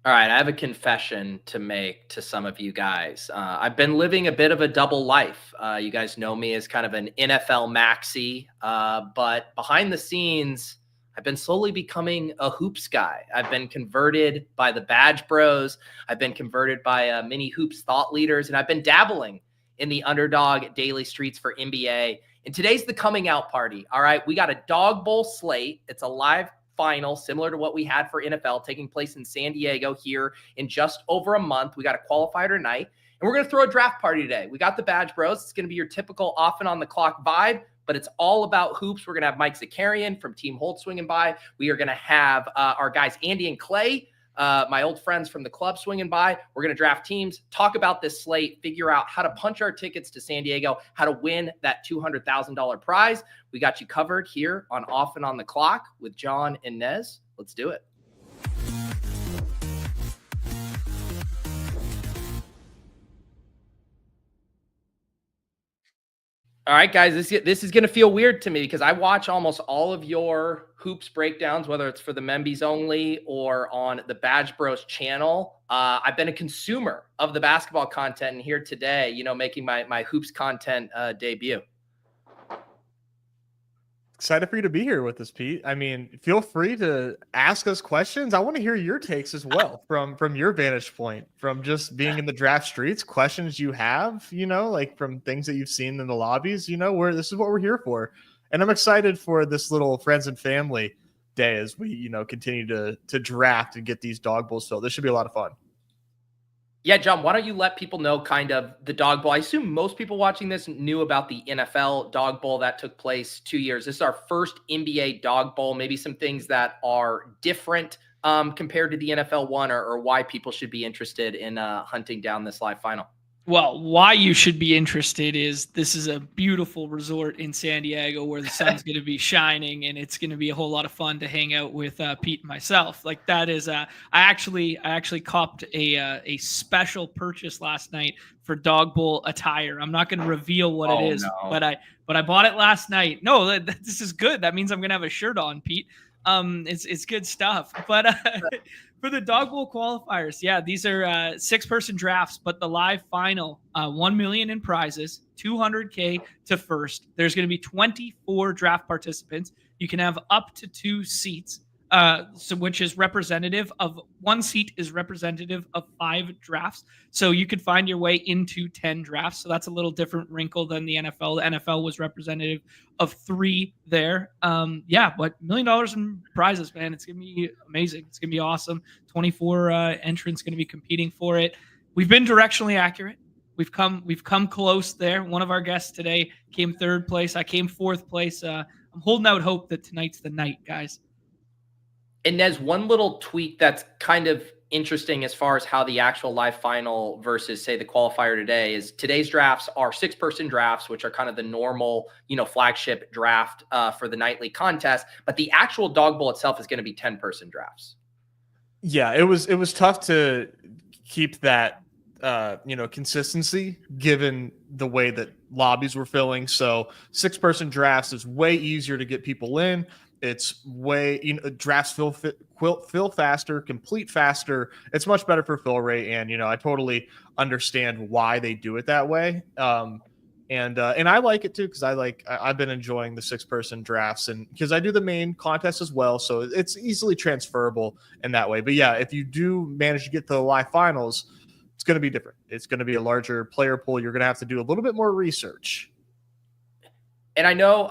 All right, I have a confession to make to some of you guys. I've been living a bit of a double life. You guys know me as kind of an NFL maxi, but behind the scenes, I've been slowly becoming a hoops guy. I've been converted by the Badge Bros. I've been converted by many hoops thought leaders, and I've been dabbling in the Underdog daily streets for NBA. And today's the coming out party. All right, we got a Dog Bowl slate. It's a live final similar to what we had for NFL taking place in San Diego here in just over a month. We got a qualifier tonight, and we're going to throw a draft party today. We got the Badge Bros. It's going to be your typical off and on the clock vibe, but it's all about hoops. We're going to have Mike Zakaryan from Team Holt swinging by. We are going to have our guys Andy and Clay, my old friends from the club, swinging by. We're going to draft teams, talk about this slate, figure out how to punch our tickets to San Diego, how to win that $200,000 prize. We got you covered here on Off and on the Clock with Jon and Nez. Let's do it. All right, guys, this is going to feel weird to me because I watch almost all of your hoops breakdowns, whether it's for the Membies only or on the Badge Bros channel. I've been a consumer of the basketball content, and here today, making my hoops content debut. Excited for you to be here with us, Pete. I mean, feel free to ask us questions. I want to hear your takes as well from your vantage point, from just being in the draft streets, questions you have, like from things that you've seen in the lobbies, where this is what we're here for. And I'm excited for this little friends and family day as we, continue to draft and get these dog bowls filled. This should be a lot of fun. Yeah, Jon, why don't you let people know kind of the Dog Bowl? I assume most people watching this knew about the NFL Dog Bowl that took place 2 years. This is our first NBA Dog Bowl, maybe some things that are different compared to the NFL one, or why people should be interested in hunting down this live final. Well, why you should be interested is this is a beautiful resort in San Diego where the sun's going to be shining, and it's going to be a whole lot of fun to hang out with Pete and myself. Like that is, I actually copped a special purchase last night for Dog Bowl attire. I'm not going to reveal what it is, but I bought it last night. No, this is good. That means I'm going to have a shirt on, Pete. It's good stuff. But for the Dog Bowl qualifiers, yeah, these are 6-person drafts, but the live final, 1 million in prizes, $200K to first. There's going to be 24 draft participants. You can have up to 2 seats, which is representative of 1 seat is representative of 5 drafts. So you could find your way into 10 drafts. So that's a little different wrinkle than the NFL. The NFL was representative of 3 there. But $1 million in prizes, man. It's going to be amazing. It's going to be awesome. 24 entrants going to be competing for it. We've been directionally accurate. We've come close there. One of our guests today came 3rd place. I came 4th place. I'm holding out hope that tonight's the night, guys. And Nez, one little tweak that's kind of interesting as far as how the actual live final versus, say, the qualifier today is today's drafts are 6-person drafts, which are kind of the normal, flagship draft for the nightly contest. But the actual Dog Bowl itself is going to be 10-person drafts. Yeah, it was tough to keep that, consistency given the way that lobbies were filling. So 6-person drafts is way easier to get people in. It's way, drafts fill faster, complete faster. It's much better for fill rate. And, I totally understand why they do it that way. And I like it too, because I've been enjoying the 6-person drafts, and because I do the main contest as well. So it's easily transferable in that way. But yeah, if you do manage to get to the live finals, it's going to be different. It's going to be a larger player pool. You're going to have to do a little bit more research. And I know,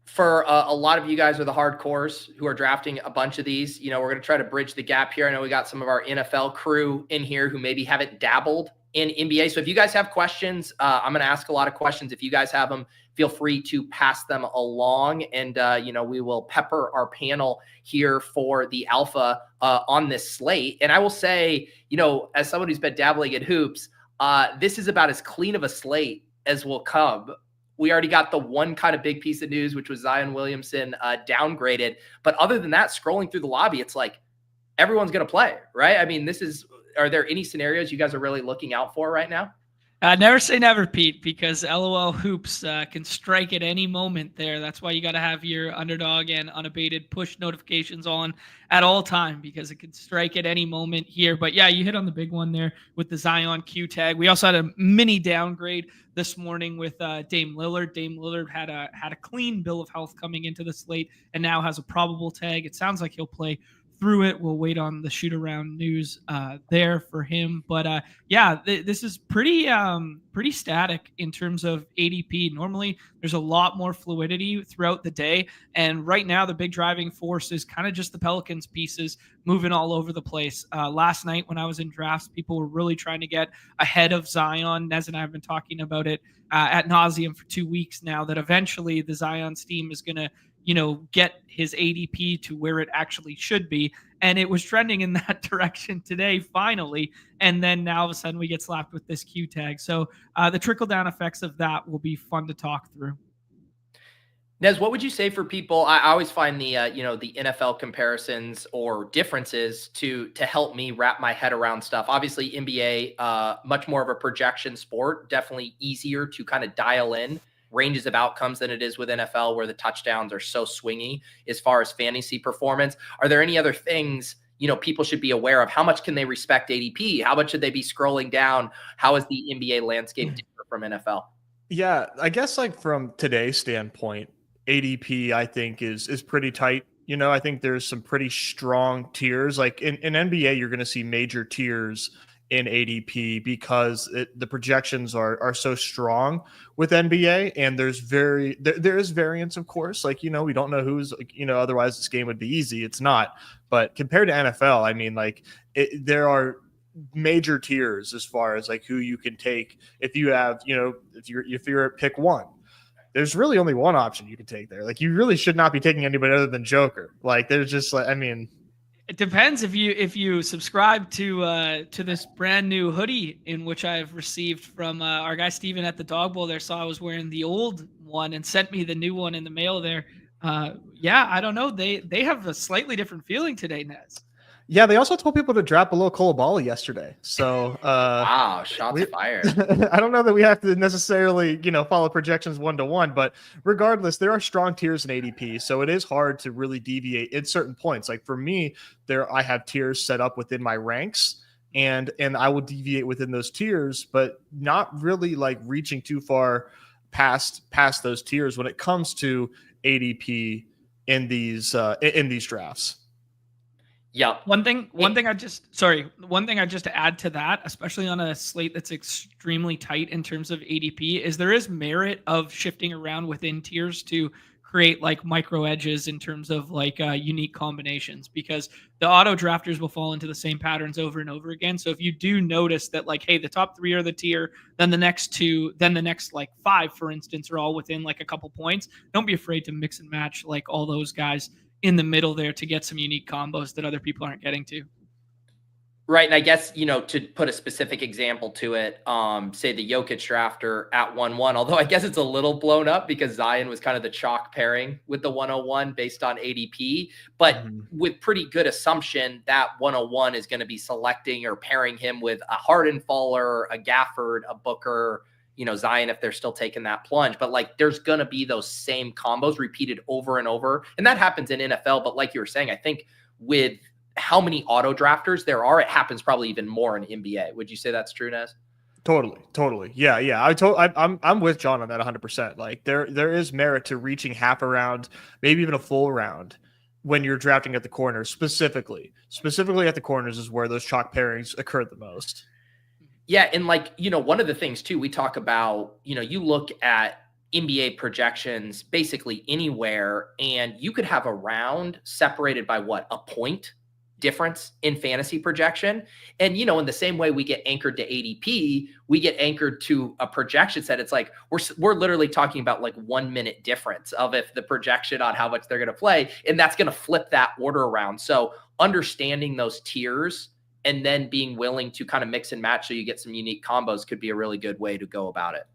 for a lot of you guys are the hardcores who are drafting a bunch of these. We're going to try to bridge the gap here. I know we got some of our NFL crew in here who maybe haven't dabbled in NBA. So if you guys have questions, I'm going to ask a lot of questions. If you guys have them, feel free to pass them along. And, we will pepper our panel here for the alpha on this slate. And I will say, as someone who's been dabbling in hoops, this is about as clean of a slate as will come. We already got the one kind of big piece of news, which was Zion Williamson downgraded. But other than that, scrolling through the lobby, it's like everyone's going to play, right? I mean, are there any scenarios you guys are really looking out for right now? Never say never, Pete, because LOL Hoops can strike at any moment there. That's why you got to have your Underdog and unabated push notifications on at all time, because it can strike at any moment here. But yeah, you hit on the big one there with the Zion Q tag. We also had a mini downgrade this morning with Dame Lillard. Dame Lillard had a clean bill of health coming into the slate and now has a probable tag. It sounds like he'll play through it. We'll wait on the shoot around news there for him. But yeah, this is pretty static in terms of ADP. Normally, there's a lot more fluidity throughout the day, and right now the big driving force is kind of just the Pelicans pieces moving all over the place. Last night when I was in drafts, people were really trying to get ahead of Zion. Nez and I have been talking about it ad nauseum for 2 weeks now, that eventually the Zion steam is going to get his ADP to where it actually should be. And it was trending in that direction today, finally. And then now all of a sudden we get slapped with this Q tag. So the trickle down effects of that will be fun to talk through. Nez, what would you say for people? I always find the the NFL comparisons or differences to help me wrap my head around stuff. Obviously, NBA, much more of a projection sport, definitely easier to kind of dial in ranges of outcomes than it is with NFL, where the touchdowns are so swingy as far as fantasy performance. Are there any other things people should be aware of? How much can they respect ADP? How much should they be scrolling down? How is the NBA landscape different from NFL? Yeah, I guess like from today's standpoint, ADP I think is pretty tight. I think there's some pretty strong tiers. Like in NBA, you're going to see major tiers in ADP because the projections are so strong with NBA, and there is variance, of course. Like, we don't know who's, otherwise this game would be easy. It's not. But compared to NFL, I mean, like there are major tiers as far as like who you can take. If you have, if you're at pick one, there's really only one option you can take there. Like, you really should not be taking anybody other than Joker. Like, there's just like, I mean, it depends if you subscribe to this brand new hoodie in which I've received from our guy Steven at the Dawg Bowl. There saw I was wearing the old one and sent me the new one in the mail there. Yeah, I don't know. They have a slightly different feeling today, Nez. Yeah, they also told people to drop a little Kolobali yesterday. So wow, shots fired. I don't know that we have to necessarily, follow projections 1-to-1, but regardless, there are strong tiers in ADP. So it is hard to really deviate at certain points. Like for me, I have tiers set up within my ranks, and I will deviate within those tiers, but not really like reaching too far past those tiers when it comes to ADP in these drafts. Yeah. One thing I just to add to that, especially on a slate that's extremely tight in terms of ADP, is there is merit of shifting around within tiers to create like micro edges in terms of like unique combinations, because the auto drafters will fall into the same patterns over and over again. So if you do notice that like, hey, the top 3 are the tier, then the next 2, then the next like 5, for instance, are all within like a couple points, don't be afraid to mix and match like all those guys in the middle there to get some unique combos that other people aren't getting to. Right. And I guess, to put a specific example to it, say the Jokic drafter at 1-1, although I guess it's a little blown up because Zion was kind of the chalk pairing with the 101 based on ADP, but with pretty good assumption that 101 is going to be selecting or pairing him with a Harden-Faller, a Gafford, a Booker, Zion, if they're still taking that plunge. But like, there's going to be those same combos repeated over and over. And that happens in NFL. But like you were saying, I think with how many auto drafters there are, it happens probably even more in NBA. Would you say that's true, Nez? Totally. Yeah. I'm with John on that 100%. Like there is merit to reaching half a round, maybe even a full round when you're drafting at the corners, specifically at the corners is where those chalk pairings occur the most. Yeah. And like, one of the things too, we talk about, you look at NBA projections basically anywhere, and you could have a round separated by a point difference in fantasy projection. And, in the same way we get anchored to ADP, we get anchored to a projection set. It's like, we're literally talking about like 1 minute difference of if the projection on how much they're going to play, and that's going to flip that order around. So understanding those tiers and then being willing to kind of mix and match so you get some unique combos could be a really good way to go about it.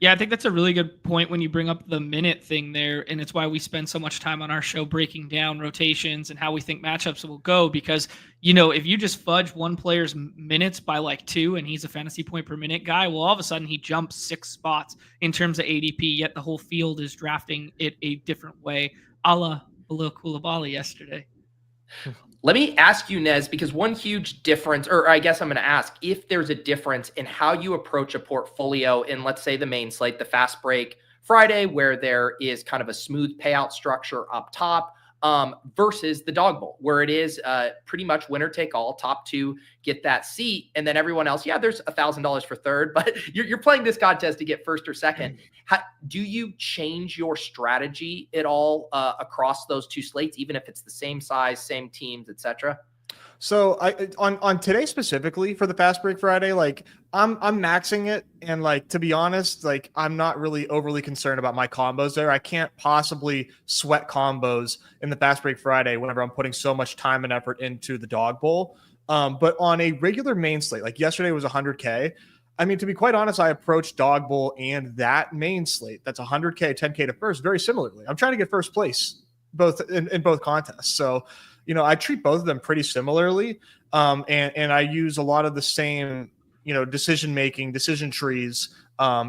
Yeah, I think that's a really good point when you bring up the minute thing there. And it's why we spend so much time on our show breaking down rotations and how we think matchups will go. Because, if you just fudge one player's minutes by like 2 and he's a fantasy point per minute guy, well, all of a sudden he jumps 6 spots in terms of ADP, yet the whole field is drafting it a different way, a la Bilal Coulibaly yesterday. Let me ask you, Nez, because one huge difference, or I guess I'm going to ask if there's a difference in how you approach a portfolio in, let's say, the main slate, the Fast Break Friday, where there is kind of a smooth payout structure up top, versus the Dawg Bowl, where it is pretty much winner take all. Top 2 get that seat, and then everyone else, there's $1,000 for third, but you're playing this contest to get first or second. Do you change your strategy at all across those 2 slates, even if it's the same size, same teams, etc.? So on today specifically for the Fast Break Friday, like I'm maxing it, and like to be honest, like I'm not really overly concerned about my combos there. I can't possibly sweat combos in the Fast Break Friday whenever I'm putting so much time and effort into the Dawg Bowl. But on a regular main slate, like yesterday was 100K. I mean, to be quite honest, I approached Dawg Bowl and that main slate that's 100K, 10K to first very similarly. I'm trying to get first place both in both contests. So I treat both of them pretty similarly, and I use a lot of the same, decision trees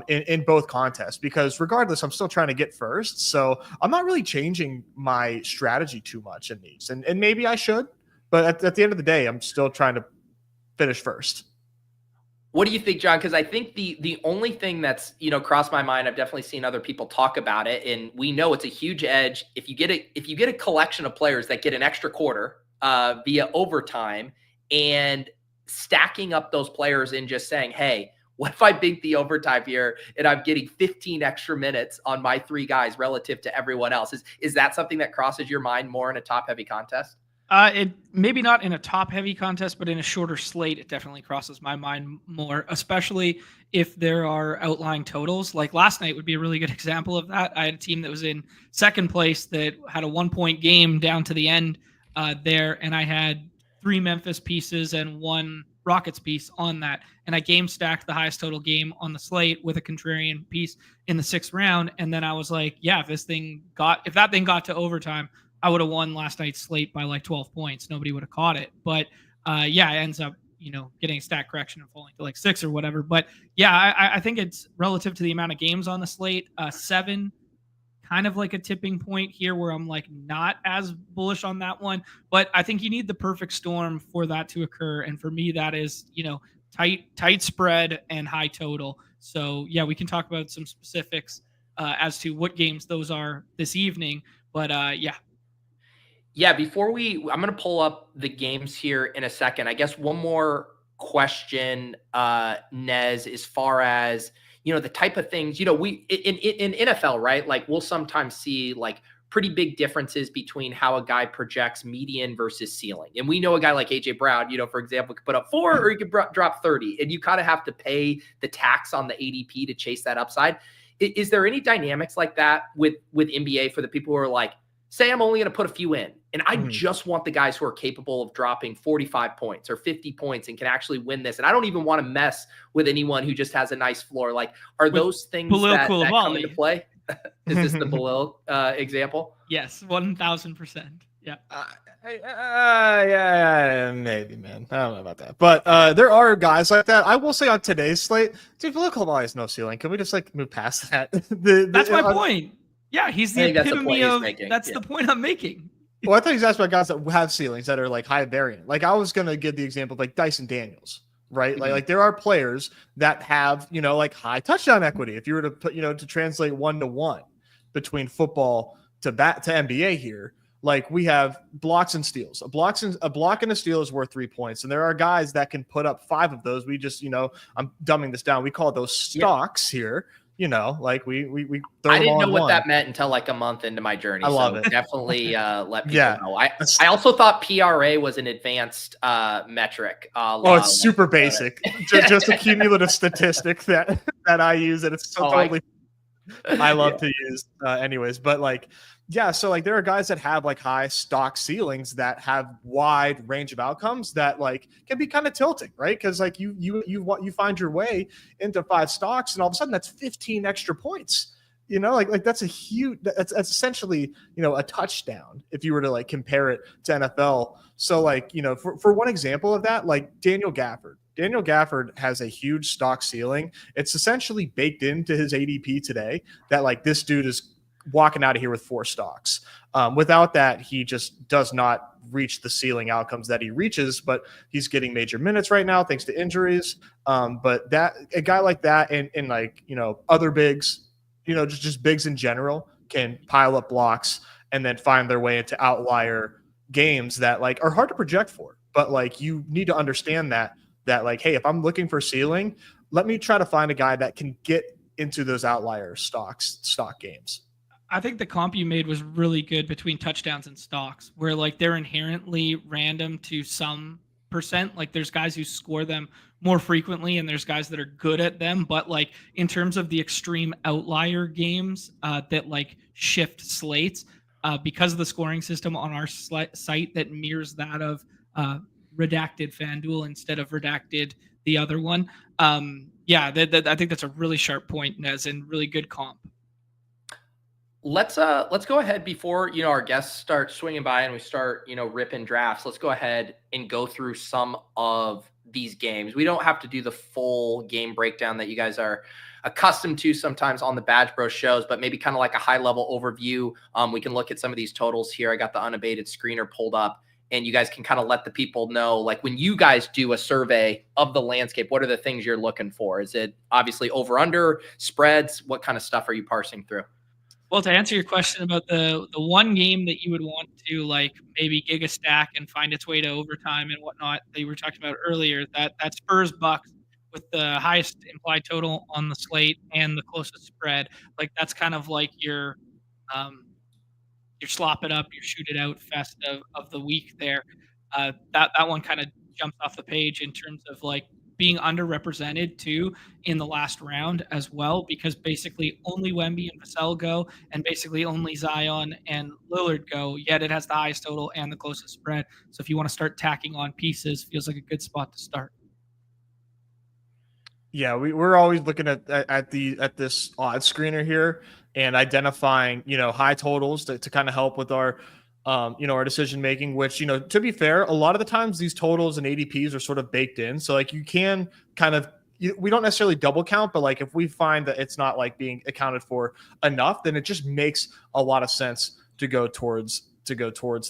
in both contests, because regardless, I'm still trying to get first. So I'm not really changing my strategy too much in these, and maybe I should, but at the end of the day, I'm still trying to finish first. What do you think, Jon? Because I think the only thing that's crossed my mind, I've definitely seen other people talk about it, and we know it's a huge edge if you get a collection of players that get an extra quarter via overtime, and stacking up those players and just saying, hey, what if I bink the overtime here and I'm getting 15 extra minutes on my 3 guys relative to everyone else? Is that something that crosses your mind more in a top heavy contest? It maybe not in a top heavy contest, but in a shorter slate, it definitely crosses my mind more, especially if there are outlying totals. Like last night would be a really good example of that. I had a team that was in second place that had a 1-point game down to the end there, and I had 3 Memphis pieces and 1 Rockets piece on that. And I game stacked the highest total game on the slate with a contrarian piece in the 6th round. And then I was like, if that thing got to overtime, I would have won last night's slate by like 12 points. Nobody would have caught it. But it ends up, getting a stat correction and falling to like 6 or whatever. But I think it's relative to the amount of games on the slate. 7, kind of like a tipping point here where I'm like not as bullish on that one. But I think you need the perfect storm for that to occur. And for me, that is, tight spread and high total. So we can talk about some specifics as to what games those are this evening. But before I'm going to pull up the games here in a second. I guess one more question, Nez, as far as, the type of things, we in NFL, right? Like we'll sometimes see like pretty big differences between how a guy projects median versus ceiling. And we know a guy like AJ Brown, for example, could put up 4 or he could drop 30, and you kind of have to pay the tax on the ADP to chase that upside. Is there any dynamics like that with NBA for the people who are like, say I'm only going to put a few in, and I just want the guys who are capable of dropping 45 points or 50 points and can actually win this, and I don't even want to mess with anyone who just has a nice floor? Like, are those things that come into play? Is this the Bilal example? Yes, 1,000%. Yeah. Maybe, man. I don't know about that. But there are guys like that. I will say on today's slate, dude, Bilal Coulibaly has no ceiling. Can we just like move past that? That's my point. Yeah, he's the epitome of that's the point I'm making. Well, I thought he's asked about guys that have ceilings that are like high variant. Like I was going to give the example of like Dyson Daniels, right? Mm-hmm. Like there are players that have, like high touchdown equity. If you were to put, to translate 1-to-1 between football to NBA here, like we have blocks and steals. A block and a steal is worth 3 points. And there are guys that can put up 5 of those. We just, I'm dumbing this down. We call those stocks here. Like we I didn't know what that meant until like a month into my journey. I love it. Definitely let people know. I also thought PRA was an advanced metric. It's super basic. just a cumulative statistic that I use, and it's so totally. I love to use anyways, but like, yeah, so like there are guys that have like high stock ceilings that have wide range of outcomes that like can be kind of tilting, right? Because like you find your way into 5 stocks and all of a sudden that's 15 extra points. Like that's a huge, that's essentially, a touchdown if you were to like compare it to NFL. So like, for one example of that, like Daniel Gafford has a huge stock ceiling. It's essentially baked into his ADP today that like this dude is walking out of here with 4 stocks. Without that, he just does not reach the ceiling outcomes that he reaches, but he's getting major minutes right now thanks to injuries. But that a guy like that and like, other bigs, just bigs in general can pile up blocks and then find their way into outlier games that like are hard to project for. But like you need to understand that like, hey, if I'm looking for ceiling, let me try to find a guy that can get into those outlier stock games. I think the comp you made was really good between touchdowns and stocks, where like they're inherently random to some percent. Like there's guys who score them more frequently and there's guys that are good at them. But like in terms of the extreme outlier games that like shift slates, because of the scoring system on our site that mirrors that of redacted FanDuel instead of redacted the other one. I think that's a really sharp point, Nez, and really good comp. Let's go ahead before our guests start swinging by and we start ripping drafts. Let's go ahead and go through some of these games. We don't have to do the full game breakdown that you guys are accustomed to sometimes on the BadgeBros shows, but maybe kind of like a high level overview. We can look at some of these totals here. I got the unabated screener pulled up, and you guys can kind of let the people know, like when you guys do a survey of the landscape, what are the things you're looking for? Is it obviously over under spreads? What kind of stuff are you parsing through? Well, to answer your question about the one game that you would want to like maybe gig a stack and find its way to overtime and whatnot that you were talking about earlier, that Spurs Bucks with the highest implied total on the slate and the closest spread, like that's kind of like your slop it up, your shoot it out fest of the week there. That one kind of jumps off the page in terms of like being underrepresented too in the last round as well, because basically only Wemby and Vassell go, and basically only Zion and Lillard go, yet it has the highest total and the closest spread. So if you want to start tacking on pieces, feels like a good spot to start. Yeah, we're always looking at this odds screener here and identifying, high totals to kind of help with our our decision making, which, to be fair, a lot of the times these totals and ADPs are sort of baked in. So like you can kind of, we don't necessarily double count, but like if we find that it's not like being accounted for enough, then it just makes a lot of sense to go towards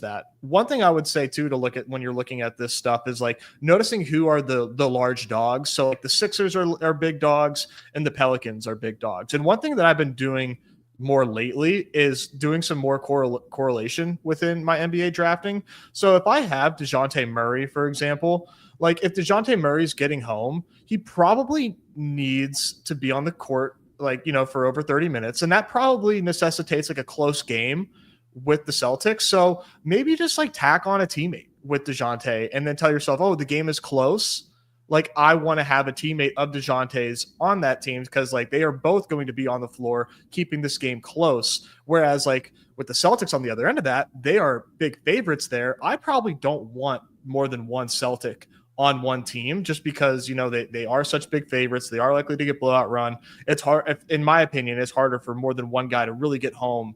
that. One thing I would say too, to look at when you're looking at this stuff is like noticing who are the large dogs. So like the Sixers are big dogs and the Pelicans are big dogs. And one thing that I've been doing more lately is doing some more correlation within my NBA drafting. So if I have DeJounte Murray, for example, like if DeJounte Murray's getting home, he probably needs to be on the court, like, for over 30 minutes. And that probably necessitates like a close game with the Celtics. So maybe just like tack on a teammate with DeJounte and then tell yourself, oh, the game is close. Like I want to have a teammate of DeJounte's on that team because like they are both going to be on the floor keeping this game close. Whereas like with the Celtics on the other end of that, they are big favorites there. I probably don't want more than one Celtic on one team just because, they are such big favorites. They are likely to get blowout run. It's hard, in my opinion, it's harder for more than one guy to really get home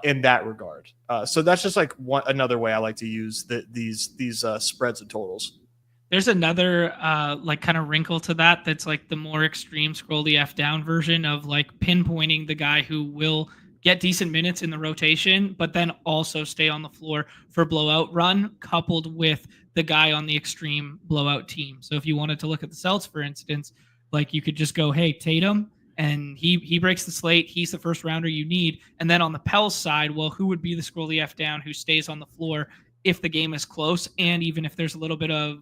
in that regard. So that's just like another way I like to use these spreads and totals. There's another like kind of wrinkle to that that's like the more extreme scroll the F down version of like pinpointing the guy who will get decent minutes in the rotation, but then also stay on the floor for blowout run, coupled with the guy on the extreme blowout team. So if you wanted to look at the Celtics, for instance, like you could just go, hey, Tatum, and he breaks the slate. He's the first rounder you need. And then on the Pels side, well, who would be the scroll the F down who stays on the floor if the game is close, and even if there's a little bit of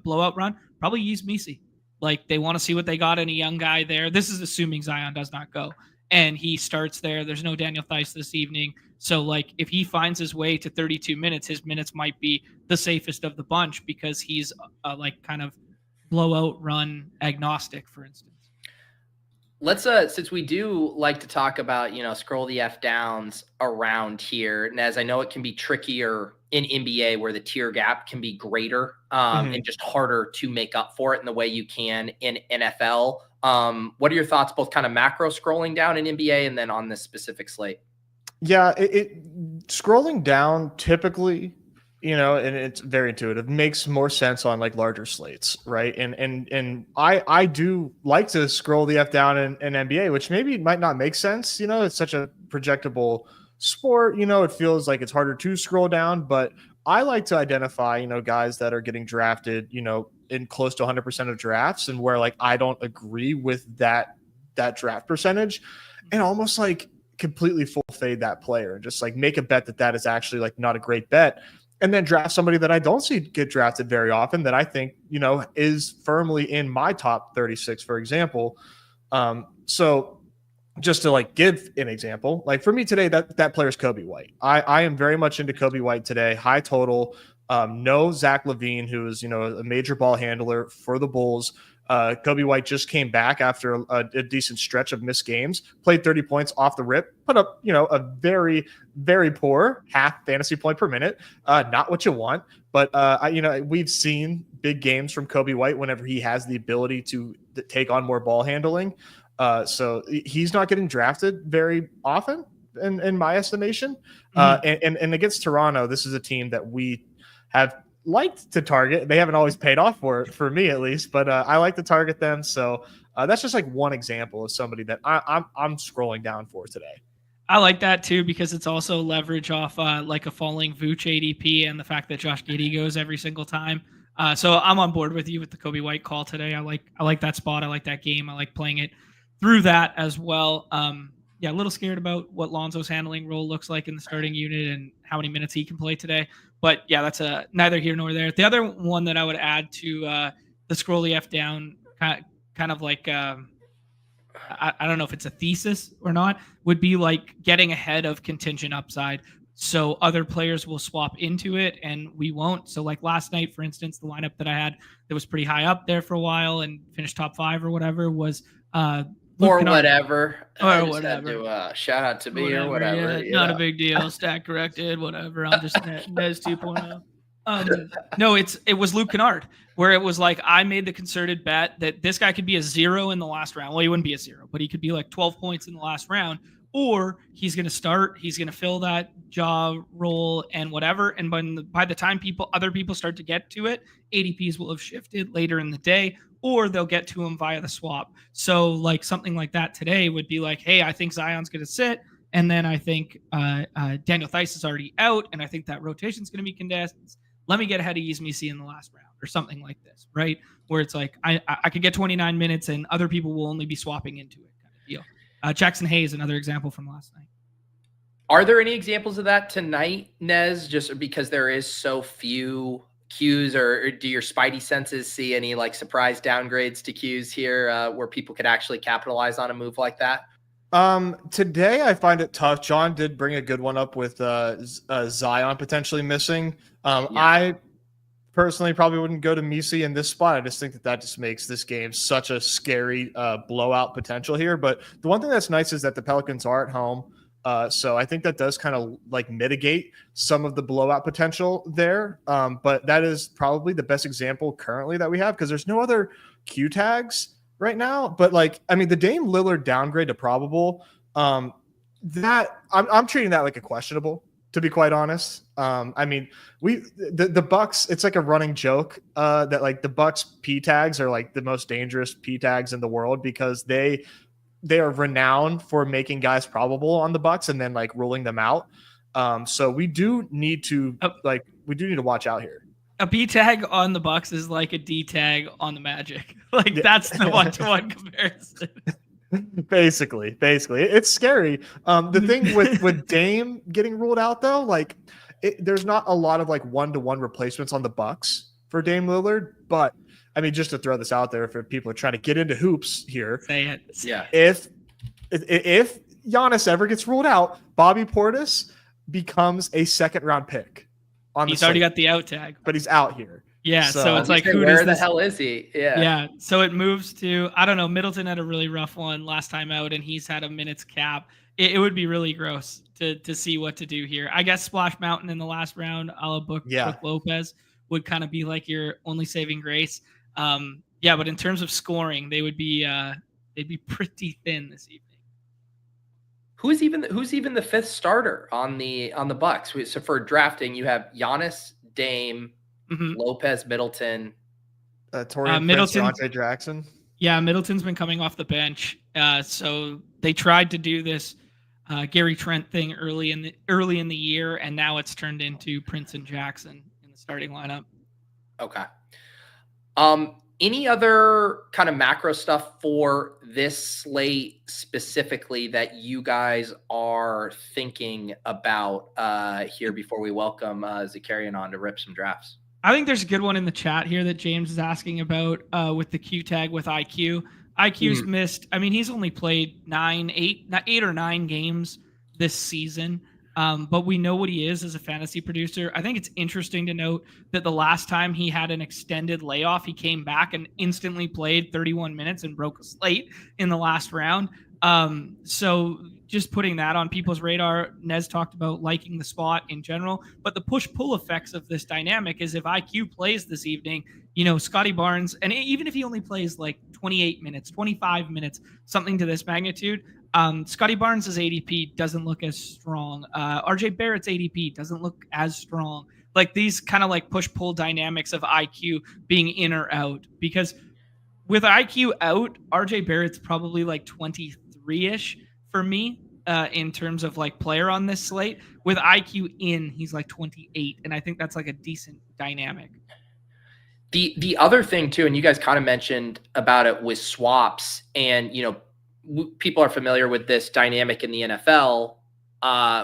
blowout run? Probably use Messi. Like they want to see what they got in a young guy there. This is assuming Zion does not go, and he starts there. There's no Daniel Theis this evening, so like if he finds his way to 32 minutes, his minutes might be the safest of the bunch because he's like kind of blowout run agnostic, for instance. Let's since we do like to talk about, scroll the F downs around here, Nez, I know it can be trickier in NBA where the tier gap can be greater and just harder to make up for it in the way you can in NFL. What are your thoughts, both kind of macro scrolling down in NBA and then on this specific slate? Yeah, scrolling down typically, and it's very intuitive, makes more sense on like larger slates, right? And I do like to scroll the F down in NBA, which maybe might not make sense. It's such a projectable sport. It feels like it's harder to scroll down, but I like to identify, guys that are getting drafted, in close to 100% of drafts, and where like I don't agree with that draft percentage, and almost like completely full fade that player and just like make a bet that is actually like not a great bet, and then draft somebody that I don't see get drafted very often that I think, is firmly in my top 36, for example. So just to like give an example, like for me today, that player is Kobe White. I am very much into Kobe White today. High total, no Zach LaVine, who is, a major ball handler for the Bulls. Kobe White just came back after a decent stretch of missed games, played 30 points off the rip, put up, a very, very poor half fantasy point per minute. Not what you want, but we've seen big games from Kobe White whenever he has the ability to take on more ball handling. So he's not getting drafted very often in my estimation. And against Toronto, this is a team that we have liked to target. They haven't always paid off for me at least, but I like to target them. So that's just like one example of somebody that I'm scrolling down for today. I like that too, because it's also leverage off like a falling Vooch ADP and the fact that Josh Giddey goes every single time. So I'm on board with you with the Kobe White call today. I like that spot. I like that game. I like playing it through that as well. A little scared about what Lonzo's handling role looks like in the starting unit and how many minutes he can play today. But yeah, that's neither here nor there. The other one that I would add to the scroll F down, kind of like I don't know if it's a thesis or not, would be like getting ahead of contingent upside. So other players will swap into it and we won't. So like last night, for instance, the lineup that I had that was pretty high up there for a while and finished top 5 or whatever was or whatever. Or whatever. To, shout out to me or whatever. Yeah, not a big deal. Stack corrected, whatever. I'm just Nez 2.0. No, it was Luke Kennard, where it was like I made the concerted bet that this guy could be a 0 in the last round. Well, he wouldn't be a 0, but he could be like 12 points in the last round, or he's going to start. He's going to fill that job role and whatever. And by the time other people start to get to it, ADPs will have shifted later in the day, or they'll get to him via the swap. So like something like that today would be like, hey, I think Zion's going to sit. And then I think Daniel Theis is already out. And I think that rotation is going to be condensed. Let me get ahead of Yzmisi in the last round or something like this, right? Where it's like, I could get 29 minutes and other people will only be swapping into it kind of deal. Jackson Hayes, another example from last night. Are there any examples of that tonight, Nez, just because there is so few Qs, or do your spidey senses see any like surprise downgrades to Qs here where people could actually capitalize on a move like that? Today I find it tough. John did bring a good one up with Zion potentially missing. I personally probably wouldn't go to Misi in this spot. I just think that just makes this game such a scary blowout potential here. But the one thing that's nice is that the Pelicans are at home. So I think that does kind of like mitigate some of the blowout potential there. But that is probably the best example currently that we have, because there's no other Q tags right now. But like, I mean, the Dame Lillard downgrade to probable, that I'm treating that like a questionable, to be quite honest. I mean, the Bucks, it's like a running joke that like the Bucks P tags are like the most dangerous P tags in the world, because they are renowned for making guys probable on the Bucks and then like ruling them out. So we do need to watch out here. A B tag on the Bucks is like a D tag on the Magic. Like that's the 1-to-1 comparison. Basically, it's scary. The thing with Dame getting ruled out though, like there's not a lot of like 1-to-1 replacements on the Bucks for Dame Lillard, but I mean, just to throw this out there, for people who are trying to get into hoops here, say it. Yeah. If Giannis ever gets ruled out, Bobby Portis becomes a second round pick. He's already got the out tag, but he's out here. Yeah, so it's like, where the hell is he? Yeah. Yeah, so it moves to, I don't know, Middleton had a really rough one last time out, and he's had a minutes cap. It would be really gross to see what to do here. I guess Splash Mountain in the last round, a la Brook Lopez, would kind of be like your only saving grace. Yeah, but in terms of scoring, they'd be pretty thin this evening. Who's even the fifth starter on the Bucks? So for drafting, you have Giannis, Dame, Lopez, Middleton, Middleton, DeAndre Jackson. Yeah, Middleton's been coming off the bench. So they tried to do this Gary Trent thing early in the year, and now it's turned into Prince and Jackson in the starting lineup. Okay. Any other kind of macro stuff for this slate specifically that you guys are thinking about here before we welcome Zakaryan on to rip some drafts? I think there's a good one in the chat here that James is asking about with the Q tag with IQ. IQ's missed. I mean, he's only played 8 or 9 games this season. But we know what he is as a fantasy producer. I think it's interesting to note that the last time he had an extended layoff, he came back and instantly played 31 minutes and broke a slate in the last round. So just putting that on people's radar. Nez talked about liking the spot in general, but the push-pull effects of this dynamic is if IQ plays this evening, Scotty Barnes, and even if he only plays like 28 minutes, 25 minutes, something to this magnitude, Scotty Barnes' ADP doesn't look as strong. RJ Barrett's ADP doesn't look as strong. Like these kind of like push-pull dynamics of IQ being in or out, because with IQ out, RJ Barrett's probably like 23-ish for me in terms of like player on this slate. With IQ in, he's like 28, and I think that's like a decent dynamic. The other thing too, and you guys kind of mentioned about it with swaps, and people are familiar with this dynamic in the NFL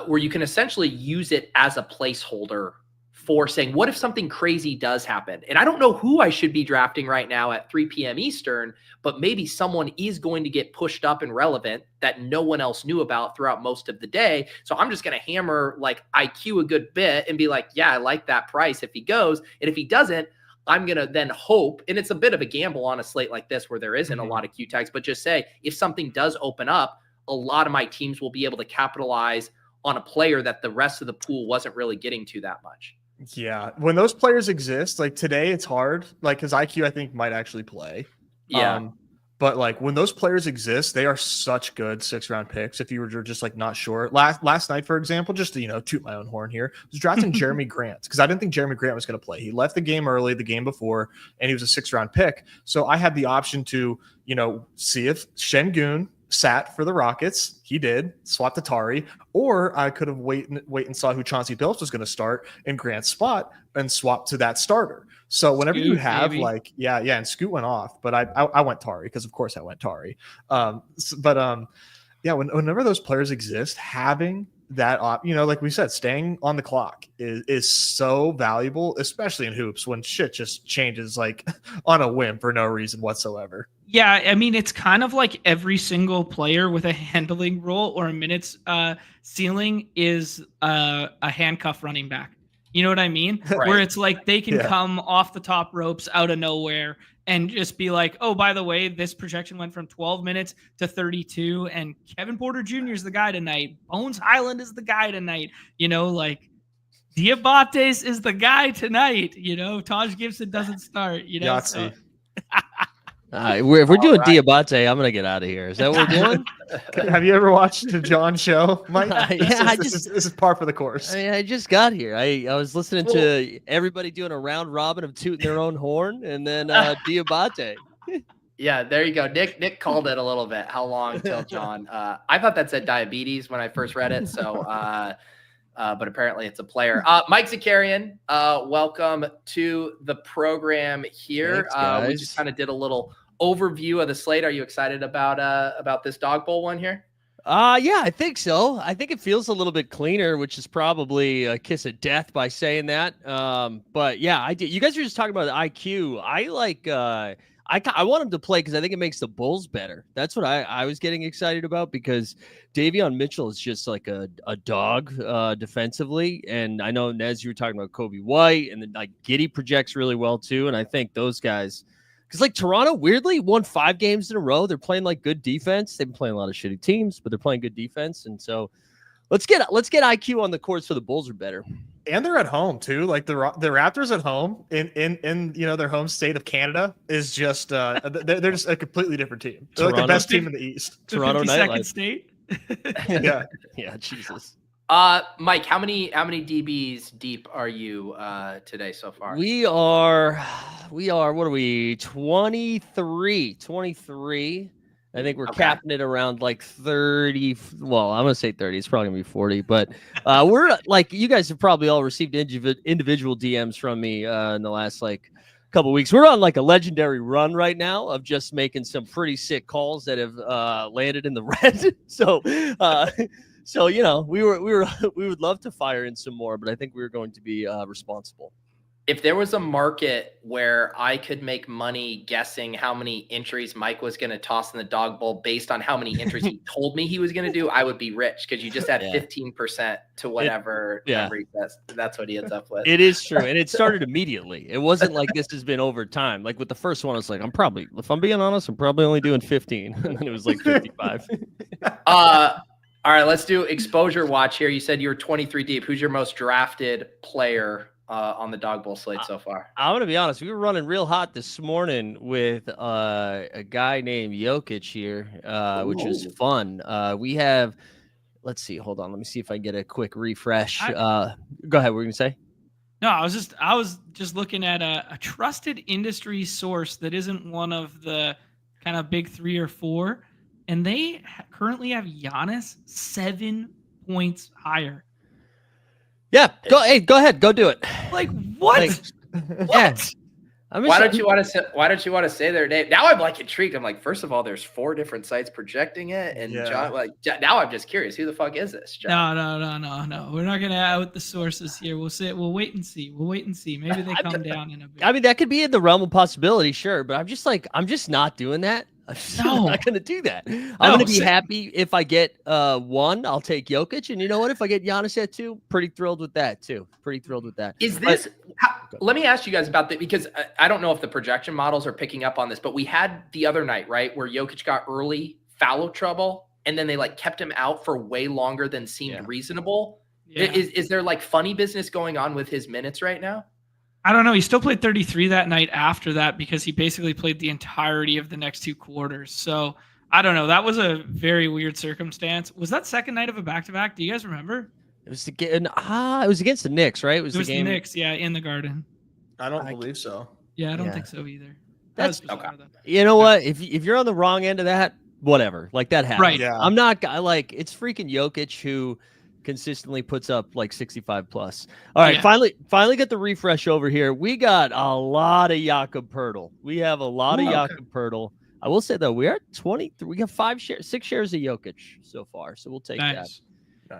where you can essentially use it as a placeholder for saying, what if something crazy does happen? And I don't know who I should be drafting right now at 3 p.m. Eastern, but maybe someone is going to get pushed up and relevant that no one else knew about throughout most of the day. So I'm just going to hammer like IQ a good bit and be like, yeah, I like that price if he goes. And if he doesn't, I'm going to then hope, and it's a bit of a gamble on a slate like this where there isn't a lot of Q tags, but just say if something does open up, a lot of my teams will be able to capitalize on a player that the rest of the pool wasn't really getting to that much. Yeah. When those players exist, like today it's hard, like because IQ I think might actually play. Yeah. But like when those players exist, they are such good 6-round picks. If you were just like not sure, last night, for example, just to toot my own horn here, I was drafting Jeremy Grant because I didn't think Jeremy Grant was going to play. He left the game early, the game before, and he was a 6-round pick. So I had the option to see if Şengün sat for the Rockets. He did, swapped Atari, or I could have wait and saw who Chauncey Billups was going to start in Grant's spot and swap to that starter. So whenever you have maybe. And Scoot went off, but I went Tari because of course I went Tari. Whenever those players exist, having that like we said, staying on the clock is so valuable, especially in hoops when shit just changes like on a whim for no reason whatsoever. Yeah, I mean, it's kind of like every single player with a handling role or a minutes ceiling is a handcuff running back. You know what I mean? Right. Where it's like they can come off the top ropes out of nowhere and just be like, oh, by the way, this projection went from 12 minutes to 32, and Kevin Porter Jr. is the guy tonight. Bones Highland is the guy tonight. Like Diabates is the guy tonight. Taj Gibson doesn't start. So. If we're doing Diabate, I'm gonna get out of here. Is that what we're doing? Have you ever watched the John show, Mike? This is par for the course. I just got here. I was listening to everybody doing a round robin of tooting their own horn, and then Diabate. Yeah, there you go. Nick called it a little bit. How long till John? I thought that said diabetes when I first read it. So, but apparently it's a player. Mike Zakaryan, welcome to the program here. Thanks, we just kind of did a little overview of the slate. Are you excited about this Dawg Bowl one here? Yeah, I think so. I think it feels a little bit cleaner, which is probably a kiss of death by saying that. But yeah, I did. You guys were just talking about IQ. I want him to play because I think it makes the Bulls better. That's what I was getting excited about, because Davion Mitchell is just like a dog defensively. And I know, Nez, you were talking about Kobe White, and then like Giddey projects really well too. And I think those guys, because like Toronto weirdly won 5 games in a row. They're playing like good defense. They've been playing a lot of shitty teams, but they're playing good defense. And so let's get IQ on the courts so the Bulls are better. And they're at home too. Like the Raptors at home in their home state of Canada is just they're just a completely different team. They're like the best team in the East. Toronto nightlife state. Yeah, Jesus. Mike, how many DBs deep are you today so far? We are what are we, 23. I think we're capping it around like 30. Well, I'm gonna say 30. It's probably gonna be 40, but we're like, you guys have probably all received individual DMs from me in the last like couple weeks. We're on like a legendary run right now of just making some pretty sick calls that have landed in the red. So we would love to fire in some more, but I think we were going to be responsible. If there was a market where I could make money guessing how many entries Mike was going to toss in the Dog Bowl based on how many entries he told me he was going to do, I would be rich, because you just add 15% to whatever number he says. That's what he ends up with. It is true. And it started immediately. It wasn't like this has been over time. Like with the first one, I was like, if I'm being honest, I'm probably only doing 15. And then it was like 55. All right, let's do exposure watch here. You said you were 23 deep. Who's your most drafted player on the Dog Bowl slate so far? I'm going to be honest. We were running real hot this morning with a guy named Jokic here, which is fun. We have, let's see. Hold on. Let me see if I can get a quick refresh. Go ahead. What were you going to say? No, I was just looking at a trusted industry source that isn't one of the kind of big 3 or 4, and they currently have Giannis 7 points higher. Yeah, go ahead, go do it. Like what? What? Why don't you want to say their name? Now I'm like intrigued. I'm like, first of all, there's 4 different sites projecting it, and John, like, now I'm just curious, who the fuck is this, John? No. We're not gonna out the sources here. We'll wait and see. Maybe they come down in a bit. I mean, that could be in the realm of possibility, sure, but I'm just not doing that. I'm not going to do that. I'm going to be happy if I get 1. I'll take Jokic, and you know what? If I get Giannis at 2, pretty thrilled with that too. Is this? Let me ask you guys about that, because I don't know if the projection models are picking up on this, but we had the other night, right, where Jokic got early foul trouble, and then they like kept him out for way longer than seemed reasonable. Yeah. Is there like funny business going on with his minutes right now? I don't know. He still played 33 that night after that, because he basically played the entirety of the next 2 quarters. So I don't know. That was a very weird circumstance. Was that second night of a back-to-back? Do you guys remember? It was against the Knicks, right? It was the Knicks, in the Garden. I don't believe so. Yeah, I don't think so either. That's okay. You know what? If you're on the wrong end of that, whatever. Like that happens. Right. Yeah. I'm not like, it's freaking Jokic who consistently puts up like 65 plus. All right, finally get the refresh over here. We got a lot of Jakob Poeltl. We have a lot of Jakob Poeltl. I will say though, we are 23. We got 6 shares of Jokic so far, so we'll take that. Nice.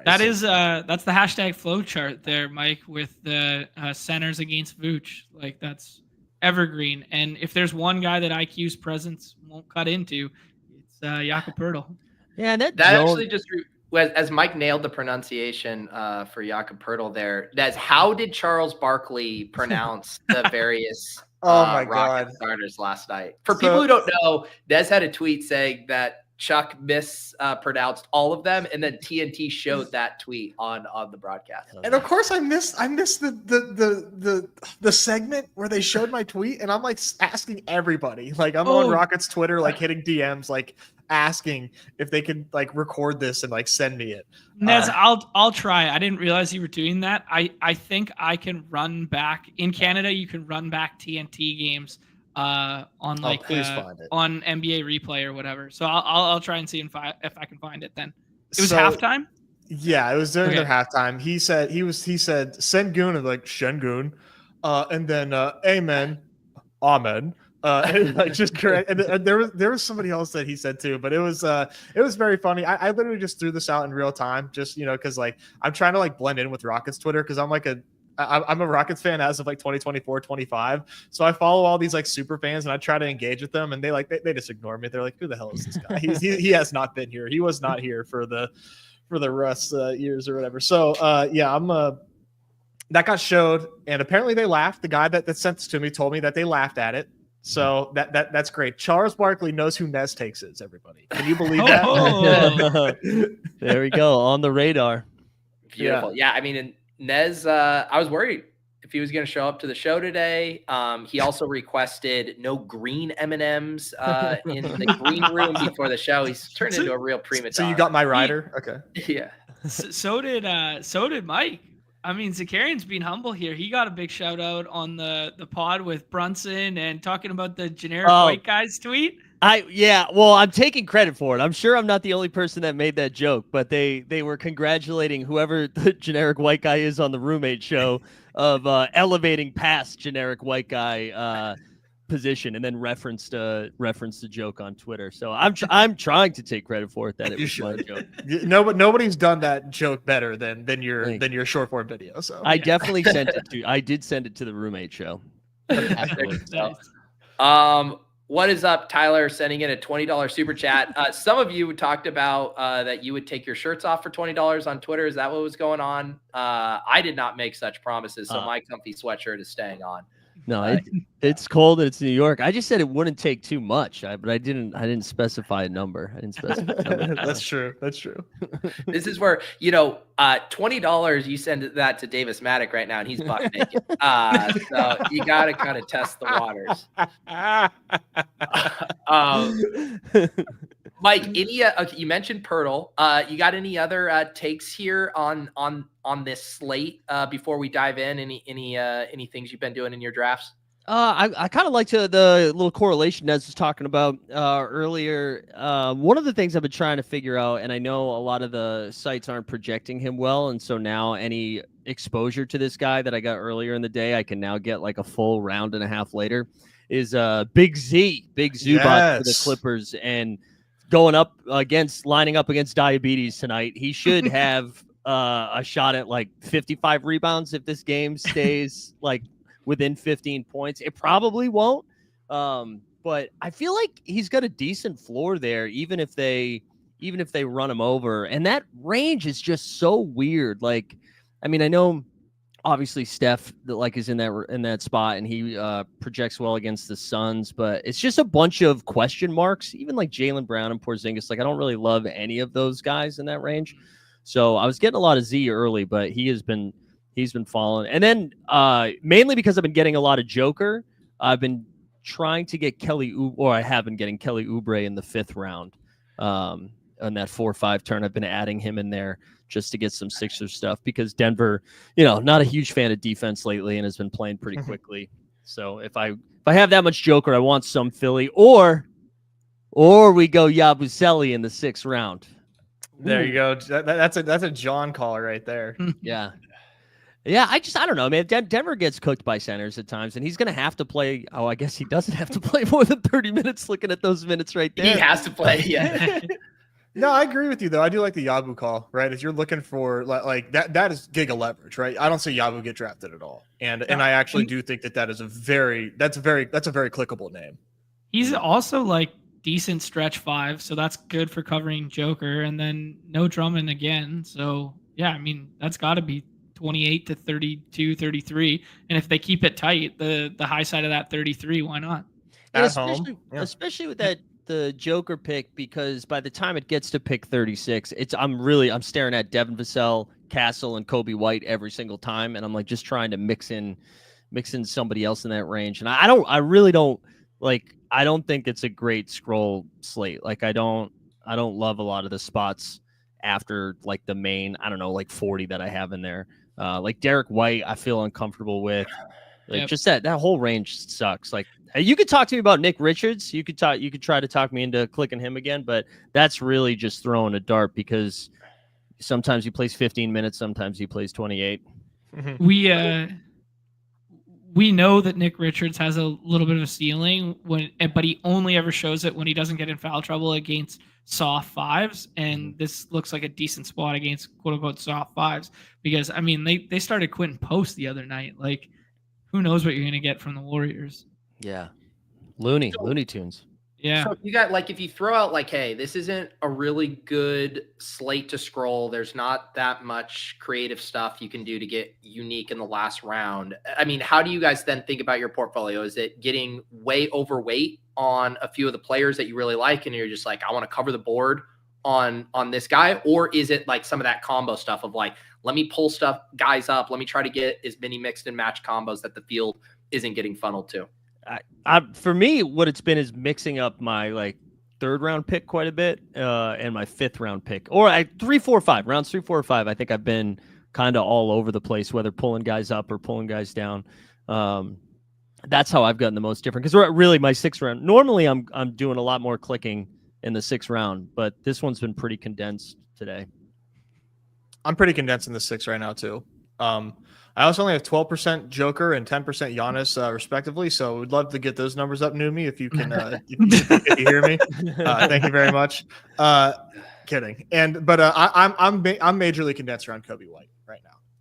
That is that's the hashtag flow chart there, Mike, with the centers against Vooch. Like that's evergreen. And if there's one guy that IQ's presence won't cut into, it's Jakob Poeltl. Yeah, that actually just. As Mike nailed the pronunciation for Jakob Poeltl there, Des, how did Charles Barkley pronounce the various Rocket starters last night? For people who don't know, Des had a tweet saying that Chuck mispronounced all of them, and then TNT showed that tweet on the broadcast. And of course, I missed the segment where they showed my tweet, and I'm like asking everybody, like I'm on Rockets Twitter, like hitting DMs, like asking if they could like record this and like send me it. Nez, I'll try. I didn't realize you were doing that. I think I can run back in Canada. You can run back TNT games on like on NBA replay or whatever. So I'll try and see if I can find it. Then it was halftime. Yeah, it was during their halftime. He said Sengun and like Shengun, and then Amen, Amen. Like just correct. And there was somebody else that he said too, but it was very funny. I literally just threw this out in real time, just because like I'm trying to like blend in with Rockets Twitter, because I'm like I'm a Rockets fan as of like 2024, 25. So I follow all these like super fans and I try to engage with them, and they just ignore me. They're like, who the hell is this guy? He has not been here. He was not here for the Russ years or whatever. So that got showed, and apparently they laughed. The guy that sent this to me told me that they laughed at it. So that's great. Charles Barkley knows who Nez takes is, everybody. Can you believe that? There we go, on the radar. Beautiful. Yeah, I mean, and Nez, I was worried if he was going to show up to the show today. He also requested no green M&Ms in the green room before the show. He's turned into a real prima donna. So you got my rider? Okay. Yeah. So did Mike. I mean, Zakaryan's being humble here. He got a big shout out on the pod with Brunson and talking about the generic white guys tweet. Well, I'm taking credit for it. I'm sure I'm not the only person that made that joke, but they were congratulating whoever the generic white guy is on the roommate show of elevating past generic white guy position, and then referenced the joke on Twitter. So I'm trying to take credit for it that it was my joke. Nobody's done that joke better than your short form video. So I definitely did send it to the roommate show. What is up, Tyler? Sending in a $20 super chat. Some of you talked about that you would take your shirts off for $20 on Twitter. Is that what was going on? I did not make such promises, so my comfy sweatshirt is staying on. No, it's cold and it's New York. I just said it wouldn't take too much, but I didn't specify a number. I didn't specify a number. That's true. This is where, $20, you send that to Davis Maddock right now, and he's buck naked. So you got to kind of test the waters. Mike, you mentioned Pirtle. You got any other takes here on this slate before we dive in? Any things you've been doing in your drafts? I kind of liked the little correlation Nez was talking about earlier. One of the things I've been trying to figure out, and I know a lot of the sites aren't projecting him well, and so now any exposure to this guy that I got earlier in the day, I can now get like a full round and a half later, is Big Zubot for the Clippers, and lining up against Diabetes tonight. He should have a shot at like 55 rebounds if this game stays like within 15 points. It probably won't, but I feel like he's got a decent floor there, even if they run him over. And that range is just so weird. Like, I mean, I know obviously Steph is in that spot, and he projects well against the Suns, but it's just a bunch of question marks. Even like Jaylen Brown and Porzingis, like I don't really love any of those guys in that range. So I was getting a lot of Z early, but he's been falling. And then mainly because I've been getting a lot of Joker, I've been trying to get I have been getting Kelly Oubre in the 5th round on that 4-5 turn. I've been adding him in there just to get some Sixers stuff, because Denver, not a huge fan of defense lately and has been playing pretty quickly. So if I have that much Joker, I want some Philly, or we go Yabusele in the 6th round. There you go. That's a John call right there. Yeah. Yeah, I don't know, man. Denver gets cooked by centers at times, and he's going to have to play. Oh, I guess he doesn't have to play more than 30 minutes looking at those minutes right there. He has to play, yeah. No, I agree with you, though. I do like the Yabu call, right? If you're looking for like that is giga leverage, right? I don't see Yabu get drafted at all. And I actually do think that is a very clickable name. He's also like decent stretch 5, so that's good for covering Joker, and then no Drummond again. So, yeah, I mean, that's got to be 28 to 32, 33. And if they keep it tight, the high side of that 33, why not? Especially with the Joker pick, because by the time it gets to pick 36, I'm staring at Devin Vassell, Castle, and Kobe White every single time, and I'm like just trying to mix in somebody else in that range. And I don't think it's a great scroll slate. Like I don't love a lot of the spots after like the main, I don't know, like 40 that I have in there. Like Derek White, I feel uncomfortable with. Like just that whole range sucks. Like you could talk to me about Nick Richards. You could try to talk me into clicking him again, but that's really just throwing a dart, because sometimes he plays 15 minutes, sometimes he plays 28. We we know that Nick Richards has a little bit of a ceiling but he only ever shows it when he doesn't get in foul trouble against soft fives. And this looks like a decent spot against quote unquote soft fives, because I mean, they started Quentin Post the other night. Like, who knows what you're going to get from the Warriors? Yeah. Looney Tunes. Yeah. So you got, like, if you throw out like, hey, this isn't a really good slate to scroll, there's not that much creative stuff you can do to get unique in the last round. I mean, how do you guys then think about your portfolio? Is it getting way overweight on a few of the players that you really like, and you're just like, I want to cover the board on this guy? Or is it like some of that combo stuff of like, let me pull guys up, let me try to get as many mixed and match combos that the field isn't getting funneled to? For me, what it's been is mixing up my like 3rd round pick quite a bit, and my 5th round pick, or 3, 4, 5 rounds, 3, 4, 5. I think I've been kind of all over the place, whether pulling guys up or pulling guys down. That's how I've gotten the most different, because really my 6th round. Normally, I'm doing a lot more clicking in the 6th round, but this one's been pretty condensed today. I'm pretty condensed in the 6 right now too. I also only have 12% Joker and 10% Giannis, respectively. So we'd love to get those numbers up, Numi, if you can, if you hear me. Thank you very much. Kidding. But I'm majorly condensed around Kobe White right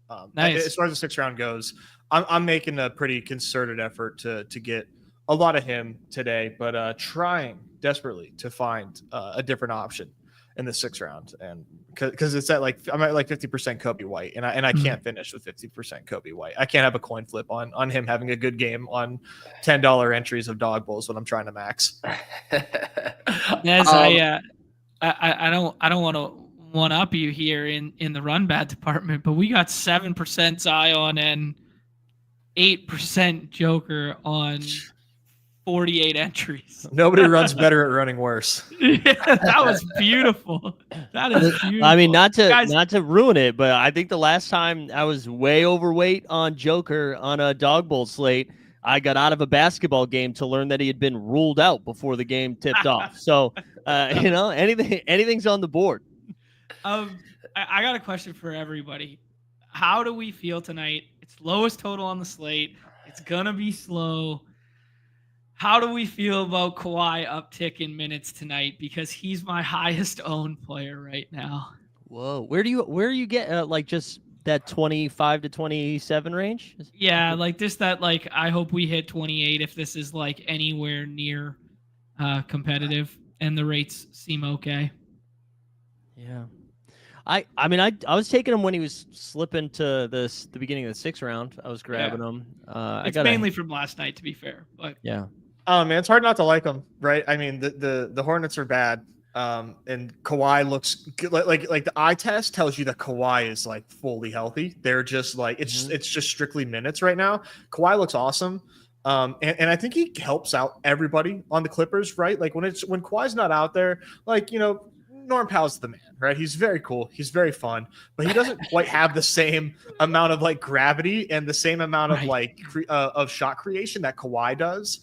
now. Nice. As far as the 6th round goes, I'm making a pretty concerted effort to get a lot of him today, but trying desperately to find a different option in the 6th round, and because it's I'm at like 50% Kobe White, and I can't finish with 50% Kobe White. I can't have a coin flip on him having a good game on $10 entries of Dawg Bowls when I'm trying to max. Nez, I don't want to one up you here in the run bad department, but we got 7% Zion and 8% Joker on 48 entries. Nobody runs better at running worse. Yeah, that was beautiful. That is beautiful. I mean, not to ruin it, but I think the last time I was way overweight on Joker on a Dawg Bowl slate, I got out of a basketball game to learn that he had been ruled out before the game tipped off. So, anything's on the board. I got a question for everybody. How do we feel tonight? It's lowest total on the slate. It's gonna be slow. How do we feel about Kawhi uptick in minutes tonight? Because he's my highest owned player right now. Whoa, where do you get like just that 25 to 27 range? Yeah, like just that. Like, I hope we hit 28 if this is like anywhere near competitive, and the rates seem okay. Yeah. I mean, I was taking him when he was slipping to the beginning of the 6th round. I was grabbing him. It's mainly from last night, to be fair. But yeah. Oh man, it's hard not to like him, right? I mean, the Hornets are bad, and Kawhi looks good. Like the eye test tells you that Kawhi is like fully healthy. They're just like it's just strictly minutes right now. Kawhi looks awesome, and I think he helps out everybody on the Clippers, right? Like when Kawhi's not out there, like Norm Powell's the man, right? He's very cool. He's very fun, but he doesn't quite have the same amount of like gravity and the same amount of like of shot creation that Kawhi does.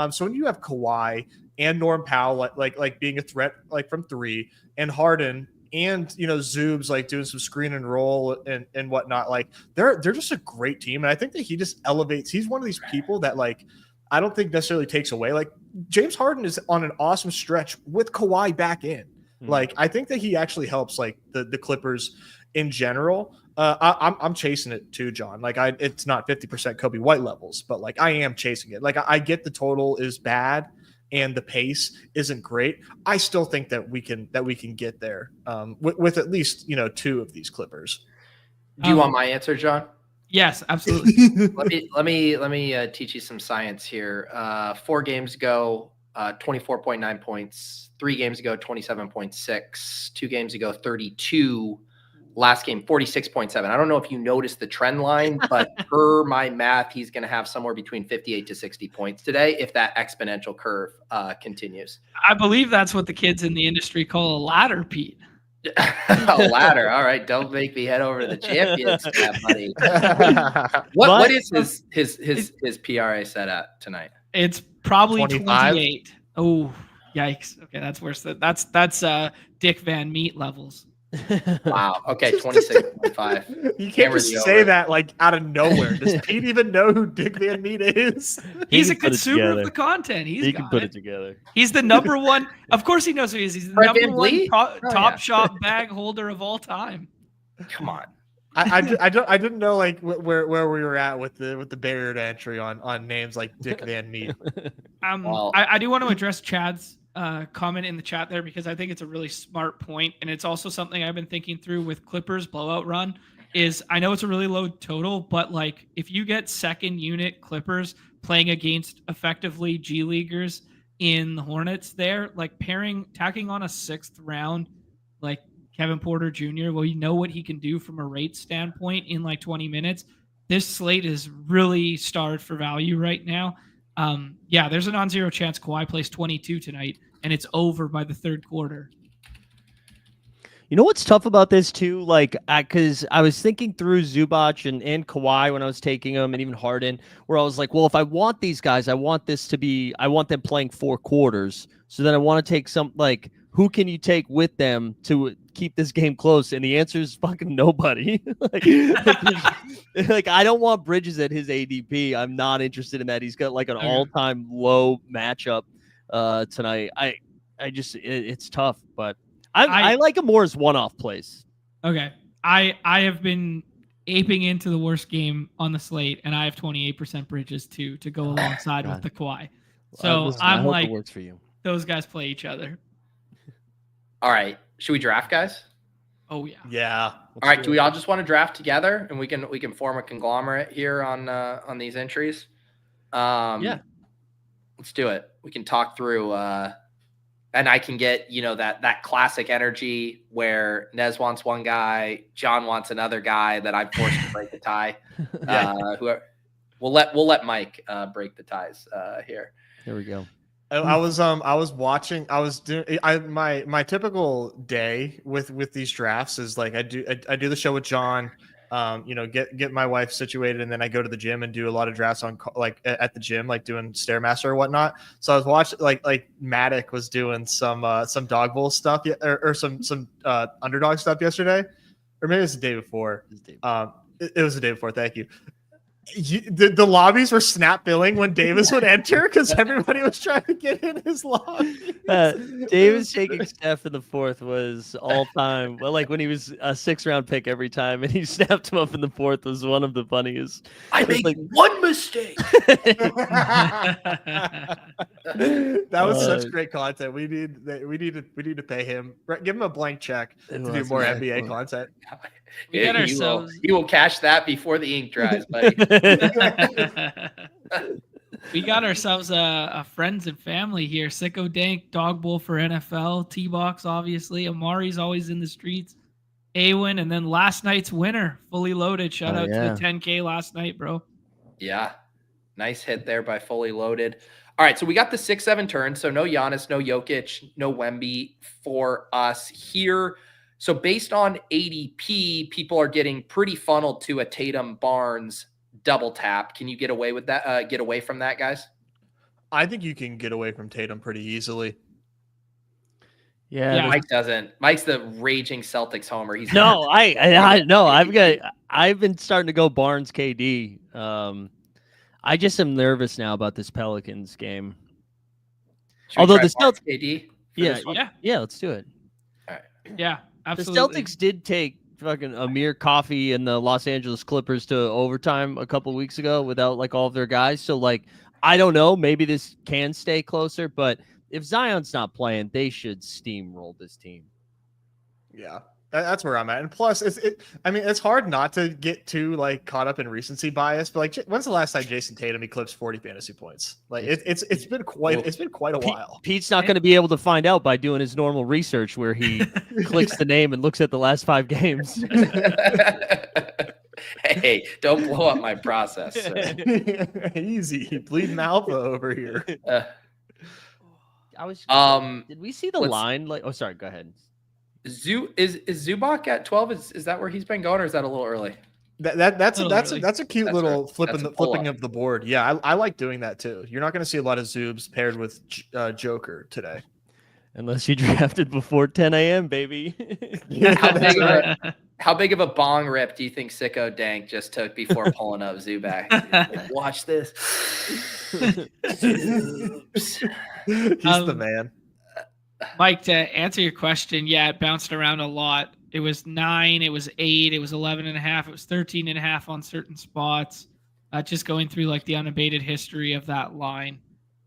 So when you have Kawhi and Norm Powell like being a threat like from 3, and Harden and Zoob's like doing some screen and roll and whatnot, like they're just a great team. And I think that he just elevates. He's one of these people that like I don't think necessarily takes away. Like James Harden is on an awesome stretch with Kawhi back in. Like I think that he actually helps like the Clippers in general. I'm chasing it too, John. Like it's not 50% Kobe White levels, but like I am chasing it. Like I get the total is bad and the pace isn't great. I still think that we can get there with at least 2 of these Clippers. Do you want my answer, John? Yes, absolutely. let me teach you some science here. 4 games ago, 24.9 points. 3 games ago, 27.6. 2 games ago, 32. Last game, 46.7. I don't know if you noticed the trend line, but per my math, he's going to have somewhere between 58 to 60 points today if that exponential curve continues. I believe that's what the kids in the industry call a ladder, Pete. A ladder. All right. Don't make me head over to the Champions tab, buddy. What is his PRA set at tonight? It's probably 25? 28. Oh, yikes. Okay, that's worse. That's Dick Van Meat levels. Wow. Okay, 26.5. You can't just say that like out of nowhere. Does Pete even know who Dick Van Meat is? He's a consumer of the content. He can put it together. He's the number one. Of course, he knows who he is. He's the number one top shop bag holder of all time. Come on. I didn't know like where we were at with the barrier to entry on names like Dick Van Meat. I do want to address Chad's comment in the chat there, because I think it's a really smart point, and it's also something I've been thinking through with Clippers blowout run. Is I know it's a really low total, but like if you get second unit Clippers playing against effectively G Leaguers in the Hornets, there like tacking on a 6th round like Kevin Porter Jr. Well, you know what he can do from a rate standpoint in like 20 minutes. This slate is really starved for value right now. There's a non-zero chance Kawhi plays 22 tonight, and it's over by the 3rd quarter. You know what's tough about this too? Like, because I was thinking through Zubac and Kawhi when I was taking them, and even Harden, where I was like, well, if I want these guys, I want them playing 4 quarters. So then I want to take who can you take with them to keep this game close? And the answer is fucking nobody. like I don't want Bridges at his ADP. I'm not interested in that. He's got like an all-time low matchup tonight. It's tough, but I like him more as one-off plays. Okay. I have been aping into the worst game on the slate, and I have 28% Bridges to go alongside with the Kawhi. So I hope like, it works for you. Those guys play each other. All right. Should we draft, guys? Oh yeah. Yeah. All right. Do we all just want to draft together, and we can form a conglomerate here on these entries? Yeah. Let's do it. We can talk through, and I can get that classic energy where Nez wants one guy, John wants another guy that I'm forced to break the tie. We'll let Mike break the ties here. Here we go. I was watching. I was doing my typical day with these drafts is like I do the show with John, get my wife situated, and then I go to the gym and do a lot of drafts on like at the gym, like doing Stairmaster or whatnot. So I was watching like Maddock was doing some Dawg Bowl stuff or some Underdog stuff yesterday, or maybe it was the day before. It was the day before. Thank you. The lobbies were snap billing when Davis would enter because everybody was trying to get in his lobby. Davis shaking Steph in the 4th was all time. Well, like when he was a 6th-round pick every time, and he snapped him up in the 4th was one of the funniest. I make one mistake. That was such great content. We need to pay him. Give him a blank check to do more NBA content. He will cash that before the ink dries, buddy. We got ourselves a friends and family here. Sicko Dank, Dawg Bowl for NFL, T-Box, obviously. Amari's always in the streets. Awin, and then last night's winner, Fully Loaded. Shout out to the 10K last night, bro. Yeah. Nice hit there by Fully Loaded. All right, so we got the 6-7 turn. So no Giannis, no Jokic, no Wemby for us here. So based on ADP, people are getting pretty funneled to a Tatum Barnes double tap. Can you get away with that? Get away from that, guys? I think you can get away from Tatum pretty easily. Yeah, Mike doesn't. Mike's the raging Celtics homer. He's no, I no. I've been starting to go Barnes KD. I just am nervous now about this Pelicans game. Although the Celtics, KD, yeah, let's do it. All right. Yeah, absolutely. The Celtics did take fucking Amir Coffey and the Los Angeles Clippers to overtime a couple weeks ago without like all of their guys. So like, I don't know. Maybe this can stay closer, but if Zion's not playing, they should steamroll this team. Yeah, that's where I'm at. And plus, it's hard not to get too like caught up in recency bias. But like, when's the last time Jason Tatum eclipsed 40 fantasy points? Like, it's been quite a while. Pete's not going to be able to find out by doing his normal research, where he clicks the name and looks at the last 5 games. Hey, don't blow up my process. Easy, bleeding alpha over here. Did we see the line? Like, oh, sorry, go ahead. Is Zubac at 12? Is that where he's been going, or is that a little early? That's a cute little flipping of the board. Yeah, I like doing that too. You're not going to see a lot of Zubs paired with Joker today. Unless you drafted before 10 a.m., baby. How big of a bong rip do you think Sicko Dank just took before pulling up Zubac? Like, watch this. He's the man. Mike, to answer your question, yeah, it bounced around a lot. It was 9, it was 8, it was 11.5, it was 13.5 on certain spots. Just going through like the unabated history of that line.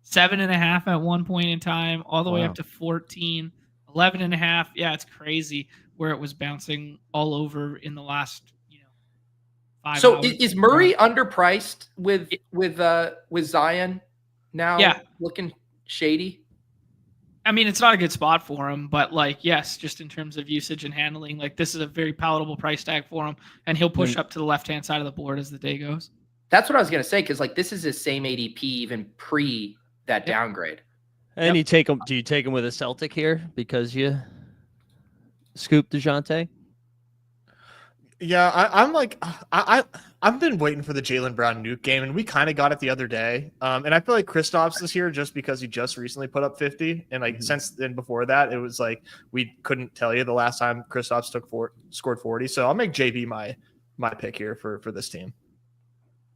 7.5 at one point in time, all the way up to 14, 11.5. Yeah, it's crazy where it was bouncing all over in the last, 5 So hours. is Murray underpriced with Zion now? Yeah. Looking shady. I mean, it's not a good spot for him, but like, yes, just in terms of usage and handling, like this is a very palatable price tag for him, and he'll push up to the left-hand side of the board as the day goes. That's what I was going to say, because like this is his same ADP even pre that downgrade. And you take him. Do you take him with a Celtic here because you scooped DeJounte? Yeah, I've been waiting for the Jaylen Brown nuke game, and we kind of got it the other day. And I feel like Kristaps is here just because he just recently put up 50, and like since then before that, it was like we couldn't tell you the last time Kristaps scored 40. So I'll make JB my pick here for this team.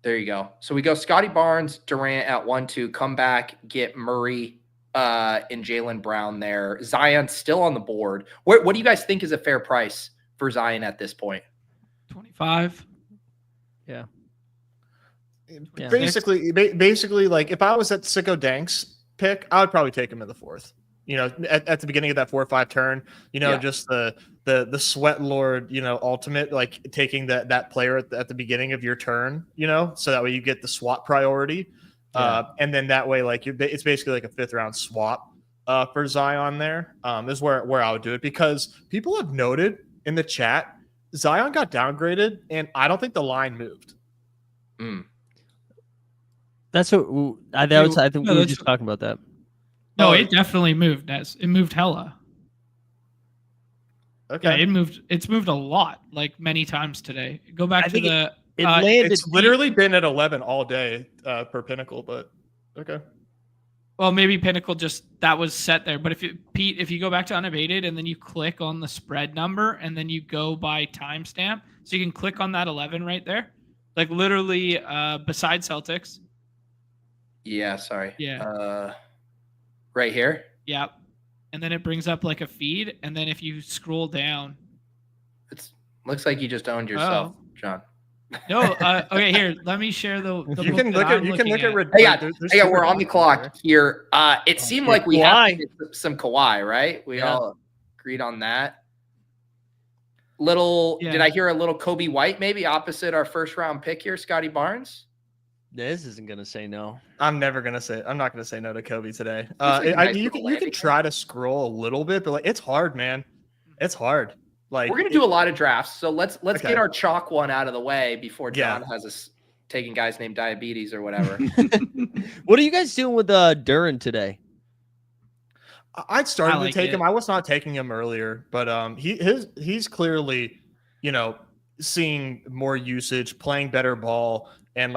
There you go. So we go Scotty Barnes, Durant at 1-2, come back, get Murray and Jaylen Brown there. Zion's still on the board. What do you guys think is a fair price for Zion at this point? 25. Yeah. Basically, like if I was at Sicko Dank's pick, I would probably take him in the 4th. At the beginning of that 4 or 5 turn, just the sweat lord, ultimate, like taking that player at the beginning of your turn, so that way you get the swap priority. Yeah. And then that way, like it's basically like a 5th round swap for Zion there. Is where I would do it, because people have noted in the chat, Zion got downgraded, and I don't think the line moved. That's what I think we were just talking about that. No, it definitely moved, Nez. It moved hella. Okay. Yeah, it's moved a lot, like many times today. Go back to the it landed. It's literally been at 11 all day per Pinnacle, but okay. Well, maybe Pinnacle that was set there. But if you go back to unabated and then you click on the spread number and then you go by timestamp, so you can click on that 11 right there, like literally beside Celtics. Yeah, sorry. Yeah. Right here. Yeah, and then it brings up like a feed, and then if you scroll down, looks like you just owned yourself, John. No, okay. Here, let me share the. You can look at. Hey, we're on the clock here. It seemed like we had some Kawhi, right? We all agreed on that. Did I hear a little Kobe White maybe opposite our 1st round pick here, Scotty Barnes? Nez isn't gonna say no. I'm not gonna say no to Kobe today. You can try to scroll a little bit, but like it's hard, man. It's hard. Like we're gonna do a lot of drafts, so let's get our chalk one out of the way before John has us taking guys named Diabetes or whatever. What are you guys doing with Duran today? I'd started to take him. I was not taking him earlier, but he's clearly, seeing more usage, playing better ball, and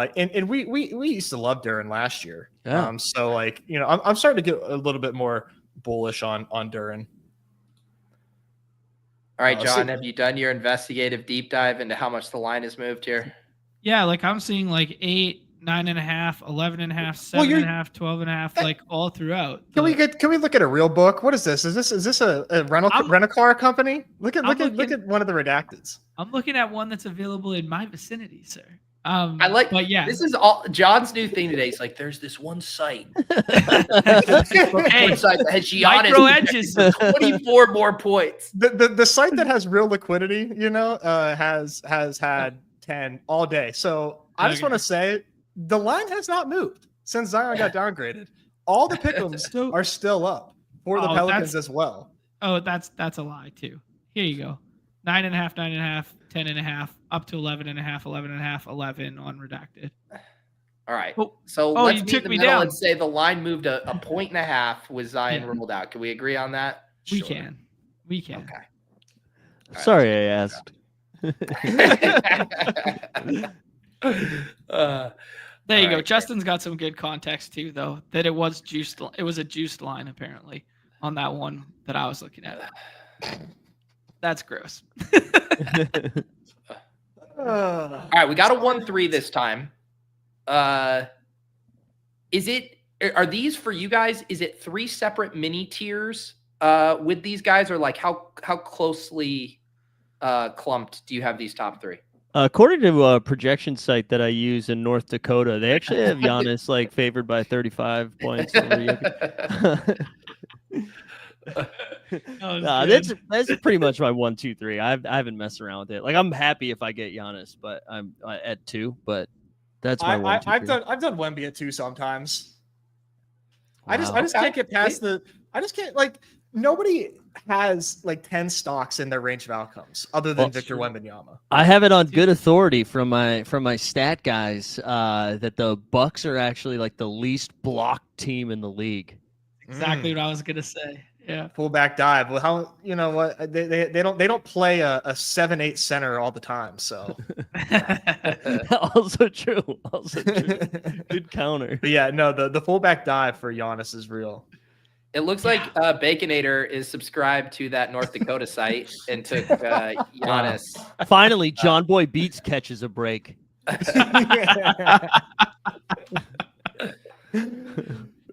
we used to love Duran last year. Yeah. So like, I'm starting to get a little bit more bullish on Duran. All right, John, have you done your investigative deep dive into how much the line has moved here? Yeah, like I'm seeing like 8, 9.5, 11.5, 7.5, 12.5, like all throughout. Can we look at a real book? What is this? Is this a rental car company? Look at one of the redacteds. I'm looking at one that's available in my vicinity, sir. But yeah, this is all John's new thing today. He's like, there's this one site. Hey, site that has micro edges, 24 more points. The site that has real liquidity, has had 10 all day. So I just want to say the line has not moved since Zion got downgraded. All the pick'ems are still up for the Pelicans as well. Oh, that's a lie too. Here you go. 9.5, 9.5, 10.5, up to 11.5, 11.5, 11 on redacted. All right. So let's meet in the middle down and say the line moved a 1.5 with Zion ruled out. Can we agree on that? We can. Okay. Sorry, I asked. There you go. Justin's got some good context too, though. That it was juiced. It was a juiced line apparently. on that one that I was looking at. That's gross. All right, we got a 1-3 this time. Are these for you guys? Is it 3 separate mini tiers with these guys, or like how closely clumped do you have these top 3? According to a projection site that I use in North Dakota, they actually have Giannis like favored by 35 points over Jokic. That's pretty much my 1, 2, 3. I haven't messed around with it. Like, I'm happy if I get Giannis, but I'm at 2. But that's my 1, 2, 3. I've done Wemby at 2 sometimes. Wow. I just can't get past I just can't, like, nobody has like 10 stocks in their range of outcomes other than Victor Wembanyama. I have it on good authority from my stat guys that the Bucks are actually like the least blocked team in the league. Exactly what I was gonna say. Yeah, fullback dive. Well, how, you know what, they don't play a 7-8 center all the time. So also true. Good counter. But yeah, no, the fullback dive for Giannis is real. It looks like Baconator is subscribed to that North Dakota site and took Giannis. Finally, John Boy Beats catches a break.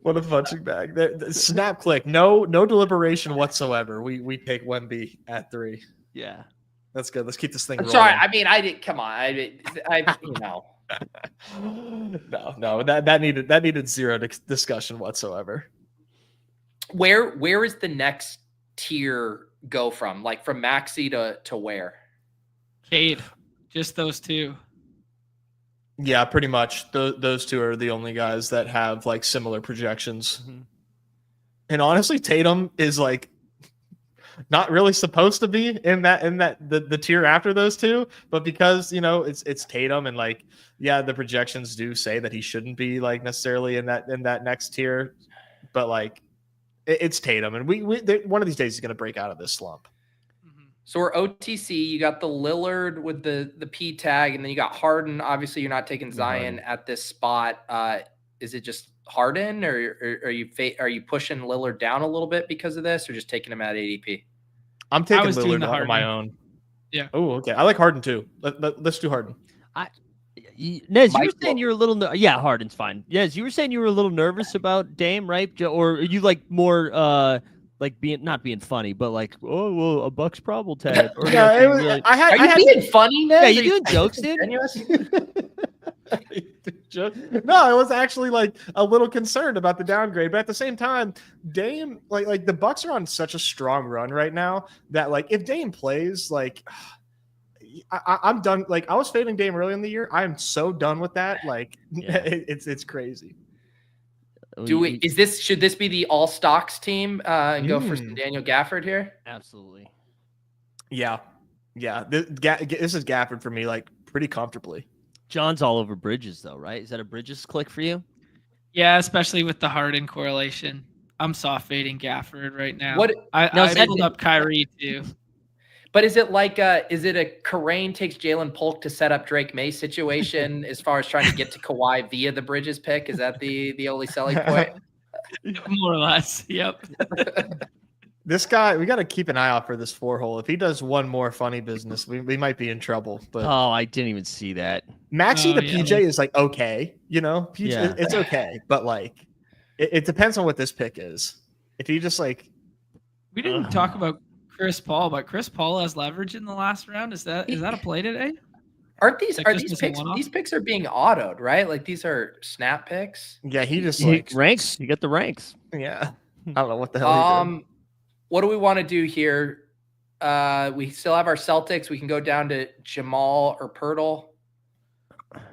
What a punching bag. Snap click. No deliberation whatsoever. We take Wemby at 3. Yeah. That's good. Let's keep this thing rolling. Sorry, I mean, I didn't. Come on, I you know. No, that needed zero discussion whatsoever. Where is the next tier go from? Like from Maxey to where? Cade. Just those 2. Yeah, pretty much. Those 2 are the only guys that have like similar projections. Mm-hmm. And honestly, Tatum is like not really supposed to be in the tier after those 2, but because, you know, it's Tatum, and like, yeah, the projections do say that he shouldn't be like necessarily in that next tier, but like it's Tatum, and we one of these days he's going to break out of this slump. So we're OTC. You got the Lillard with the P tag, and then you got Harden. Obviously, you're not taking Zion at this spot. Is it just Harden, or are you pushing Lillard down a little bit because of this, or just taking him at ADP? I'm taking Lillard on my own. Yeah. Oh, okay. I like Harden too. Let's do Harden. Nez, you were saying you're a little Harden's fine. Yes, you were saying you were a little nervous about Dame, right? Or are you like more like not being funny, but like, oh well, a Bucks probable tag. Or yeah, really... Are you being funny, Nez? Yeah, you doing jokes, dude? No, I was actually like a little concerned about the downgrade, but at the same time, Dame, like the Bucks are on such a strong run right now that like if Dame plays, like I'm done. Like I was fading Dame early in the year. I am so done with that. Like it's crazy. Should this be the all stocks team and go for some Daniel Gafford here? Absolutely. Yeah. This is Gafford for me, like pretty comfortably. John's all over Bridges though, right? Is that a Bridges click for you? Yeah, especially with the Harden correlation. I'm soft fading Gafford right now. I pulled up Kyrie too. But is it like is it a Karain takes Jalen Polk to set up Drake May situation as far as trying to get to Kawhi via the Bridges pick? Is that the only selling point? More or less. Yep. This guy, we got to keep an eye out for this 4-hole. If he does one more funny business, we might be in trouble. But I didn't even see that. Maxey to PJ is like okay, you know, PJ, it's okay, but like it depends on what this pick is. If he just like, we didn't talk about Chris Paul, but Chris Paul has leverage in the last round. Is that a play today? Are these picks? These picks are being autoed, right? Like these are snap picks. Yeah, he ranks. You get the ranks. Yeah, I don't know what the hell. What do we want to do here? We still have our Celtics. We can go down to Jamal or Pirtle.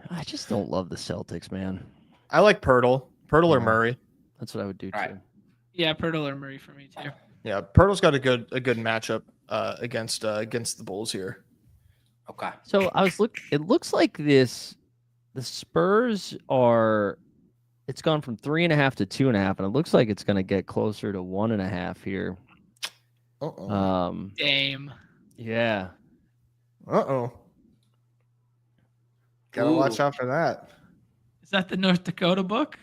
I just don't love the Celtics, man. I like Pirtle or Murray. That's what I would do too. Right. Yeah, Pirtle or Murray for me too. Yeah, Pirtle's got a good matchup against the Bulls here. Okay. So it looks like the Spurs are. It's gone from 3.5 to 2.5, and it looks like it's going to get closer to 1.5 here. Dame. Yeah. Gotta watch out for that. Is that the North Dakota book?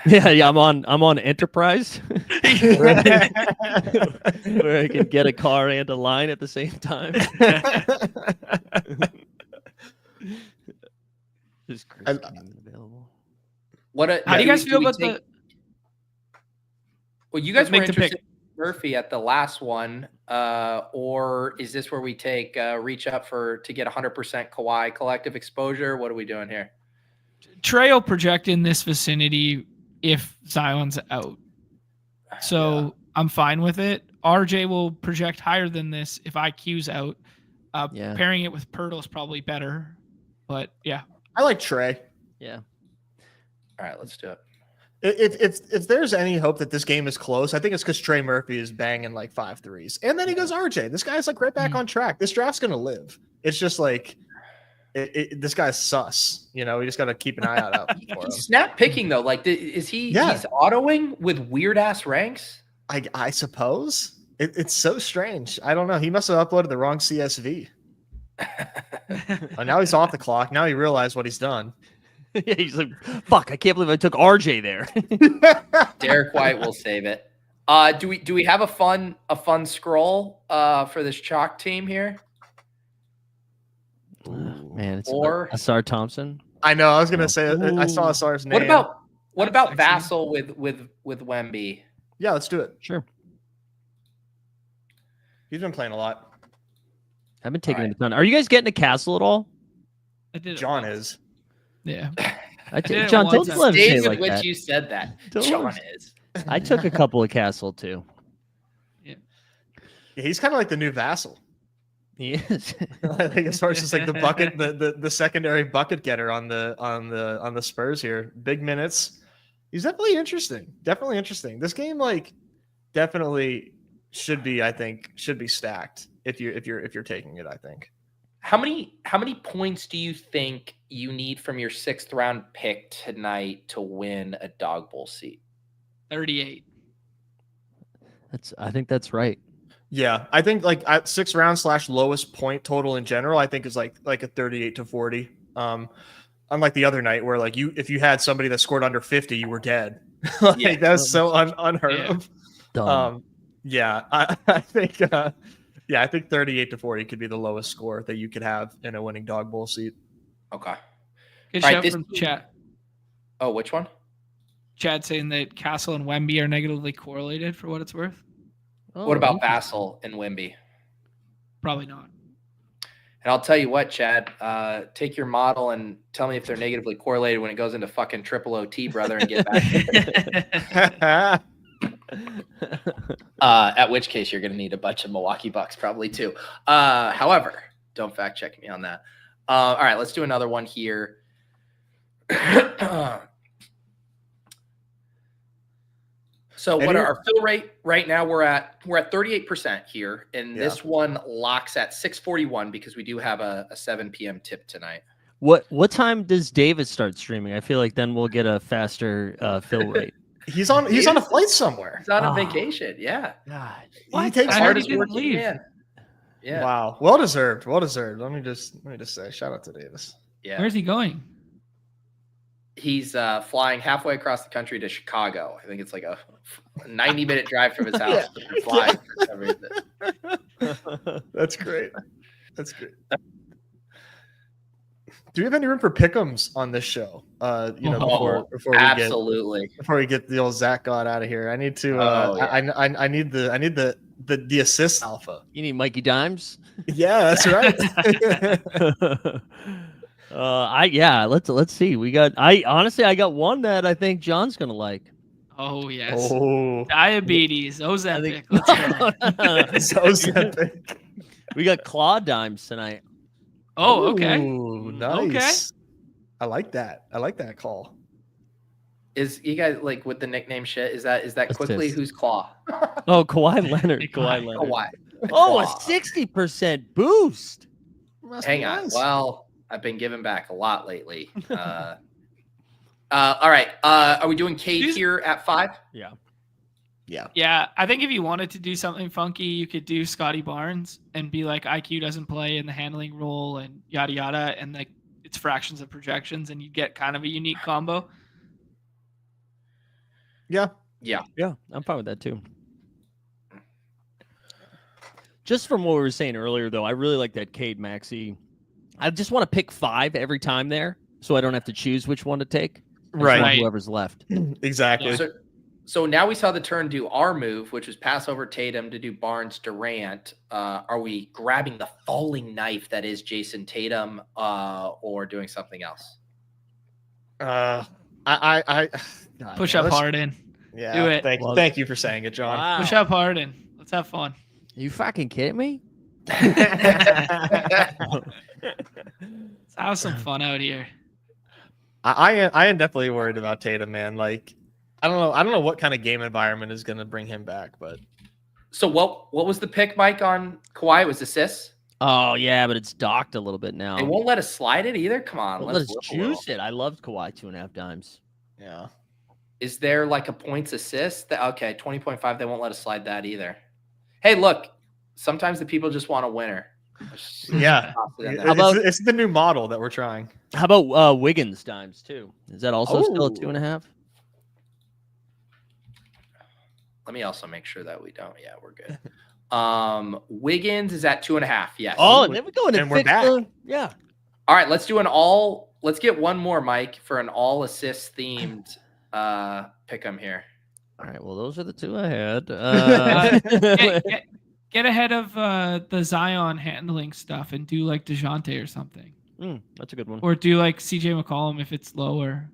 Yeah. I'm on Enterprise. Where I can get a car and a line at the same time. Just Chris available. How do you guys feel about the? Well, you guys were Make the pick. interested in Murphy at the last one, or is this where we take reach up to get 100% Kawhi collective exposure? What are we doing here? Trey will project in this vicinity if Zion's out. So I'm fine with it. RJ will project higher than this if IQ's out. Pairing it with Pirtle is probably better. But yeah. I like Trey. Yeah. All right, let's do it. If there's any hope that this game is close, I think it's because Trey Murphy is banging like 5 threes. And then he goes RJ. This guy's like right back on track. This draft's going to live. It's just like this guy's sus. You know, we just got to keep an eye out for him. Snap picking, though. Like, is he he's autoing with weird-ass ranks? I suppose. It's so strange. I don't know. He must have uploaded the wrong CSV. Now he's off the clock. Now he realized what he's done. Yeah, he's like, fuck, I can't believe I took RJ there. Derek White will save it. Do we have a fun scroll for this chalk team here? Man, it's Asar Thompson. I know. I was gonna say I saw Asar's name. What about Vassal with Wemby? Yeah, let's do it. Sure. He's been playing a lot. I've been taking him a ton. Are you guys getting a castle at all? I did. John is. Yeah. John, don't let him say like which that. You said that. Don't John is. I took a couple of castle too. Yeah. He's kind of like the new Vassal. He is. I think as far as just like the bucket, the secondary bucket getter on the Spurs here. Big minutes. He's definitely interesting. Definitely interesting. This game definitely should be stacked if you're taking it, I think. How many points do you think you need from your 6th round pick tonight to win a Dawg Bowl seat? 38. I think that's right. Yeah, I think like at 6th round / lowest point total in general, I think is like a 38 to 40. Unlike the other night where like if you had somebody that scored under 50, you were dead. That's so unheard of. Dumb. I think. I think 38 to 40 could be the lowest score that you could have in a winning Dawg Bowl seat. Okay. Good shout from chat. Oh, which one? Chad saying that Castle and Wemby are negatively correlated for what it's worth. What about Vassal and Wemby? Probably not. And I'll tell you what, Chad, take your model and tell me if they're negatively correlated when it goes into fucking triple OT, brother, and get back. At which case you're going to need a bunch of Milwaukee Bucks probably too. However, don't fact check me on that. All right, let's do another one here. So what are our fill rate right now? We're at 38% here, and this one locks at 6:41 because we do have a 7 p.m. tip tonight. What time does David start streaming? I feel like then we'll get a faster fill rate. He's on a flight somewhere. He's on a vacation. Yeah. God. He takes hardest work leave. Yeah. Wow. Well deserved. Well deserved. Let me just say shout out to Davis. Yeah. Where's he going? He's flying halfway across the country to Chicago. I think it's like a 90-minute drive from his house. But they're flying for some reason. That's great. That's great. Do we have any room for pick'ems on this show? Before we get the old Zach God out of here, I need to. I need the assist alpha. You need Mikey Dimes. Yeah, that's right. Let's see. I got one that I think John's gonna like. Oh yes. Oh, diabetes. Ozempic. Let's go. Ozempic. We got Claw Dimes tonight. Oh, okay. Ooh, nice. Okay. I like that call. Is you guys like with the nickname shit? Is that quickly who's Claw? Oh, Kawhi Leonard. Kawhi. Oh, a 60% boost. Hang on. Well, I've been giving back a lot lately. All right. Are we doing Cade here at 5? Yeah. Yeah. I think if you wanted to do something funky, you could do Scotty Barnes and be like IQ doesn't play in the handling role and yada yada, and like it's fractions of projections, and you get kind of a unique combo. Yeah, Yeah. Yeah, I'm fine with that too. Just from what we were saying earlier, though, I really like that Cade Maxey. I just want to pick 5 every time there, so I don't have to choose which one to take. I just want whoever's left. Exactly. Yeah. So now we saw the turn do our move, which was pass over Tatum to do Barnes Durant. Are we grabbing the falling knife that is Jason Tatum, or doing something else? I Push up Harden. Yeah. Do it. Thank you for saying it, John. Wow. Push up Harden. Let's have fun. Are you fucking kidding me? Let's have some fun out here. I am definitely worried about Tatum, man. Like, I don't know what kind of game environment is going to bring him back, but. So what was the pick, Mike, on Kawhi? It was assists? Oh yeah, but it's docked a little bit now. They won't let us slide it either. Come on, let us juice it. I loved Kawhi 2.5 dimes. Yeah. Is there like a points assist? Okay, 20.5. They won't let us slide that either. Hey, look, sometimes the people just want a winner. Yeah. It's the new model that we're trying. How about Wiggins dimes too? Is that also still at 2.5? Let me also make sure that we don't. Yeah, we're good. Wiggins is at 2.5. Yes. Oh, there we go. And we're back. Yeah. All right, let's get one more, Mike, for an all assist themed pick 'em here. All right. Well, those are the 2 I had. Get ahead of the Zion handling stuff and do like DeJounte or something. That's a good one. Or do like CJ McCollum if it's lower.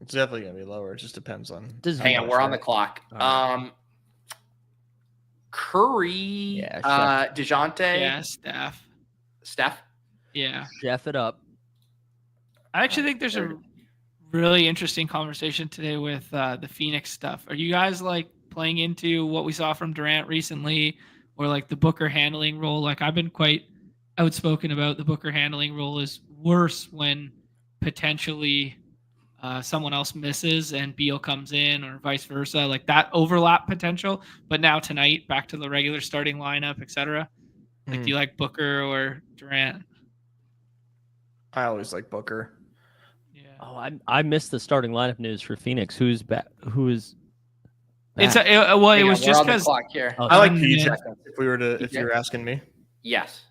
It's definitely gonna be lower. It just depends on. Hang on, we're on the clock. Right. Curry, DeJounte, Yeah, Steph. Yeah. Jeff it up. I actually think there's a really interesting conversation today with the Phoenix stuff. Are you guys like playing into what we saw from Durant recently, or like the Booker handling role? Like I've been quite outspoken about the Booker handling role is worse when potentially someone else misses and Beal comes in, or vice versa, like that overlap potential. But now tonight, back to the regular starting lineup, etc. Like, do you like Booker or Durant? I always like Booker. Yeah. Oh, I missed the starting lineup news for Phoenix. Who's back? Who is? It's it was just because I like PJ. If you were asking me, yes.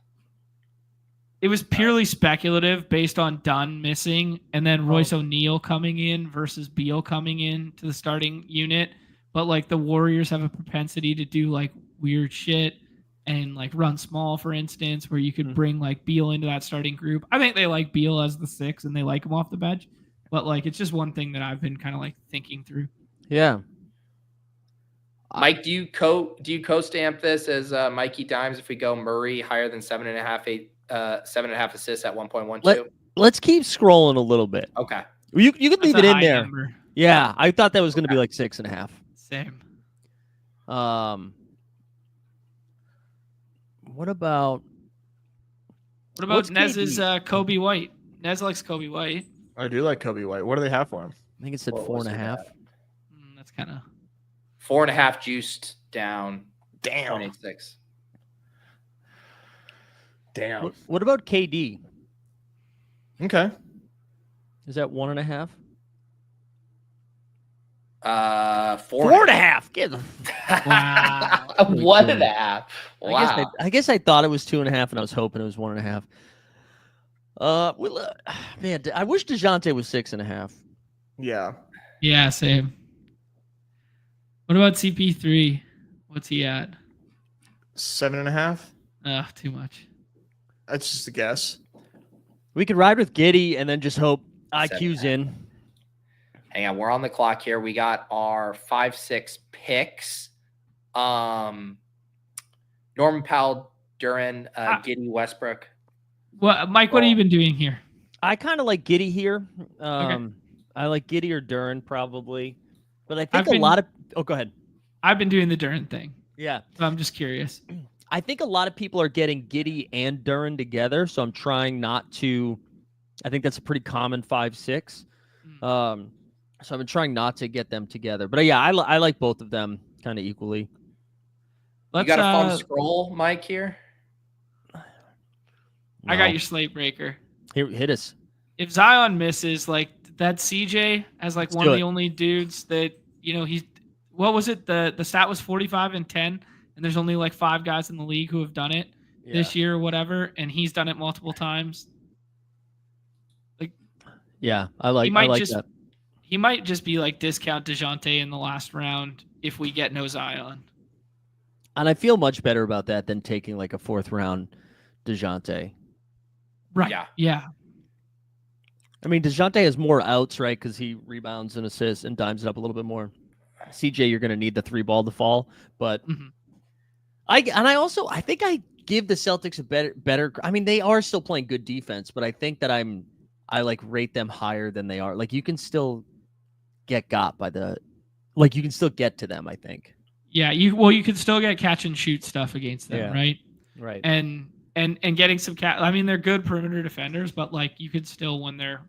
It was purely speculative based on Dunn missing and then Royce O'Neal coming in versus Beal coming in to the starting unit. But like the Warriors have a propensity to do like weird shit and like run small, for instance, where you could bring like Beal into that starting group. I think they like Beal as the 6 and they like him off the bench. But like it's just one thing that I've been kind of like thinking through. Yeah. Mike, do you co-stamp this as Mikey Dimes if we go Murray higher than 7.5 assists at 1.12? Let's keep scrolling a little bit. Okay. You could leave it in there. Number. Yeah, I thought that was going to be like 6.5. Same. What about Nez's Kobe White? Nez likes Kobe White. I do like Kobe White. What do they have for him? I think it said 4.5. That's kind of 4.5 juiced down. Damn. 0.86. Damn. What about KD? Okay. Is that 1.5? 4.5. Get the wow. 1.5. Wow. I guess I thought it was 2.5, and I was hoping it was 1.5. Man, I wish DeJounte was 6.5. Yeah. Yeah, same. What about CP3? What's he at? 7.5. Too much. That's just a guess. We could ride with Giddey and then just hope IQ's in. Hang on, we're on the clock here. We got our 5-6 picks. Norman Powell, Duran, Giddey, Westbrook. Well, Mike, what have you been doing here? I kind of like Giddey here. Okay. I like Giddey or Duran probably, but I think a lot of. Oh, go ahead. I've been doing the Duran thing. Yeah, so I'm just curious. I think a lot of people are getting Giddey and Duran together, so I'm trying not to. I think that's a pretty common 5-6. So I've been trying not to get them together. But yeah, I like both of them kind of equally. You got a fun scroll, Mike, here? I got your slate breaker. Here, hit us. If Zion misses, like that CJ as like Let's one do of the it. only dudes that, he's, what was it? The stat was 45-10, and there's only like 5 guys in the league who have done it this year or whatever, and he's done it multiple times. Like, Yeah, I like that. He might just be like discount DeJounte in the last round if we get no Zion. And I feel much better about that than taking like a 4th round DeJounte. Right. Yeah. I mean, DeJounte has more outs, right? Because he rebounds and assists and dimes it up a little bit more. CJ, you're going to need the 3 ball to fall, but I think I give the Celtics a better. I mean, they are still playing good defense, but I think that I like rate them higher than they are. Like you can still get got by you can still get to them. I think. Yeah, you can still get catch and shoot stuff against them, right? Right. And getting some I mean, they're good perimeter defenders, but like you could still when they're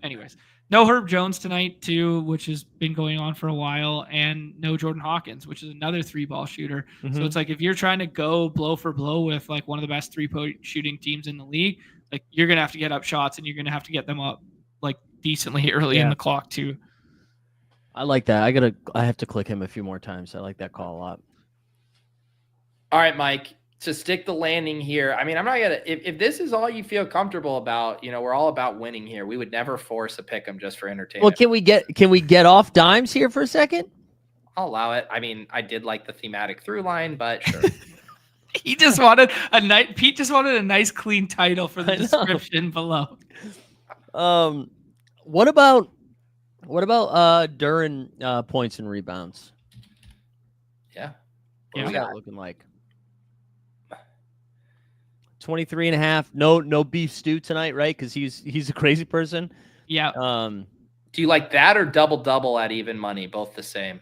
Anyways, no Herb Jones tonight too, which has been going on for a while, and no Jordan Hawkins, which is another 3-ball shooter. So it's like if you're trying to go blow for blow with like one of the best 3-point shooting teams in the league, like you're gonna have to get up shots and you're gonna have to get them up like decently early in the clock too. I like that. I have to click him a few more times. I like that call a lot. All right, Mike, to stick the landing here. I mean, I'm not going to, if this is all you feel comfortable about, we're all about winning here. We would never force a pick 'em just for entertainment. Well, can we get off dimes here for a second? I'll allow it. I mean, I did like the thematic through line, but sure. Pete just wanted a nice clean title for the description below. What about Duren points and rebounds? Yeah. What's that looking like? 23.5. No beef stew tonight, right? Because he's a crazy person. Yeah. Do you like that or double at even money? Both the same.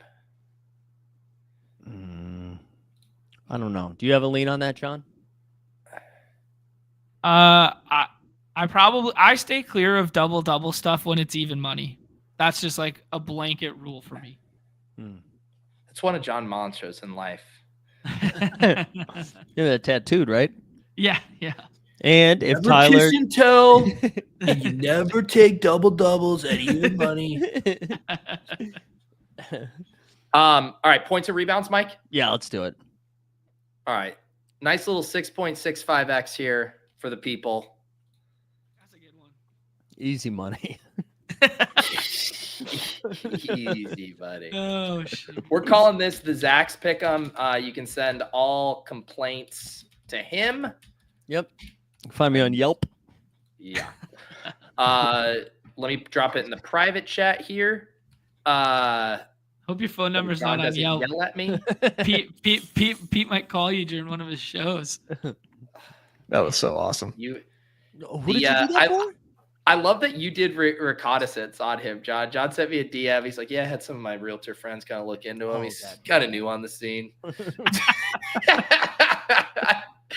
I don't know. Do you have a lean on that, John? I stay clear of double stuff when it's even money. That's just like a blanket rule for me. It's one of John Monsters in life. You're that tattooed, right? Yeah. And if never Tyler kiss and tell, and you never take doubles at even money. All right, points and rebounds, Mike. Yeah, let's do it. All right, nice little 6.65x here for the people. That's a good one. Easy money. Easy, buddy. Oh shit. We're calling this the Zach's Pick'em. You can send all complaints to him. Yep. Find me on Yelp. Yeah. Let me drop it in the private chat here. Hope your phone number's not on Yelp. Yell at me. Pete might call you during one of his shows. That was so awesome. Who did you do that for? I love that you did reconnaissance on him, John. John sent me a DM. He's like, yeah, I had some of my realtor friends kind of look into him. He's kind of new on the scene.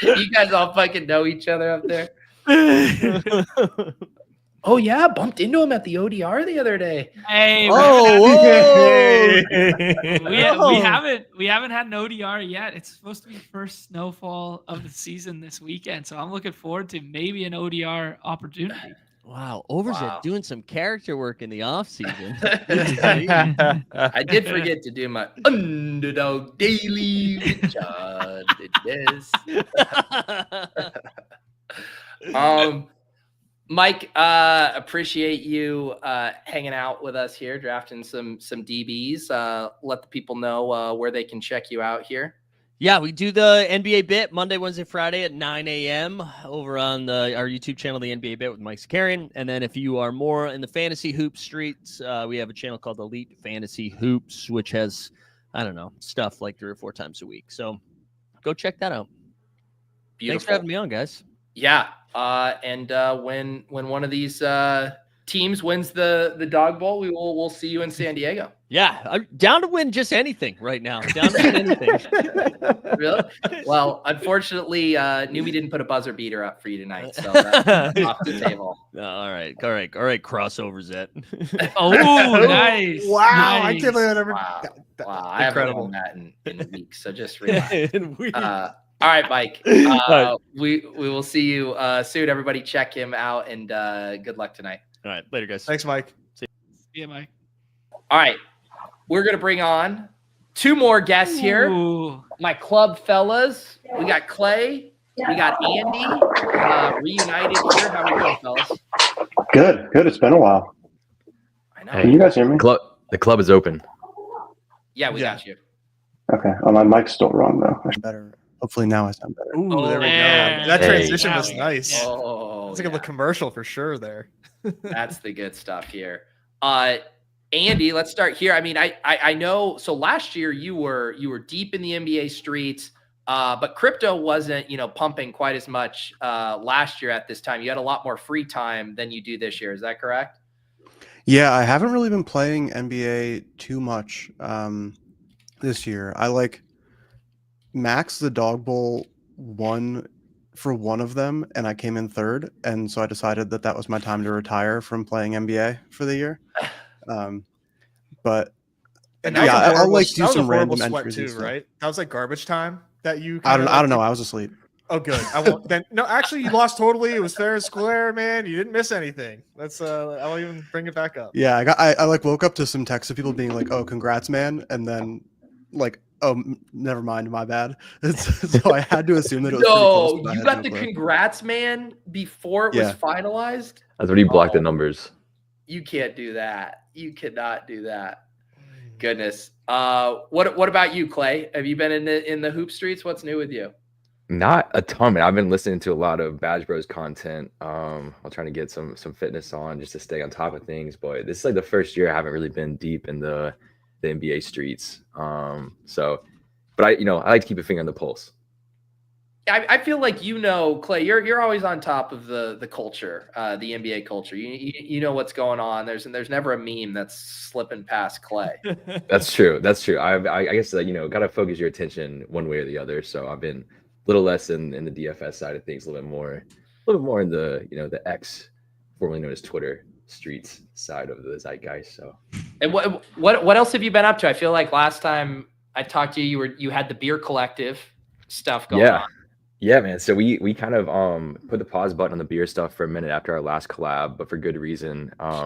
You guys all fucking know each other up there. Oh, yeah. Bumped into him at the ODR the other day. Hey, we haven't had an ODR yet. It's supposed to be first snowfall of the season this weekend. So I'm looking forward to maybe an ODR opportunity. Wow, Overzet doing some character work in the off season. I did forget to do my Underdog Daily with Jon Nez. Mike, appreciate you hanging out with us here, drafting some DBs. Let the people know where they can check you out here. Yeah, we do the NBA Bit Monday, Wednesday, Friday at 9 a.m. over on our YouTube channel, the NBA Bit with Mike Zakaryan. And then if you are more in the fantasy hoop streets, we have a channel called Elite Fantasy Hoops, which has, I don't know, stuff like 3 or 4 times a week. So go check that out. Beautiful. Thanks for having me on, guys. Yeah. And when one of these teams wins the Dawg Bowl, we'll see you in San Diego. Yeah, I'm down to win just anything right now. Down to win anything. Really? Well, unfortunately, Newbie didn't put a buzzer beater up for you tonight, so that's off the table. All right. Crossovers it. Oh, nice! Wow, nice. I can't believe I never. Wow. I haven't done that in weeks, so just relax. All right, Mike. We will see you soon. Everybody, check him out, and good luck tonight. right, later, guys. Thanks, Mike. Yeah, Mike. All right. We're going to bring on 2 more guests here. Ooh. My club fellas. We got Clay. We got Andy. Reunited here. How we doing, fellas? Good. It's been a while. I know. Can you guys hear me? The club is open. Yeah, we got you. Okay. Oh, my mic's still wrong, though. Better. Hopefully now I sound better. Ooh, there we go. Yeah. That Hey. transition was nice. Oh, It's like a little commercial for sure there. That's the good stuff here. Andy, let's start here. I mean, I know. So last year you were deep in the NBA streets, but crypto wasn't pumping quite as much last year at this time. You had a lot more free time than you do this year. Is that correct? Yeah, I haven't really been playing NBA too much this year. I Max the Dog Bowl won for one of them, and I came in third, and so I decided that was my time to retire from playing NBA for the year. But And yeah, I'll do that was some a horrible random sweat entries and too, stuff. right? That was like garbage time that you. I don't know. I was asleep. Oh, good. I won't. Then no, actually, you lost totally. It was fair and square, man. You didn't miss anything. That's I won't even bring it back up. Yeah, I woke up to some texts of people being like, "Oh, congrats, man," and then "Oh, never mind, my bad." So I had to assume that it was pretty close, No, but I you had got no the clue. congrats, man, before it was Yeah. finalized. That's when you block the numbers. You can't do that. You cannot do that. Goodness. What about you, Clay? Have you been in the hoop streets? What's new with you? Not a ton, man. I've been listening to a lot of BadgeBros content. I'm trying to get some fitness on just to stay on top of things. But this is like the first year I haven't really been deep in the NBA streets. But I like to keep a finger on the pulse. I feel like Clay, you're always on top of the culture, the NBA culture. You know what's going on. There's never a meme that's slipping past Clay. That's true. I guess got to focus your attention one way or the other. So I've been a little less in the DFS side of things, a little bit more in the the X, formerly known as Twitter streets side of the zeitgeist. So, And what else have you been up to? I feel like last time I talked to you, you had the beer collective stuff going on. Yeah, man. So we kind of put the pause button on the beer stuff for a minute after our last collab, but for good reason. Part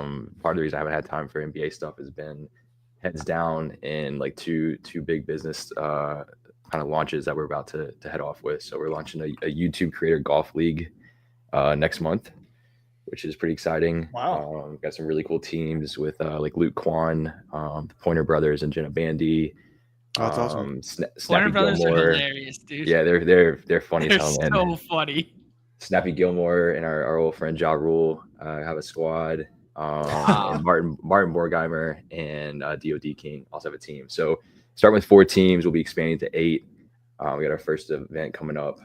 of the reason I haven't had time for NBA stuff has been heads down in like two big business kind of launches that we're about to head off with. So we're launching a YouTube creator golf league next month, which is pretty exciting. Wow. We've got some really cool teams with like Luke Kwan, the Pointer Brothers, and Jenna Bandy. Oh, that's awesome. Pointer Snappy Brothers Gilmore. are hilarious, dude. Yeah, they're funny They're as hell, man. so funny. Snappy Gilmore and our old friend Ja Rule have a squad. And Martin Borgheimer and DOD King also have a team. So starting with 4 teams, we'll be expanding to 8. We got our first event coming up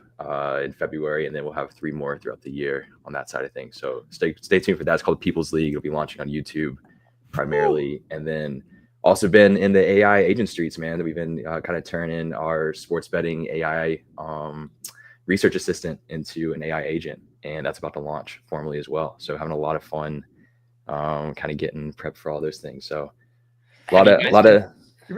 in February, and then we'll have 3 more throughout the year on that side of things. So stay tuned for that. It's called People's League. It'll be launching on YouTube primarily, and then also been in the AI agent streets, man. That we've been kind of turning our sports betting AI research assistant into an AI agent, and that's about to launch formally as well. So having a lot of fun, kind of getting prepped for all those things. So a lot of.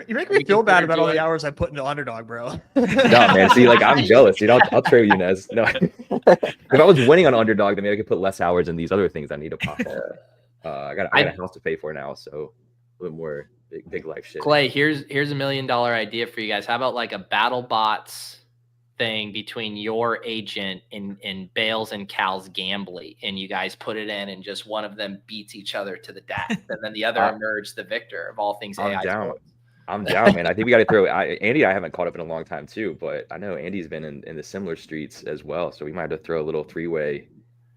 You make me feel bad about all the hours I put into Underdog, bro. No, man. See, like I'm jealous. I'll trade you, Nez. No, if I was winning on Underdog, then maybe I could put less hours in these other things I need to pop up. I got a house to pay for now, so a little more big life shit. Clay, here's a $1 million idea for you guys. How about like a battle bots thing between your agent and Bales and Cal's Gambly, and you guys put it in, and just one of them beats each other to the death, and then the other emerges the victor of all things AI. I'm down, man. I think we got to throw Andy. I haven't caught up in a long time too, but I know Andy's been in the similar streets as well, so we might have to throw a little 3-way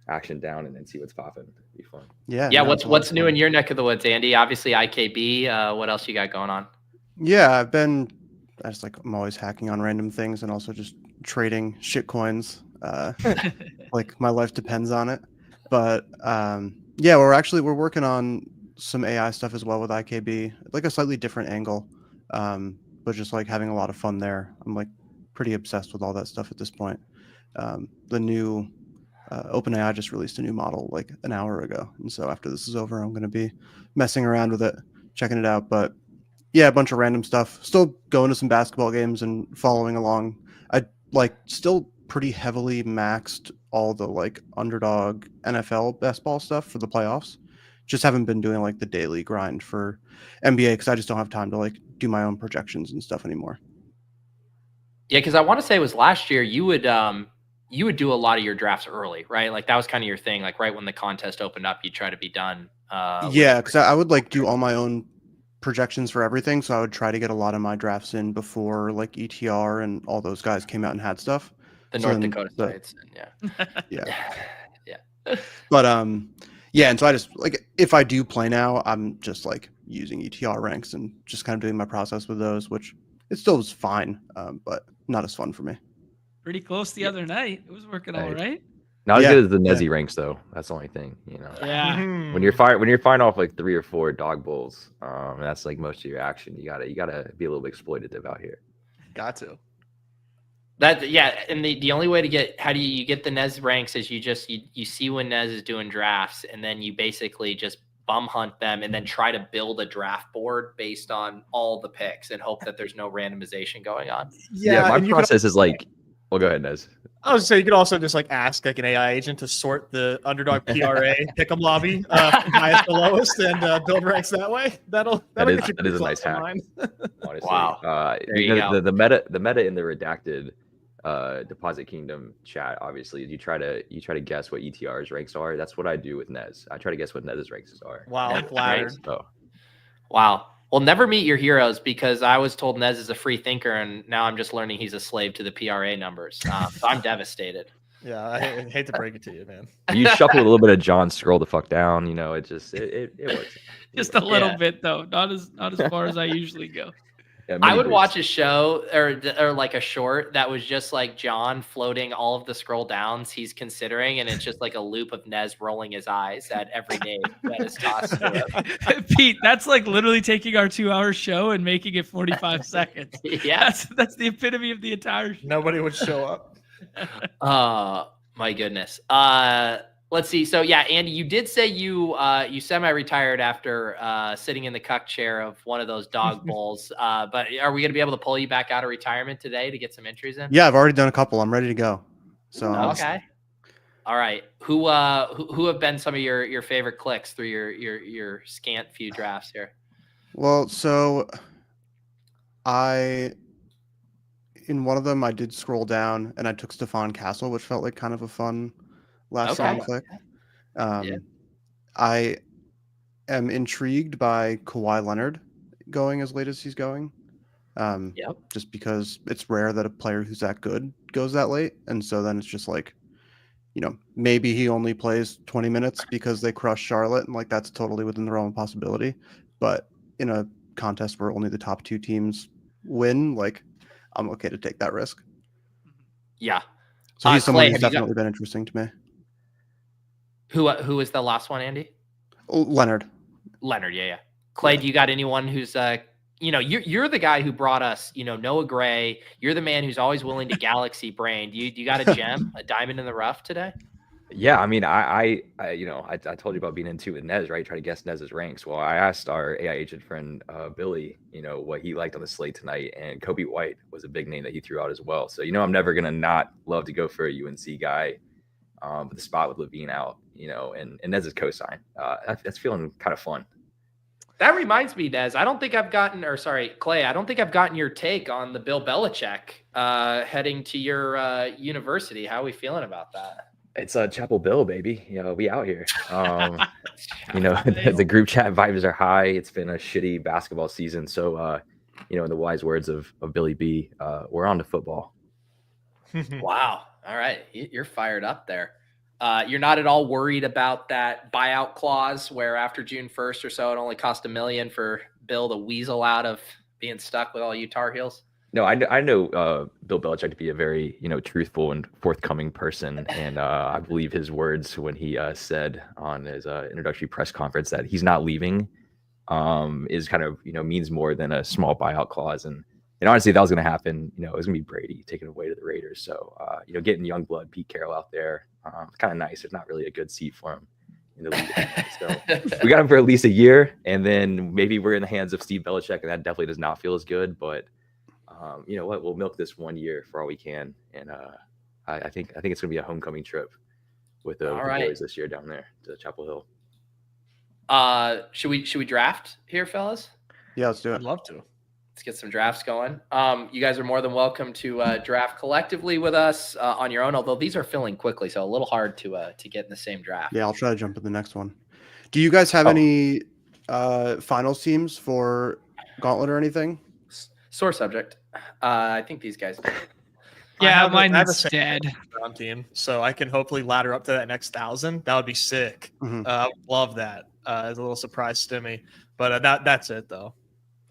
action down and then see what's popping. It'd be fun. Yeah. Yeah. no, What's new in your neck of the woods, Andy? Obviously IKB. What else you got going on? Yeah, I'm always hacking on random things and also just trading shit coins. Like my life depends on it. But yeah, we're working on some AI stuff as well with IKB, like a slightly different angle. But just like having a lot of fun there. I'm like pretty obsessed with all that stuff at this point. The new OpenAI just released a new model like an hour ago. And so after this is over, I'm going to be messing around with it, checking it out. But yeah, a bunch of random stuff. Still going to some basketball games and following along. I still pretty heavily maxed all the like Underdog NFL best ball stuff for the playoffs, just haven't been doing like the daily grind for NBA because I just don't have time to like do my own projections and stuff anymore. Yeah, because I want to say it was last year you would do a lot of your drafts early, right? Like that was kind of your thing. Like right when the contest opened up, you try to be done. Yeah, because I would like do all my own projections for everything, so I would try to get a lot of my drafts in before like ETR and all those guys came out and had stuff. The So North then Dakota sites, yeah. yeah. But yeah, and so I just like if I do play now, I'm just like using ETR ranks and just kind of doing my process with those, which it still was fine, but not as fun for me. Pretty close the other night. It was working all right. Not as Yeah, good as the yeah. Nezzy ranks though. That's the only thing, you know. Yeah. When you're firing off like 3 or 4 dog bowls, that's like most of your action. You gotta be a little bit exploitative out here. Got to. That yeah, and the only way to get how do you get the Nez ranks is you see when Nez is doing drafts, and then you basically just bum hunt them and then try to build a draft board based on all the picks and hope that there's no randomization going on. Yeah, my process is like, well, go ahead, Nez. I was saying you could also just like ask like an AI agent to sort the Underdog PRA pick'em lobby from highest to lowest and build ranks that way. That'll that get you is a close nice to hack. mine. Honestly. Wow. There you go. The meta in the redacted Deposit Kingdom chat, obviously, you try to guess what ETR's ranks are. That's what I do with Nez. I try to guess what Nez's ranks are. Wow, I'm flattered. So. Wow. Well, never meet your heroes because I was told Nez is a free thinker, and now I'm just learning he's a slave to the PRA numbers. So I'm devastated. Yeah, I hate to break it to you, man. You shuffle a little bit of John, scroll the fuck down. You know, it works. Just a little bit though, not as far as I usually go. Yeah, I would watch a show or like a short that was just like John floating all of the scroll downs he's considering, and it's just like a loop of Nez rolling his eyes at every name that is tossed to him. Pete, that's like literally taking our 2-hour show and making it 45 seconds. Yeah, that's the epitome of the entire show. Nobody would show up. My goodness. Let's see. So yeah, Andy, you did say you semi-retired after sitting in the cuck chair of one of those dog bowls. But are we going to be able to pull you back out of retirement today to get some entries in? Yeah, I've already done a couple. I'm ready to go. So okay. All right. Who have been some of your favorite clicks through your scant few drafts here? Well, so in one of them I did scroll down and I took Stephon Castle, which felt like kind of a fun last round click. I am intrigued by Kawhi Leonard going as late as he's going. Just because it's rare that a player who's that good goes that late. And so then it's just like, you know, maybe he only plays 20 minutes because they crush Charlotte, and like that's totally within the realm of possibility. But in a contest where only the top 2 teams win, like I'm okay to take that risk. Yeah. So he's someone Clay, who's definitely been interesting to me. Who is the last one, Andy? Leonard, yeah. Clay, do you got anyone who's you're the guy who brought us, Noah Gray. You're the man who's always willing to galaxy brain. Do you got a gem, a diamond in the rough today? Yeah, I mean, I told you about being into with Nez, right? Try to guess Nez's ranks. Well, I asked our AI agent friend Billy, what he liked on the slate tonight, and Kobe White was a big name that he threw out as well. So I'm never gonna not love to go for a UNC guy, with the spot with Levine out, and Nez's cosign. That's feeling kind of fun. That reminds me, Nez. Clay, I don't think I've gotten your take on the Bill Belichick heading to your university. How are we feeling about that? It's Chapel Bill, baby. We out here. The group chat vibes are high. It's been a shitty basketball season. So, in the wise words of Billy B, we're on to football. Wow. All right. You're fired up there. You're not at all worried about that buyout clause where after June 1st or so, it only cost $1 million for Bill to weasel out of being stuck with all you Tar Heels? No, I know Bill Belichick to be a very, truthful and forthcoming person. And I believe his words when he said on his introductory press conference that he's not leaving is kind of, means more than a small buyout clause. And honestly, that was going to happen. It was going to be Brady taken away to the Raiders. So, getting young blood, Pete Carroll out there, it's kind of nice. There's not really a good seat for him in the league. So we got him for at least a year. And then maybe we're in the hands of Steve Belichick, and that definitely does not feel as good. But you know what? We'll milk this 1 year for all we can, and I think it's gonna be a homecoming trip with the boys this year down there to Chapel Hill. Should we draft here, fellas? Yeah, let's do I'd it. love to. Let's get some drafts going. You guys are more than welcome to draft collectively with us on your own, although these are filling quickly, so a little hard to get in the same draft. Yeah, I'll try to jump in the next one. Do you guys have any finals teams for Gauntlet or anything? Sore subject. I think these guys do. Yeah, I have mine's a dead. team, so I can hopefully ladder up to that next 1,000. That would be sick. Mhm. I would love that as a little surprise stimmy. But that's it though.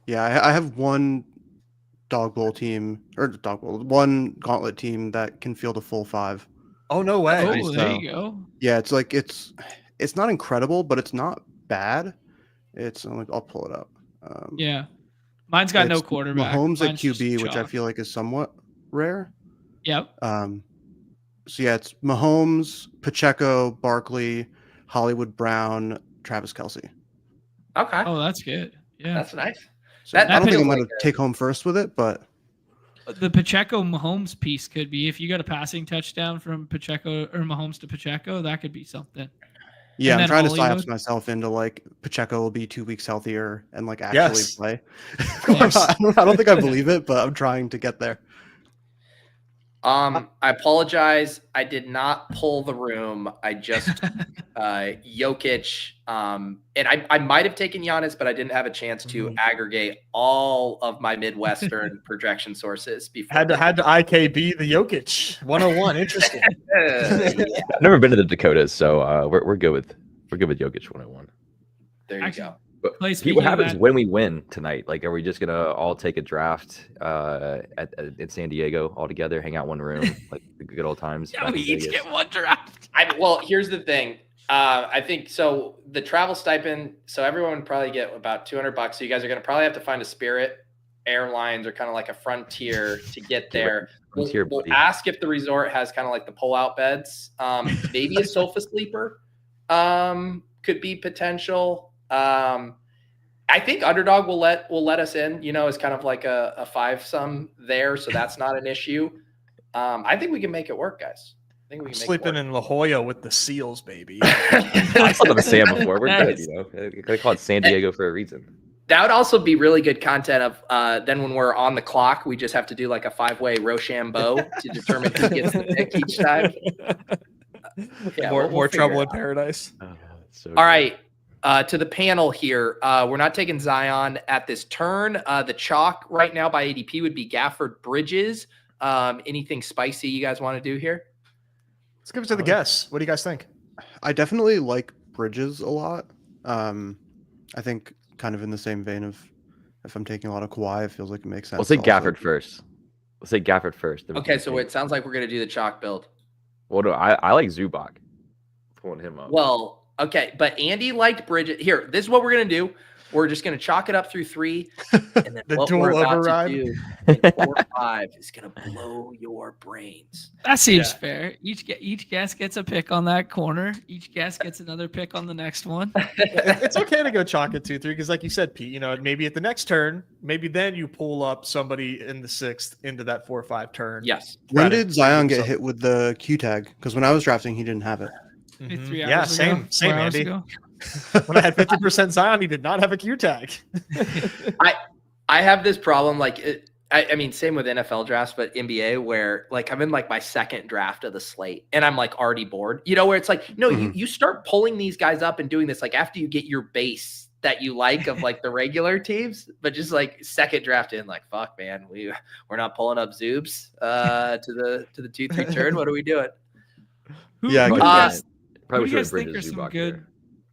Yeah, I have one Dawg Bowl team one Gauntlet team that can field a full 5. Oh no way! Oh, there you go. Yeah, it's like it's not incredible, but it's not bad. I'll pull it up. Yeah. Mine's got no it's quarterback. Mahomes at Mine's just QB, which I chalk. feel like is somewhat rare. Yep. So yeah, it's Mahomes, Pacheco, Barkley, Hollywood Brown, Travis Kelce. Okay. Oh, that's good. Yeah. That's nice. So That I don't think feels I'm going like to take home first with it, but The Pacheco Mahomes piece could be if you got a passing touchdown from Pacheco or Mahomes to Pacheco, that could be something. yeah, And I'm then trying to Hollywood? psyops myself into like Pacheco will be 2 weeks healthier and like actually Yes. play. course. I don't think I believe it, but I'm trying to get there. I apologize. I did not pull the room. I just Jokic. And I might have taken Giannis, but I didn't have a chance to aggregate all of my Midwestern projection sources before. Had to IKB the Jokic 101. Interesting. I've never been to the Dakotas, so we're good with Jokic 101. There you Actually, go. But Play Pete, speaking what of happens that- when we win tonight? Like, are we just gonna all take a draft in San Diego all together, hang out one room, like the good old times? Yeah, back we in each Vegas? get one draft. Well, here's the thing. I think so. The travel stipend. So everyone would probably get about $200. So you guys are going to probably have to find a Spirit Airlines or kind of like a Frontier to get there. Frontier, We'll buddy. ask if the resort has kind of like the pull-out beds. Maybe a sofa sleeper could be potential. I think Underdog will let us in. You know, as kind of like a 5-some there, so that's not an issue. I think we can make it work, guys. I think we can make Sleeping it in La Jolla with the Seals, baby. I saw them Sam before. We're good, Nice. you know. They call it San Diego for a reason. That would also be really good content of then when we're on the clock, we just have to do like a 5-way Rochambeau to determine who gets the pick each time. Yeah, more we'll figure trouble it in out. paradise. Oh, that's so All good. right. To the panel here, we're not taking Zion at this turn. The chalk right now by ADP would be Gafford Bridges. Anything spicy you guys want to do here? Let's give it to the guests. What do you guys think? I definitely like Bridges a lot. I think kind of in the same vein of if I'm taking a lot of Kawhi, it feels like it makes sense. We'll say to also- Gafford first. We'll say Gafford first. then we Okay, can so take- it sounds like we're going to do the chalk build. Well, no, I like Zubac. Pulling him up. Well, okay, but Andy liked Bridges. Here, this is what we're going to do. We're just going to chalk it up through 3. And then The what dual we're about override? to do in 4 5 is going to blow your brains. That seems Yeah. fair. Each guest gets a pick on that corner. Each guest gets another pick on the next one. It's okay to go chalk it 2-3 because, like you said, Pete, you know, maybe at the next turn, maybe then you pull up somebody in the 6th into that 4-5 turn. Yes. When Try to did Zion do get something. hit with the Q tag? Because when I was drafting, he didn't have it. Maybe Mhm. 3 Yeah, hours ago, same, 4 hours Andy. ago. When I had 50% Zion, he did not have a Q tag. I have this problem, like, I mean, same with NFL drafts, but NBA, where like I'm in like my 2nd draft of the slate and I'm like already bored, you know, where it's like, no, you start pulling these guys up and doing this like after you get your base that you like of like the regular teams, but just like 2nd draft in, like, fuck, man, we're not pulling up Zoobs to the 2-3 turn. What are we doing? Who, Yeah, who good do you Uh, guys, Probably who do you guys should have think are Bridges some Zubac good there.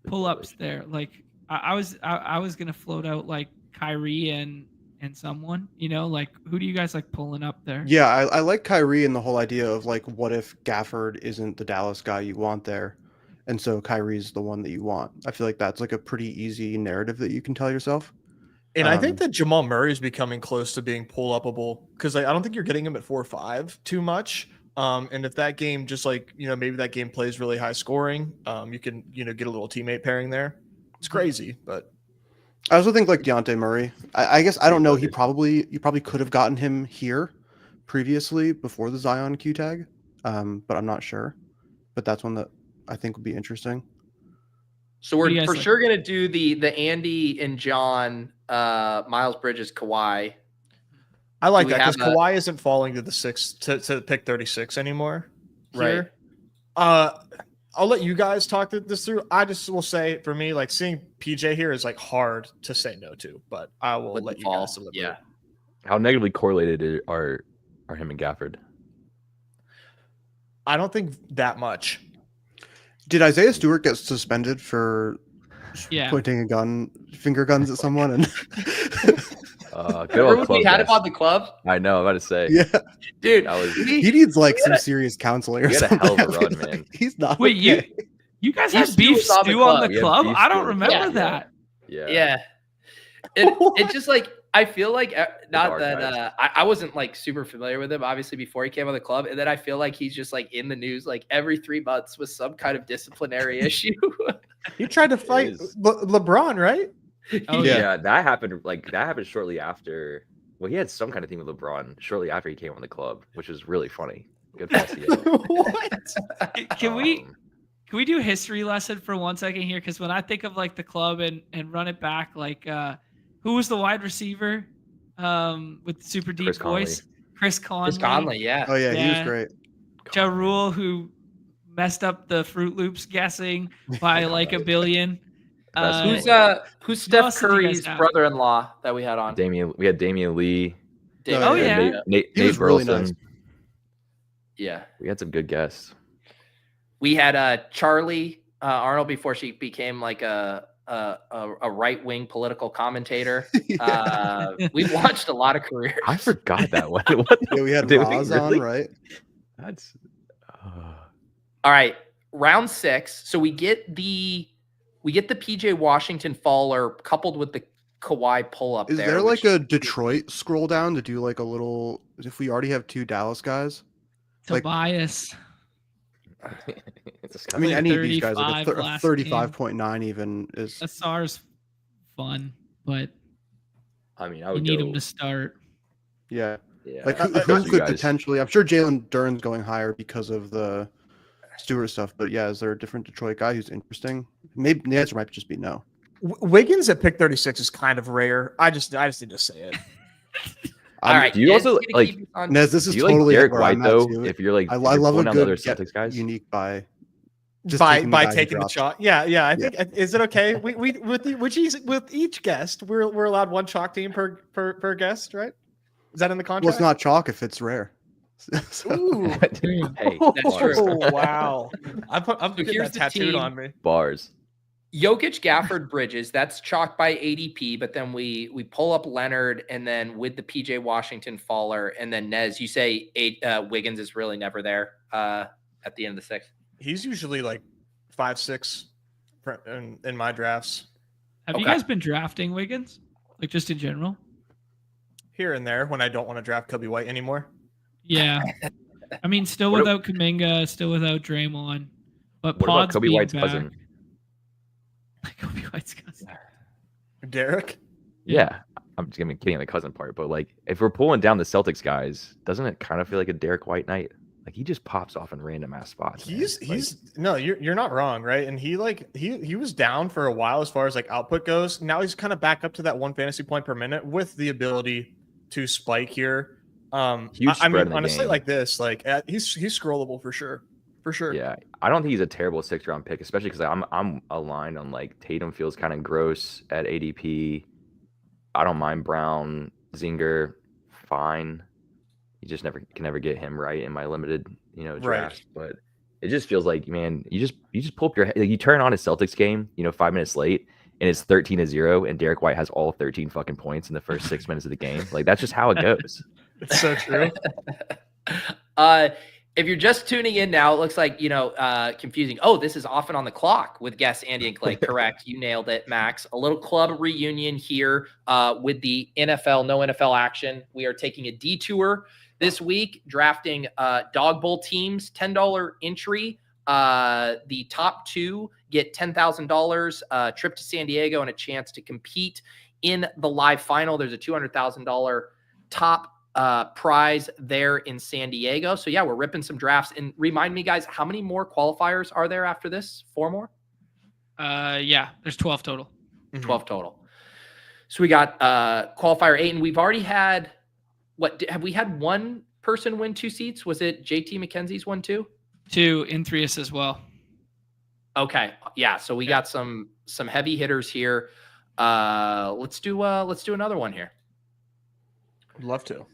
pull-ups there? Like I was gonna float out like Kyrie and someone, you know, like who do you guys like pulling up there? Yeah, I like Kyrie and the whole idea of like, what if Gafford isn't the Dallas guy you want there? And so Kyrie's the one that you want. I feel like that's like a pretty easy narrative that you can tell yourself. And I think that Jamal Murray is becoming close to being pull-upable because I don't think you're getting him at 4-5 too much. And if that game just like, you know, maybe that game plays really high scoring, you can, you know, get a little teammate pairing there. It's crazy, but I also think like Deontay Murray. I guess I don't know. You probably could have gotten him here previously before the Zion Q tag, but I'm not sure. But that's one that I think would be interesting. So What do you we're guys for think? sure gonna do the Andy and John, Miles Bridges, Kawhi. I like Do we that because have Kawhi isn't falling to the six to pick 36 anymore. Right. Here. I'll let you guys talk this through. I just will say for me, like seeing PJ here is like hard to say no to, but I will With let the you fall, guys deliberate. yeah. How negatively correlated are him and Gafford? I don't think that much. Did Isaiah Stewart get suspended for Yeah. pointing finger guns at someone? And Good Remember old when club we had him guest. on the club? I know. I'm about to say. yeah, Dude, That was- he needs like some serious counseling. Or he had a something. hell of a run, man. He's not. Wait, okay. you guys Stu had beef was on the stew on club. the We had club? beef I stew don't on the remember club. that. Yeah. It just like I feel like not dark that nights. I wasn't like super familiar with him obviously before he came on the club, and then I feel like he's just like in the news like every 3 months with some kind of disciplinary issue. He tried to fight is. LeBron, right? Oh, yeah. That happened. Like that happened shortly after. Well, he had some kind of thing with LeBron shortly after he came on the club, which was really funny. Good for SEO. What? Can we do history lesson for 1 second here? Because when I think of like the club and run it back, like who was the wide receiver with the super deep Chris Conley. voice? Chris Conley. Chris Conley, yeah. Oh yeah, he was Yeah. great. Ja Rule, who messed up the Fruit Loops guessing by like a billion. That's Who's Steph else did you guys Curry's have? brother-in-law that we had on? We had Damian Lee. David. Oh, we had yeah. Nate He was really Burleson. nice. Yeah. We had some good guests. We had Charlie Arnold before she became like a right-wing political commentator. We've watched a lot of careers. I forgot that one. What the Yeah, we had did Roz really? on, right? That's All right, round 6. So we get the PJ Washington faller coupled with the Kawhi pull up. Is there like a Detroit scroll down to do like a little? If we already have 2 Dallas guys, like- Tobias. it's I mean, Like any of these guys, like 35 last 35.9 even is. SR's fun, but I mean, I you would need go. him to start. Yeah, Yeah, like I who trust you could guys. potentially? I'm sure Jalen Duren's going higher because of the Stewart stuff. But yeah, is there a different Detroit guy who's interesting? Maybe the answer might just be no. Wiggins at pick 36 is kind of rare. I just need to say it. All right. Do you Ned's also gonna like? keep us on- Nez, this Do is you like totally Derek where White I'm at, though? too. If you're like, I if you're love a pulling out the other good Celtics guys. unique by by taking taking the chalk. Yeah. I think is it okay? We with each guest, we're allowed 1 chalk team per guest, right? Is that in the contract? Well, it's not chalk if it's rare. So- Ooh. Hey, That's true. Oh, wow. I'm getting here's that the tattooed team. on me. bars. Jokic, Gafford, Bridges. That's chalked by ADP, but then we pull up Leonard, and then with the PJ Washington faller, and then Nez. You say Wiggins is really never there at the end of the 6th. He's usually like 5-6 in my drafts. Have you Okay. guys been drafting Wiggins? Like just in general? Here and there when I don't want to draft Kobe White anymore. Yeah. I mean, still What without Kuminga, still without Draymond. But What about Pod's Kobe being White's back. cousin? Kobe White's cousin. Derek. Yeah, I'm just kidding on the cousin part, but like if we're pulling down the Celtics guys, doesn't it kind of feel like a Derek White night? Like he just pops off in random ass spots. man. He's no, you're not wrong, right? And he was down for a while as far as like output goes. Now he's kind of back up to that 1 fantasy point per minute with the ability to spike here. Huge I spread mean, in the on a slate game. like this, like he's scrollable for sure. Yeah, I don't think he's a terrible 6th round pick, especially because I'm aligned on like Tatum feels kind of gross at ADP. I don't mind Brown, Zinger, fine. You just can never get him right in my limited draft. But it just feels like, man, you just pull up your head, like you turn on a Celtics game, 5 minutes late, and it's 13-0, and Derek White has all 13 fucking points in the first 6 minutes of the game. Like that's just how it goes. It's so true. If you're just tuning in now, it looks like, confusing. Oh, this is Often on the Clock with guests Andy and Clay. Correct. You nailed it, Max. A little club reunion here with the NFL, no NFL action. We are taking a detour this week, drafting Dawg Bowl teams, $10 entry. The top 2 get $10,000, trip to San Diego, and a chance to compete in the live final. There's a $200,000 top prize there in San Diego. So yeah, we're ripping some drafts. And remind me, guys, how many more qualifiers are there after this? 4 more? Yeah, there's 12 total. 12 total. So we got qualifier 8, and we've already had have we had one person win 2 seats? Was it JT McKenzie's won 2? 2 in 3s as well. Okay. Yeah. So we got some heavy hitters here. Let's do another one here. I'd love to. Do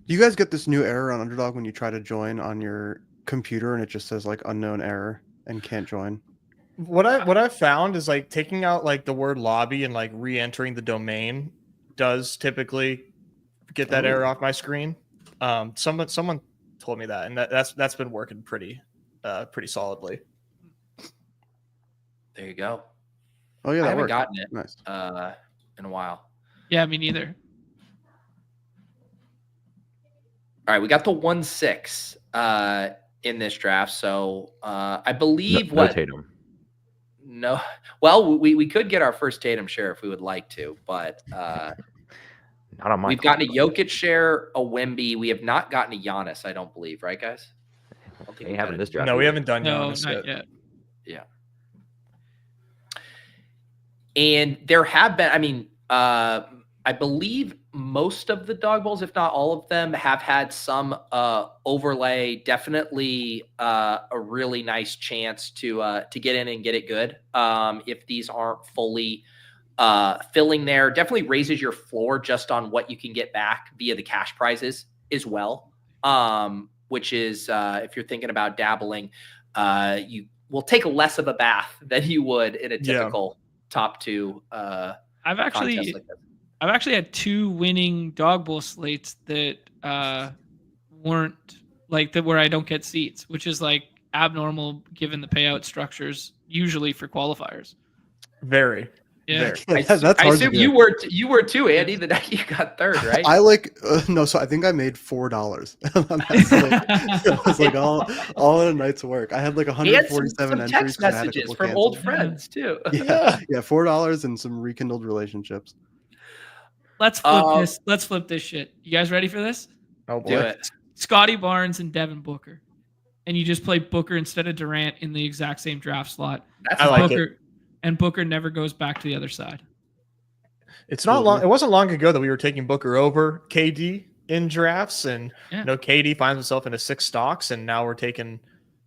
you guys get this new error on Underdog when you try to join on your computer and it just says like unknown error and can't join? What I've found is like taking out like the word lobby and like re-entering the domain does typically get that error off my screen. Someone told me that, and that's been working pretty solidly. There you go. Oh yeah, I that haven't worked. gotten it Nice. in a while. Yeah, me neither. All right, we got the 1-6 in this draft. So I believe No Tatum. No, well, we could get our first Tatum share if we would like to, but Not on my. we've gotten a Jokic share, a Wemby. We have not gotten a Giannis, I don't believe, right, guys? I don't think Ain't we've having got this it. draft. No, we either. haven't done No, Giannis not yet. yet. And there have been, I mean, I believe most of the dog bowls, if not all of them, have had some overlay. Definitely a really nice chance to get in and get it good. If these aren't fully filling there, definitely raises your floor just on what you can get back via the cash prizes as well. Which is if you're thinking about dabbling, you will take less of a bath than you would in a typical top 2 I've actually contest like this. I've actually had 2 winning dog bowl slates that weren't like that where I don't get seats, which is like abnormal given the payout structures usually for qualifiers. Very. Yeah. That's I hard to assume do. you were too, Andy. The night you got 3rd, right? I like no, so I think I made $4 on that slate. It was like all in a night's work. I had like And 147 some entries. text 'cause I had a messages couple from old canceled. friends too. Yeah, $4 and some rekindled relationships. Let's flip this. Let's flip this shit. You guys ready for this? Oh boy. Do it. Scotty Barnes and Devin Booker. And you just play Booker instead of Durant in the exact same draft slot. That's I like Booker, and Booker never goes back to the other side. It's not long. It wasn't long ago that we were taking Booker over KD in drafts, and KD finds himself in a 6 stocks, and now we're taking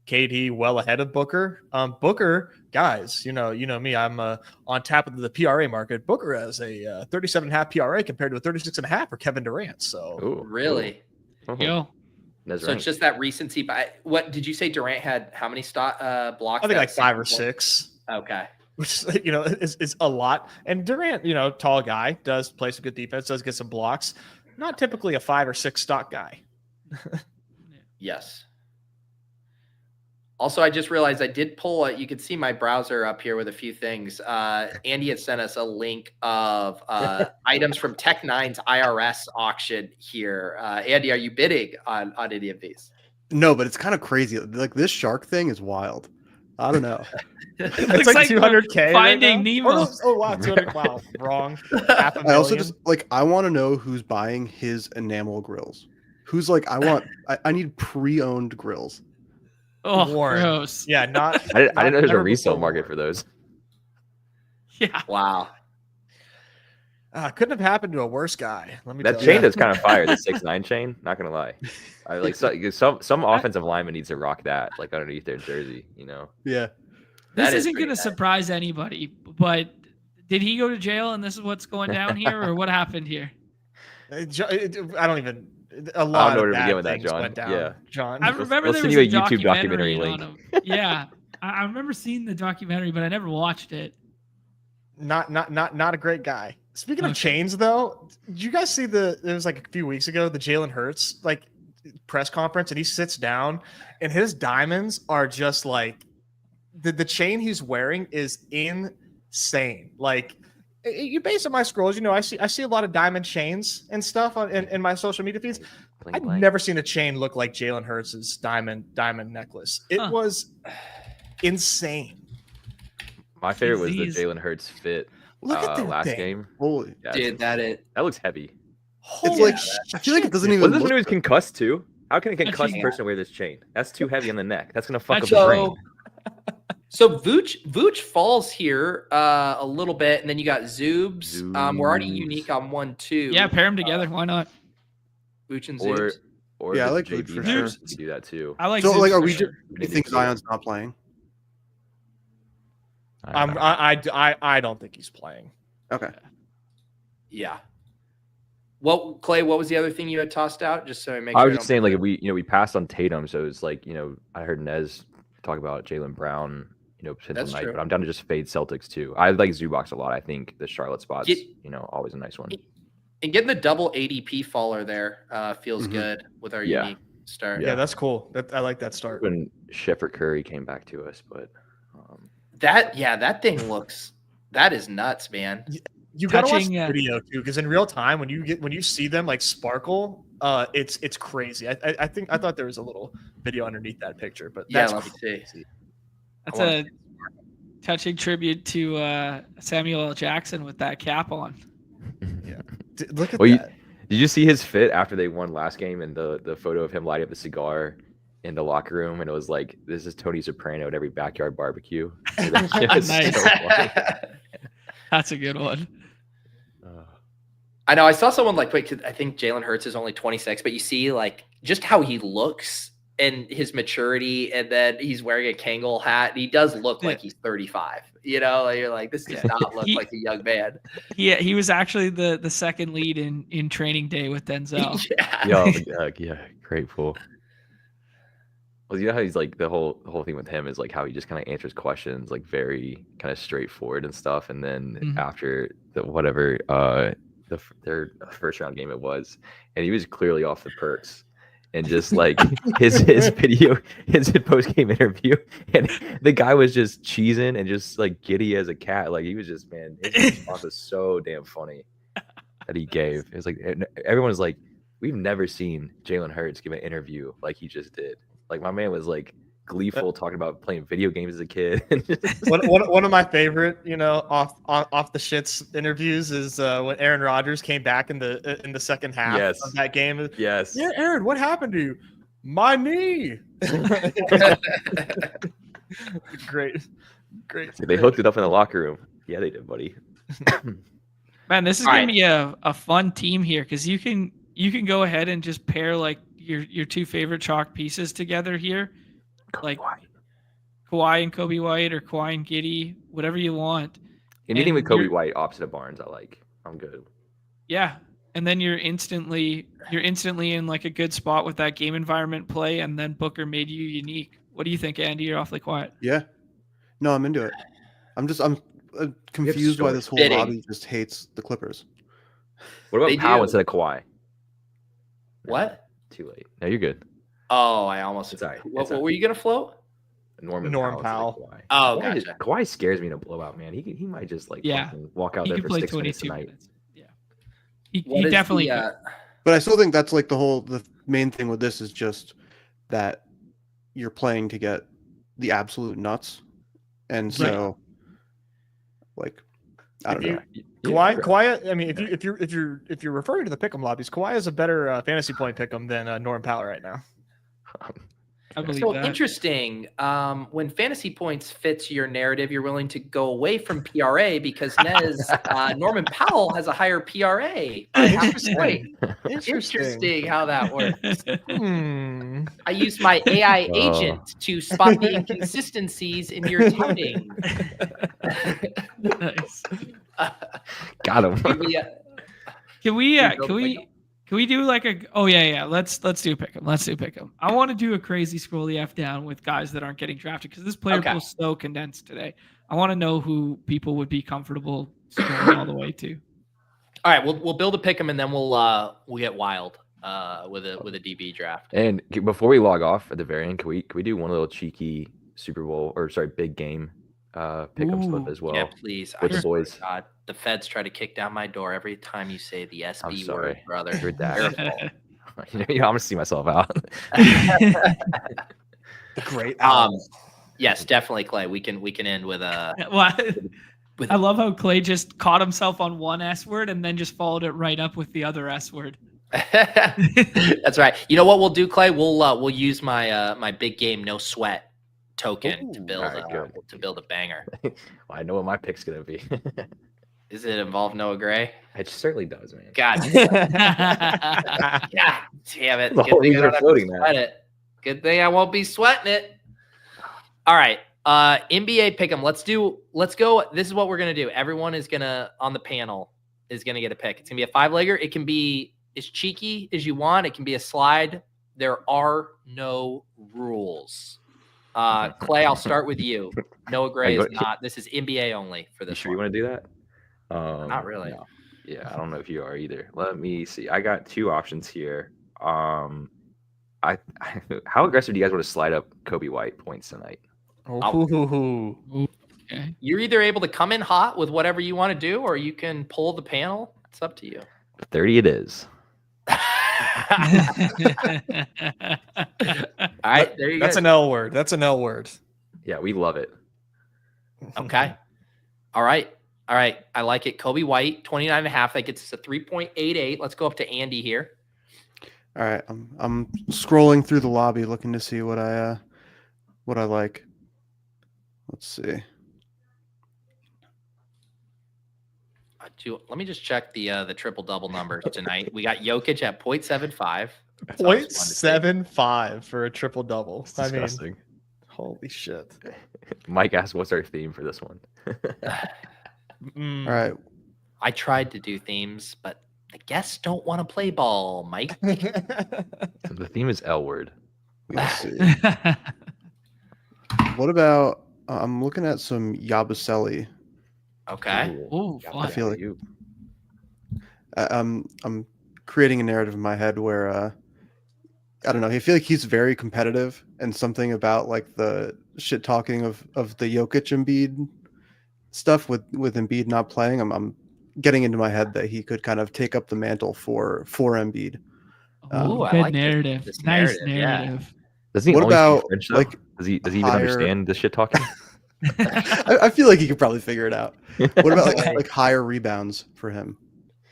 KD well ahead of Booker. Booker, guys, you know me. I'm on tap of the PRA market. Booker has a 37.5 PRA compared to a 36.5 for Kevin Durant. So really, Yo. So it's just that recency. But what did you say? Durant had how many blocks? I think like 5 or 6. Okay. Which is a lot. And Durant, tall guy, does play some good defense, does get some blocks. Not typically a 5 or 6 stock guy. Yes. Also, I just realized I did pull. You can see my browser up here with a few things. Andy had sent us a link of items from Tech9's IRS auction here. Andy, are you bidding on any of these? No, but it's kind of crazy. Like this shark thing is wild. I don't know. It's like 200K. Finding Nemo. Oh wow, 200. Wow, wrong. Half a million. I also just I want to know who's buying his enamel grills. Who's like, I need pre-owned grills. Oh, Warren. gross. Yeah, not. I didn't know there's a never resale before market Warren. for those. Yeah. Wow. Couldn't have happened to a worse guy. Let me That tell chain you. is kind of fire. The 6'9" chain. Not gonna lie. I like some offensive lineman needs to rock that like underneath their jersey. Yeah. This That is isn't pretty going to nice. surprise anybody, but did he go to jail and this is what's going down here, or what happened here? I don't even. A I lot don't know where of to bad begin with that, things John. went down. Yeah. John. I remember we'll there send was you a a YouTube documentary documentary on link. him. Yeah, I remember seeing the documentary, but I never watched it. Not a great guy. Speaking of Okay. chains, though, did you guys see it was like a few weeks ago, the Jalen Hurts press conference, and he sits down, and his diamonds are just like the chain he's wearing is insane. Like you based on my scrolls, I see a lot of diamond chains and stuff in my social media feeds. Bling, I've bling. never seen a chain look like Jalen Hurts' diamond necklace. It was insane. My favorite was the Disease. Jalen Hurts fit Look at that last thing. game. Holy. Yeah, Dude, that looks heavy. It's like I feel like it doesn't even Wasn't this look when he was good. concussed too? How can a Actually, concussed yeah. person wear this chain? That's too heavy on the neck. That's gonna fuck up Actually, the brain. So Vooch falls here a little bit, and then you got Zoobs. We're already unique on 1, 2. Yeah, pair them together. Why not? Vooch and Or Zoobs. or Yeah, I the like JV Vooch for match, sure. You could do that too. I like. So, Zeus like, are for we sure. just? You think Zion's not playing? I don't think he's playing. Okay. Yeah. Well, Clay, what was the other thing you had tossed out? Just so I make I sure. was just saying, like, if we passed on Tatum, so it's like, I heard Nez talk about Jaylen Brown, potential That's night, true. but I'm down to just fade Celtics too. I like Zubac a lot. I think the Charlotte spot's, Get- always a nice one. And getting the double ADP faller there feels Mhm. good with our Yeah. unique start. Yeah, that's cool. I like that start. When Shepard Curry came back to us, but That thing looks. That is nuts, man. You gotta watch Touching, the video too, because in real time, when you see them like sparkle, it's crazy. I thought there was a little video underneath that picture, but Yeah, that's let me see. crazy. That's a touching tribute to Samuel L. Jackson with that cap on. Look at Well, that. did you see his fit after they won last game and the photo of him lighting up the cigar in the locker room, and it was like, this is Tony Soprano at every backyard barbecue. It was Nice. so funny. That's a good one. I know. I saw someone like, wait, I think Jalen Hurts is only 26, but you see like just how he looks and his maturity, and then he's wearing a Kangol hat. And he does look like he's 35. Like, you're like, this does not look like a young man. Yeah, he was actually the second lead in Training Day with Denzel. Yeah, grateful. Well, you know how he's like the whole thing with him is like how he just kind of answers questions like very kind of straightforward and stuff, and then after their first round game it was, and he was clearly off the perks, and just like his post game interview, and the guy was just cheesing and just like giddy as a cat. Like he was just, man, his response was so damn funny that he gave. It was like everyone was like, we've never seen Jalen Hurts give an interview like he just did. Like my man was like gleeful talking about playing video games as a kid. one of my favorite, off the shits interviews is when Aaron Rodgers came back in the second half of that game. Yes. Yeah, Aaron, what happened to you? My knee. Great. They hooked it up in the locker room. Yeah, they did, buddy. Man, this is gonna be a fun team here because you can go ahead and just pair like your two favorite chalk pieces together here. Like Kawhi and Kobe White, or Kawhi and Giddey, whatever you want. Anything with Kobe White opposite of Barnes, I like. I'm good. Yeah, and then you're instantly in like a good spot with that game environment play, and then Booker made you unique. What do you think, Andy? You're awfully quiet. Yeah. No, I'm into it. I'm confused why this whole lobby just hates the Clippers. What about Powell instead of Kawhi? What? Too late. No, you're good. Oh, I almost. Sorry. What were you gonna float? Norman Powell. Oh, gotcha. Kawhi scares me in a blowout, man. He might just like walk out there for 6 minutes tonight. Yeah, he definitely. But I still think that's like the main thing with this is just that you're playing to get the absolute nuts, and so like I don't know. Kawhi. I mean, if you're referring to the pick'em lobbies, Kawhi is a better fantasy point pick'em than Norman Powell right now. I believe so that. Interesting. When fantasy points fits your narrative, you're willing to go away from PRA because Nez Norman Powell has a higher PRA. Interesting how that works. I use my AI agent to spot the inconsistencies in your touting. Nice. Got him. Can we do like a? Oh yeah. Let's do a pick 'em. Let's do a pick 'em. I want to do a crazy scroll the F down with guys that aren't getting drafted because this player pool is so condensed today. I want to know who people would be comfortable scrolling all the way to. All right, we'll build a pick 'em and then we'll get wild with a DB draft. And before we log off at the very end, can we do one little cheeky big game pick 'em slip as well? Yeah, please. With the boys. God, the feds try to kick down my door every time you say the SB word, brother. You're that. I'm gonna see myself out. The great. Yes, definitely, Clay. We can end with a. I love how Clay just caught himself on one S word and then just followed it right up with the other S word. That's right. You know what we'll do, Clay? We'll use my my big game, no sweat. token to Ooh, build alright, good. to build a banger. Well, I know what my pick's gonna be. Does it involve Noah Gray? It certainly does, man. God, I God damn it! The Good whole thing I reason don't have to floating that. sweat it. Good thing I won't be sweating it. All right, NBA pick'em. Let's go. This is what we're gonna do. Everyone is gonna on the panel is gonna get a pick. It's gonna be a 5-legger. It can be as cheeky as you want. It can be a slide. There are no rules. Clay, I'll start with you. Noah Gray is not. This is NBA only for You this sure you one. want to do that? Not really. No. Yeah, I don't know if you are either. Let me see. I got 2 options here. How aggressive do you guys want to slide up Kobe White points tonight? Ooh. Okay. You're either able to come in hot with whatever you want to do, or you can pull the panel. It's up to you. 30 it is. All right, there you go. That's an L word. That's an L word. Yeah, we love it. Okay. All right. I like it. Kobe White, 29.5. That gets us a 3.88. Let's go up to Andy here. All right, I'm scrolling through the lobby looking to see what I like. Let's see. Let me just check the triple double numbers tonight. We got Jokic at 0.75. 0.75 for a triple double. It's I mean, disgusting. holy shit. Mike asked, what's our theme for this one? All right, I tried to do themes, but the guests don't want to play ball, Mike. The theme is L word. let's see. What about? I'm looking at some Yabusele. Okay. Ooh, Yeah, fun. I feel like- you. I'm creating a narrative in my head where I don't know. I feel like he's very competitive, and something about like the shit talking of the Jokic Embiid stuff with Embiid not playing. I'm getting into my head that he could kind of take up the mantle for Embiid. Ooh, I good like narrative. this Nice narrative, yeah. narrative. Doesn't he What only speak about, French, though? like, Does he even higher- understand this shit talking? I feel like he could probably figure it out. What about like higher rebounds for him?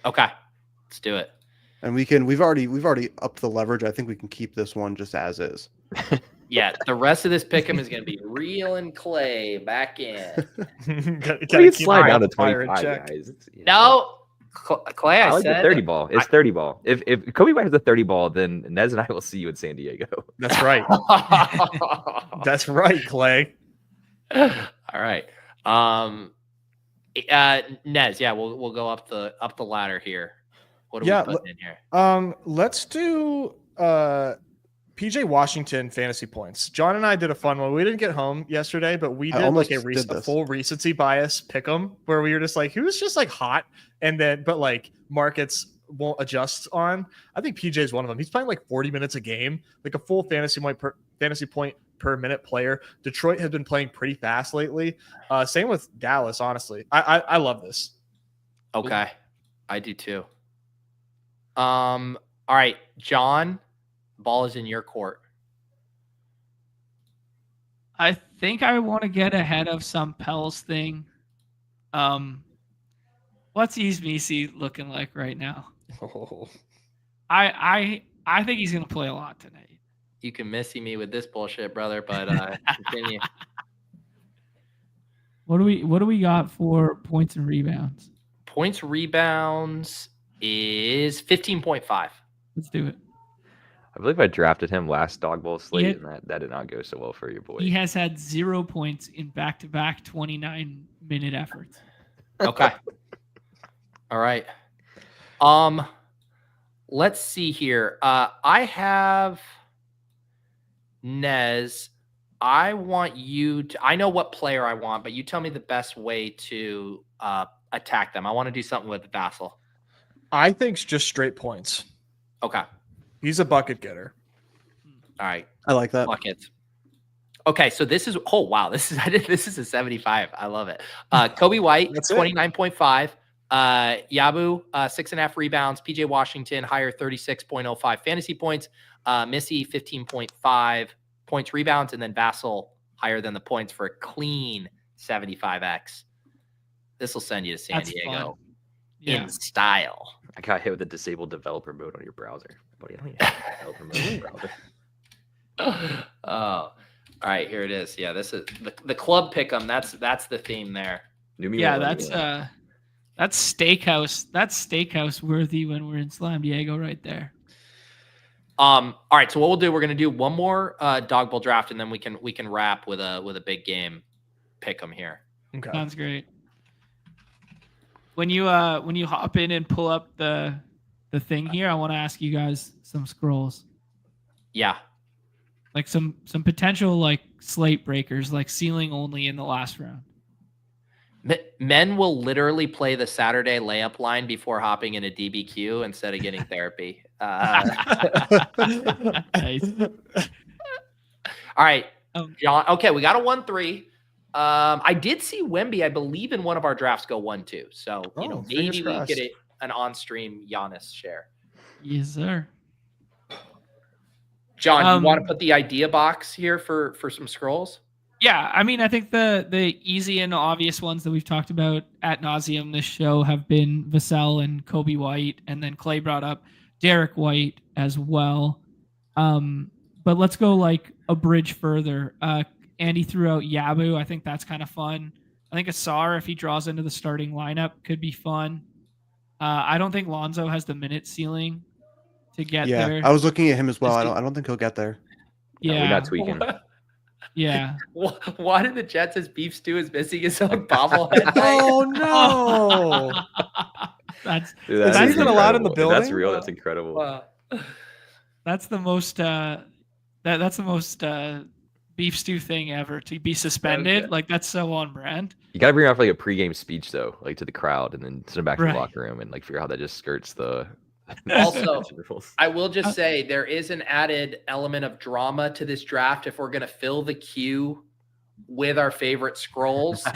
Okay. Let's do it. And we've already upped the leverage. I think we can keep this one just as is. Yeah, the rest of this pick'em is going to be reeling Clay back in. We can slide down to fire in 25, check. guys. No, Clay, I I like said the 30 ball. It's 30 ball. If Kobe White has a 30 ball, then Nez and I will see you in San Diego. That's right. That's right, Clay. All right. Nez, yeah, we'll go up the ladder here. What are we putting in here? Let's do PJ Washington fantasy points. John and I did a fun one. We didn't get home yesterday, but we I did almost like a did this. full recency bias pick 'em where we were just like, who's just like hot, and then but like markets won't adjust on. I think PJ is one of them. He's playing like 40 minutes a game, like a full fantasy point per minute player. Detroit has been playing pretty fast lately. Same with Dallas, honestly. I love this. Okay. I do too. All right, John, ball is in your court. I think I want to get ahead of some Pels thing. What's Easy looking like right now? Oh. I think he's gonna play a lot tonight. You can missy me with this bullshit, brother, but continue. What do we got for points and rebounds? Points rebounds is 15.5. Let's do it. I believe I drafted him last Dog Bowl slate, Yeah. and that did not go so well for your boy. He has had 0 points in back-to-back 29-minute efforts. Okay. All right. Let's see here. I have Nez. I want you to. I know what player I want, but you tell me the best way to attack them. I want to do something with Vassal. I think it's just straight points. Okay. He's a bucket getter. All right. I like that. Buckets. Okay, so this is this is a 75. I love it. Kobe White, That's it. 29.5. Yabu, 6.5 rebounds. PJ Washington, higher 36.05 fantasy points. Missy, 15.5 points, rebounds, and then Vassal higher than the points for a clean 75x. This will send you to San That's Diego fun. Yeah. in style. I got hit with the disabled developer mode on your browser. Buddy, I don't even have developer mode on your browser. Oh, All right, here it is. Yeah, this is the club pick'em. That's the theme there. Yeah, that's steakhouse. That's steakhouse worthy when we're in Slam Diego right there. All right, so what we'll do, we're gonna do one more dog bowl draft, and then we can wrap with a big game pick'em here. Okay. Sounds great. When you hop in and pull up the thing here, I want to ask you guys some scrolls. Yeah. Like some potential like slate breakers, like ceiling only in the last round. Men will literally play the Saturday layup line before hopping into DBQ instead of getting therapy. Nice. All right, John. Okay, we got a 1-3. I did see Wemby, I believe, in one of our drafts go 1-2. So maybe we get an on-stream Giannis share. Yes, sir. John, you want to put the idea box here for some scrolls? Yeah, I mean, I think the easy and obvious ones that we've talked about ad nauseum this show have been Vassell and Kobe White, and then Clay brought up Derek White as well. But let's go like a bridge further. Andy threw out Yabu. I think that's kind of fun. I think Asar, if he draws into the starting lineup, could be fun. I don't think Lonzo has the minute ceiling to get there. I was looking at him as well. I don't think he'll get there. Yeah, we're not tweaking. Yeah. Why did the Jets' as beef stew is missing his own bobblehead? Oh no! That's even allowed in the building? That's real. That's incredible. That's the most that's the most beef stew thing ever to be suspended. Like that's so on brand. You gotta bring off like a pregame speech though, like to the crowd, and then send them back to the locker room and like figure out how that just skirts the. Also, I will just say there is an added element of drama to this draft if we're going to fill the queue with our favorite scrolls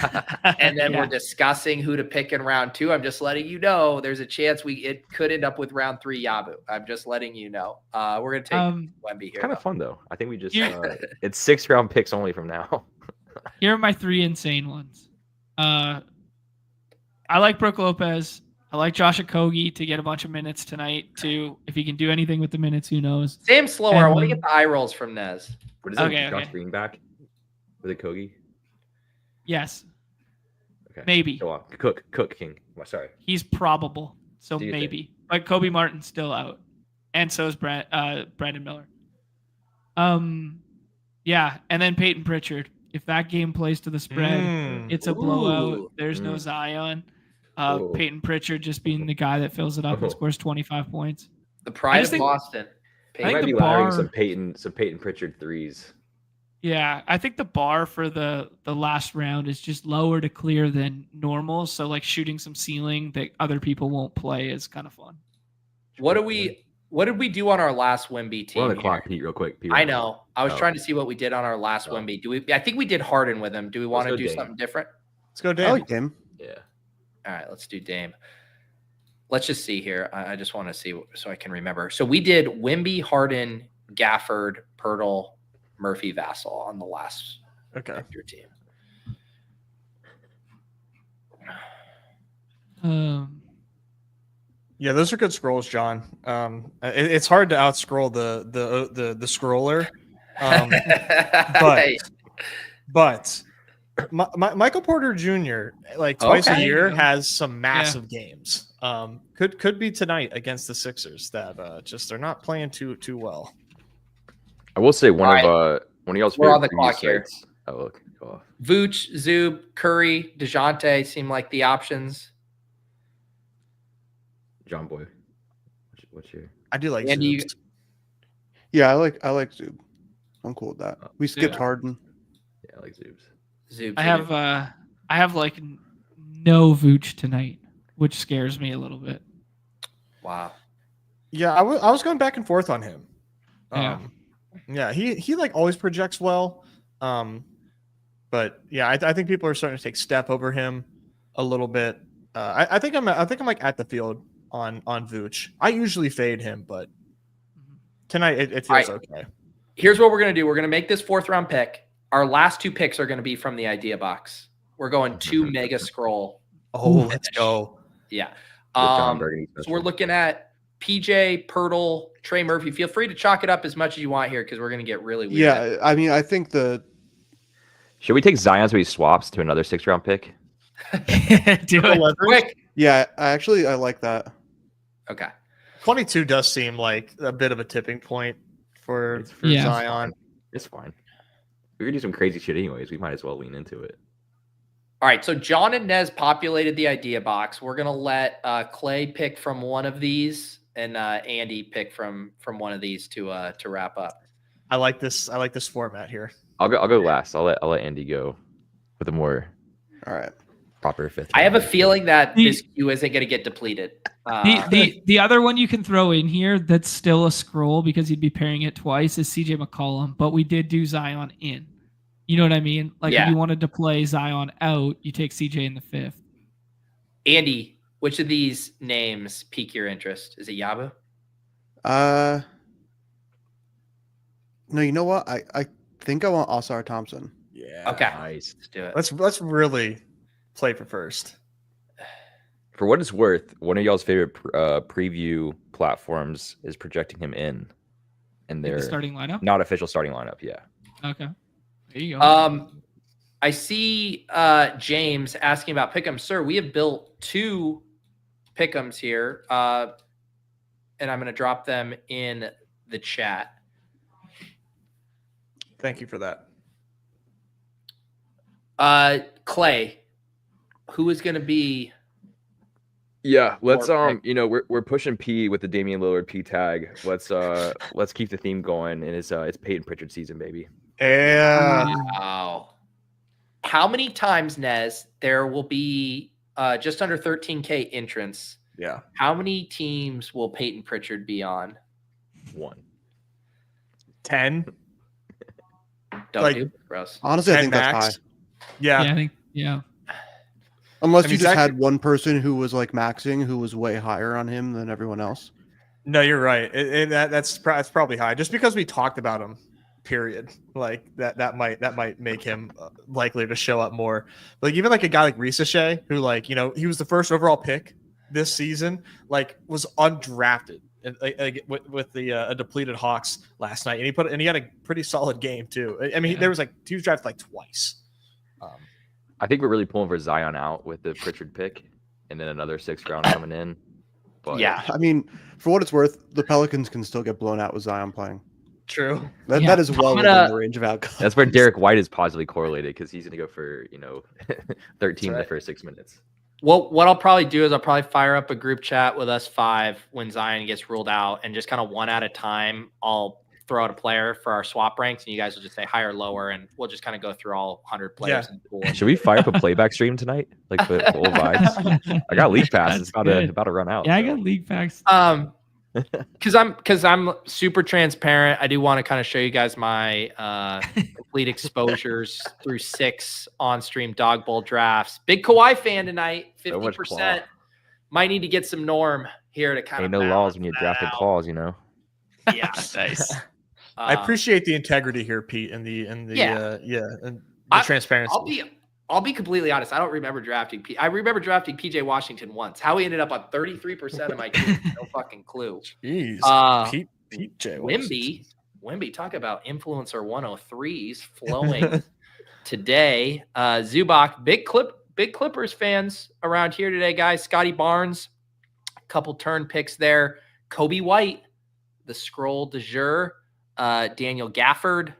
and then we're discussing who to pick in round 2. I'm just letting you know there's a chance it could end up with round 3 Yabu. I'm just letting you know. We're going to take Wemby here. Kind of fun though. I think we just it's 6 round picks only from now. Here are my 3 insane ones. I like Brook Lopez. I like Josh Okogie to get a bunch of minutes tonight, too. If he can do anything with the minutes, who knows? Sam slower. I want to get the eye rolls from Nez. What is it? Josh Green back with Okogie? Yes. Okay. Maybe. Go on. Cook King. Sorry. He's probable, so maybe. But Kobe Martin's still out. And so is Brandon Miller. Yeah, and then Peyton Pritchard. If that game plays to the spread, it's a blowout. There's no Zion. Peyton Pritchard just being the guy that fills it up and scores 25 points. The pride of Boston. He might be allowing some Peyton Pritchard threes. Yeah, I think the bar for the last round is just lower to clear than normal. So like shooting some ceiling that other people won't play is kind of fun. What did we do on our last Wemby team? We're on the clock, Pete, real quick. Pete, I know. I was trying to see what we did on our last Wemby. I think we did Harden with him. Do we want to do something different? Let's go Dame. I like Dame. Yeah. All right, let's do Dame. Let's just see here. I just want to see so I can remember. So we did Wemby, Harden, Gafford, Pirtle, Murphy, Vassell on the last your team. Yeah, those are good scrolls, John. It's hard to outscroll the scroller, but Michael Porter Jr. like twice a year has some massive games. Could be tonight against the Sixers that just they're not playing too well. I will say one of y'all's we're favorite on the clock here. Oh look, go off. Vooch, Zub, Curry, DeJounte seem like the options. John Boy, what's your? I do like Andy. Zubs. Yeah, I like Zub. I'm cool with that. We skipped Harden. Yeah, I like Zubs. Zub. I have like no Vooch tonight, which scares me a little bit. Wow. Yeah, I was going back and forth on him. Yeah, he like always projects well. But yeah, I think people are starting to take step over him a little bit. I think I'm like at the field on Vooch. I usually fade him, but tonight it feels okay. Here's what we're gonna do. We're gonna make this 4th round pick. Our last 2 picks are gonna be from the idea box. We're going 2 mega scroll. Oh, let's go. Yeah. So we're looking at PJ, Pirtle, Trey Murphy. Feel free to chalk it up as much as you want here because we're gonna get really weird. Yeah, I mean, I think the Should we take Zion so he swaps to another 6th-round pick? Do it. Quick. Yeah, I like that. Okay. 22 does seem like a bit of a tipping point for Yeah. Zion. It's fine. We're gonna do some crazy shit anyways. We might as well lean into it. All right. So Jon and Nez populated the idea box. We're gonna let Clay pick from one of these, and Andy pick from one of these to wrap up. I like this format here. I'll go last. I'll let Andy go with a more All right. proper 5th. I have a feeling that this queue isn't going to get depleted. The other one you can throw in here that's still a scroll because you'd be pairing it twice is CJ McCollum, but we did do Zion in. You know what I mean? Like if you wanted to play Zion out, you take CJ in the 5th. Andy, which of these names pique your interest? Is it Yabu? No, you know what? I think I want Osar Thompson. Yeah. Okay. Nice. Let's do it. Let's really play for first. For what it's worth, one of y'all's favorite preview platforms is projecting him in their starting lineup? not official starting lineup. Yeah. Okay. There you go. I see James asking about pick'ems. Sir, we have built 2 pick'ems here, and I'm going to drop them in the chat. Thank you for that. Clay, who is going to be? Yeah, let's Or- we're pushing P with the Damian Lillard P tag. Let's keep the theme going, and it's Peyton Pritchard season, baby. Yeah. Wow. How many times, Nez, there will be just under 13K entrants? Yeah. How many teams will Peyton Pritchard be on? 1. 10. Don't Like- do, bros. Honestly, I 10 think that's max. high. Yeah. I think, yeah. Unless I you mean, just Zach- had one person who was like maxing, who was way higher on him than everyone else. No, you're right. That's probably high. Just because we talked about him, period. Like that might make him likely to show up more. Like even like a guy like Ricochet, who he was the first overall pick this season, was undrafted and with the depleted Hawks last night, and he had a pretty solid game too. I mean, there was he was drafted twice. I think we're really pulling for Zion out with the Pritchard pick, and then another 6th round coming in. But Yeah. I mean, for what it's worth, the Pelicans can still get blown out with Zion playing. True. That is well gonna- within the range of outcomes. that's where Derek White is positively correlated because he's going to go for 13 in the right. first 6 minutes. Well, what I'll probably do is I'll probably fire up a group chat with us 5 when Zion gets ruled out, and just kind of one at a time, I'll throw out a player for our swap ranks, and you guys will just say higher, lower, and we'll just kind of go through all 100 players in the pool. Should we fire up a playback stream tonight? Like for full vibes? I got league pass. It's about to run out. Yeah, I so. got league packs. Because I'm super transparent. I do want to kind of show you guys my complete exposures through 6 on-stream Dawg Bowl drafts. Big Kawhi fan tonight. So much 50%. claw. Might need to get some Norm here to kind Ain't of no laws when you balance drafted that out. claws, Yeah, Nice. I appreciate the integrity here, Pete, and the and the transparency. I'll be completely honest. I don't remember drafting. I remember drafting PJ Washington once. How he ended up on 33% of my team, no fucking clue. Jeez, Pete J. Wimby, talk about influencer 103s flowing today. Zubac, big Clippers fans around here today, guys. Scotty Barnes, a couple turn picks there. Kobe White, the scroll de jure. Daniel Gafford,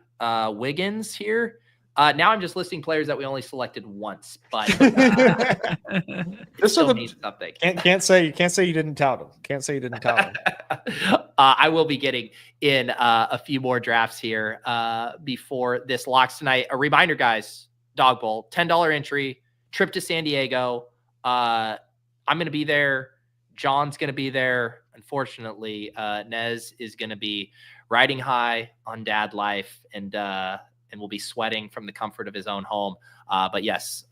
Wiggins here. Now I'm just listing players that we only selected once, but This still are needs something. can't say you didn't tout him. Can't say you didn't tout him. I will be getting in a few more drafts here before this locks tonight. A reminder, guys, Dawg Bowl, $10 entry, trip to San Diego. I'm going to be there. John's going to be there. Unfortunately, Nez is going to be riding high on dad life and will be sweating from the comfort of his own home. But yes,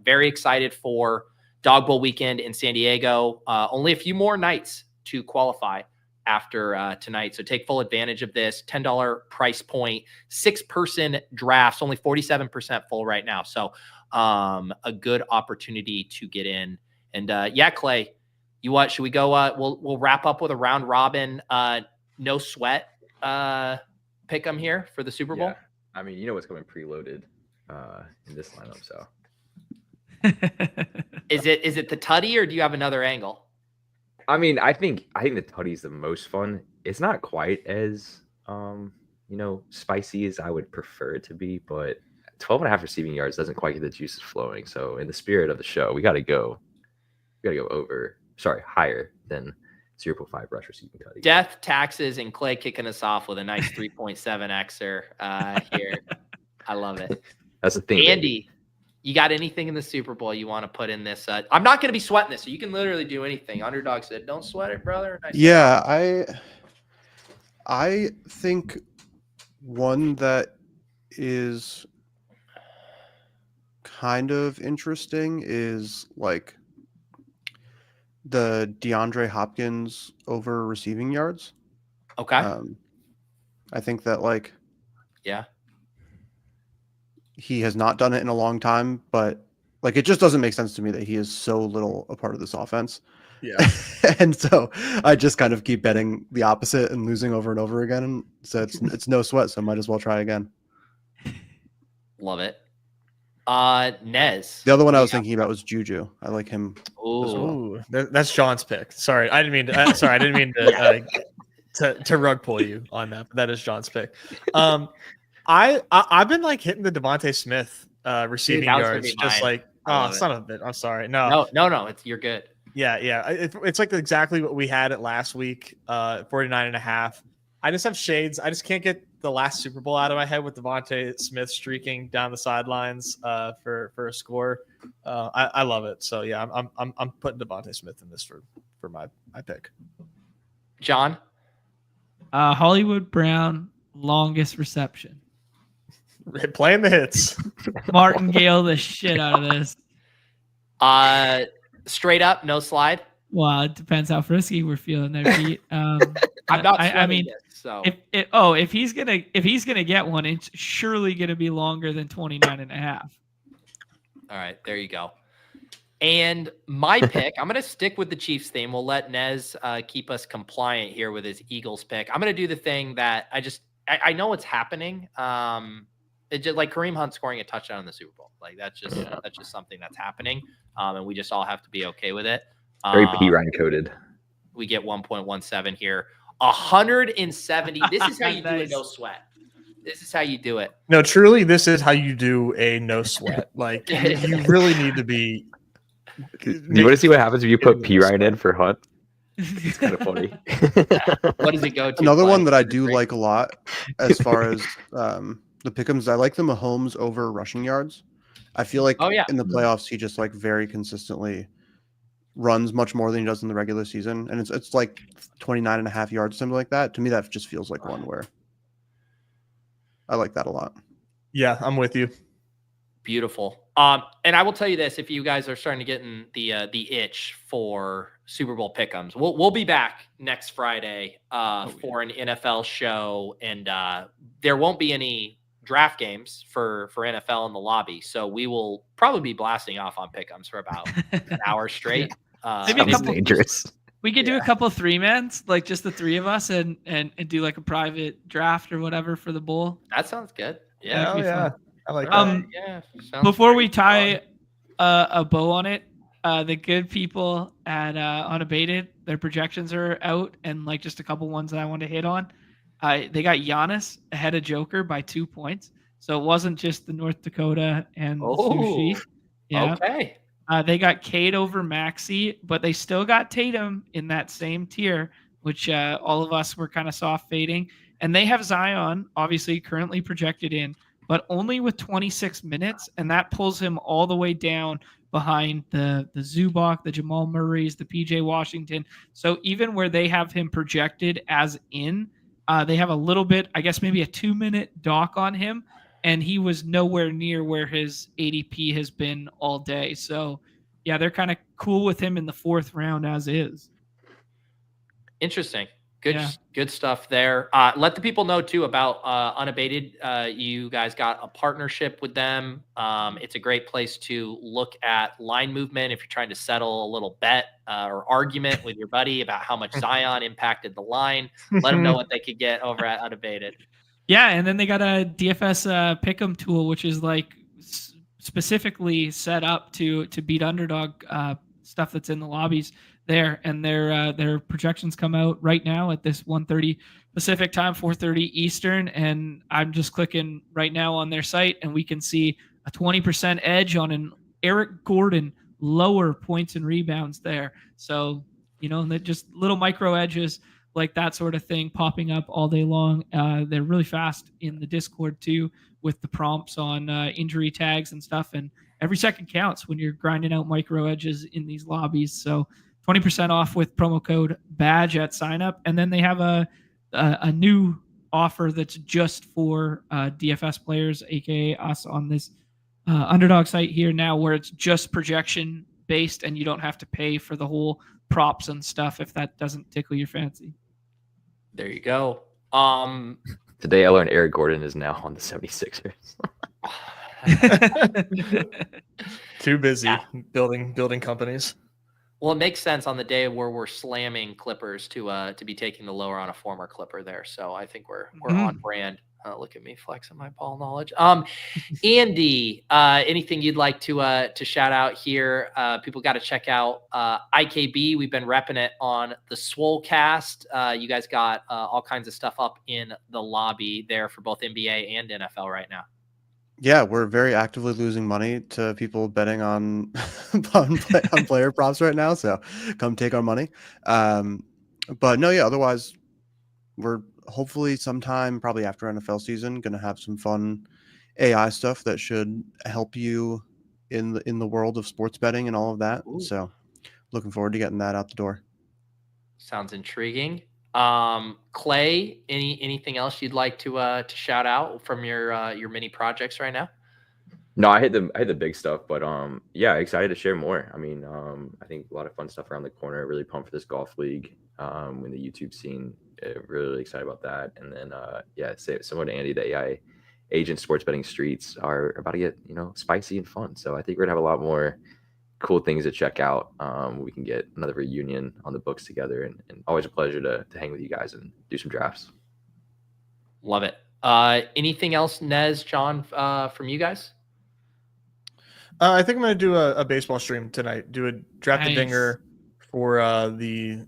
very excited for Dawg Bowl weekend in San Diego. Only a few more nights to qualify after tonight. So take full advantage of this $10 price point, 6-person drafts, only 47% full right now. So a good opportunity to get in. And yeah, Clay, you what? Should we go? We'll wrap up with a round robin, no sweat pick 'em here for the Super Bowl. Yeah. I mean, you know what's coming preloaded. in this lineup. So Is it the tutty, or do you have another angle? I mean, I think the tutty is the most fun. It's not quite as spicy as I would prefer it to be, but 12.5 receiving yards doesn't quite get the juices flowing. So in the spirit of the show, we got to go higher than 0.5 rush receiving tutty. Death, taxes, and Clay kicking us off with a nice 3.7 Xer here. I love it. That's the thing. Andy, you got anything in the Super Bowl you want to put in this? I'm not going to be sweating this, so you can literally do anything. Underdog said, "Don't sweat it, brother." I think one that is kind of interesting is like the DeAndre Hopkins over receiving yards. Okay. I think that yeah, he has not done it in a long time, but it just doesn't make sense to me that he is so little a part of this offense. Yeah. And so I just kind of keep betting the opposite and losing over and over again. And so it's no sweat. So I might as well try again. Love it. Nez. The other one I was thinking about was Juju. I like him. Ooh, that's John's pick. Sorry, I didn't mean to rug pull you on that. But that is John's pick. I've been hitting the Devontae Smith receiving yards, just son of a bit. I'm sorry. No, you're good. Yeah. It's exactly what we had it last week. 49.5. I just have shades. I just can't get the last Super Bowl out of my head with Devontae Smith streaking down the sidelines for a score. I love it. So yeah, I'm putting Devontae Smith in this for my pick. John, Hollywood Brown, longest reception. Playing the hits. Martingale the shit out of this. Straight up, no slide. Well, it depends how frisky we're feeling there, Pete. I'm not. I mean, so if he's gonna get one, it's surely gonna be longer than 29.5. All right, there you go. And my pick, I'm going to stick with the Chiefs theme. We'll let Nez keep us compliant here with his Eagles pick. I'm going to do the thing that I know it's happening. It's just like Kareem Hunt scoring a touchdown in the Super Bowl. That's just something that's happening. And we just all have to be okay with it. Very P. Ryan coded. We get 1.17 here. 170. This is how you do a no sweat. This is how you do it. No, truly, this is how you do a no sweat. You really need to be. Do you want to see what happens if you put P. Ryan in for Hunt? It's kind of funny. What does it go to? Another one that I do like a lot as far as the pick'ems, I like the Mahomes over rushing yards. I feel like in the playoffs, he just very consistently runs much more than he does in the regular season. And it's 29.5 yards, something like that. To me, that just feels like one where I like that a lot. Yeah, I'm with you. Beautiful. And I will tell you this: if you guys are starting to get in the itch for Super Bowl pick'ems, we'll be back next Friday for an NFL show, and there won't be any draft games for NFL in the lobby, so we will probably be blasting off on pick'ems for about an hour straight. Maybe a couple. Dangerous. We could do a couple of 3-mans, just the three of us, and do a private draft or whatever for the bowl. That sounds good. Yeah. Yeah. I like that. Yeah. Before we tie a bow on it, the good people at Unabated, their projections are out, and just a couple ones that I want to hit on. They got Giannis ahead of Joker by 2 points, so it wasn't just the North Dakota and the sushi. Yeah. Okay. They got Cade over Maxey, but they still got Tatum in that same tier, which all of us were kind of soft fading. And they have Zion, obviously currently projected in, but only with 26 minutes, and that pulls him all the way down behind the Zubac, the Jamal Murrays, the PJ Washington. So even where they have him projected as in, they have a little bit, I guess maybe a 2-minute dock on him, and he was nowhere near where his ADP has been all day. So yeah, they're kind of cool with him in the 4th round as is. Interesting. Good stuff there. Let the people know too about Unabated. You guys got a partnership with them. It's a great place to look at line movement if you're trying to settle a little bet or argument with your buddy about how much Zion impacted the line. Let them know what they could get over at Unabated. Yeah, and then they got a DFS pick'em tool, which is specifically set up to beat Underdog stuff that's in the lobbies there, and their projections come out right now at this 1:30 Pacific time, 4:30 Eastern, and I'm just clicking right now on their site, and we can see a 20% edge on an Eric Gordon lower points and rebounds there. So, just little micro edges like that sort of thing popping up all day long. They're really fast in the Discord too, with the prompts on injury tags and stuff. And every second counts when you're grinding out micro edges in these lobbies. So 20% off with promo code BADGE at sign up. And then they have a new offer that's just for DFS players, aka us on this Underdog site here now, where it's just projection based and you don't have to pay for the whole props and stuff if that doesn't tickle your fancy. There you go. Today I learned Eric Gordon is now on the 76ers. Too busy building companies. Well, it makes sense on the day where we're slamming Clippers to be taking the lower on a former Clipper there. So I think we're on brand. Look at me flexing my ball knowledge. Andy, anything you'd like to shout out here? People got to check out IKB. We've been repping it on the Swolecast. You guys got all kinds of stuff up in the lobby there for both NBA and NFL right now. Yeah, we're very actively losing money to people betting on on player props right now. So come take our money. But no, yeah. Otherwise, we're hopefully sometime probably after NFL season going to have some fun AI stuff that should help you in the world of sports betting and all of that. Ooh. So looking forward to getting that out the door. Sounds intriguing. Clay, anything else you'd like to shout out from your mini projects right now? No, I hit the big stuff, but yeah, excited to share more. I mean, I think a lot of fun stuff around the corner. Really pumped for this golf league. In the YouTube scene, really excited about that. And then yeah, similar to Andy, the AI agent sports betting streets are about to get spicy and fun. So I think we're gonna have a lot more cool things to check out. We can get another reunion on the books together, and always a pleasure to hang with you guys and do some drafts. Love it. Anything else, Nez, John, from you guys? I think I'm going to do a baseball stream tonight. Do a draft the dinger for the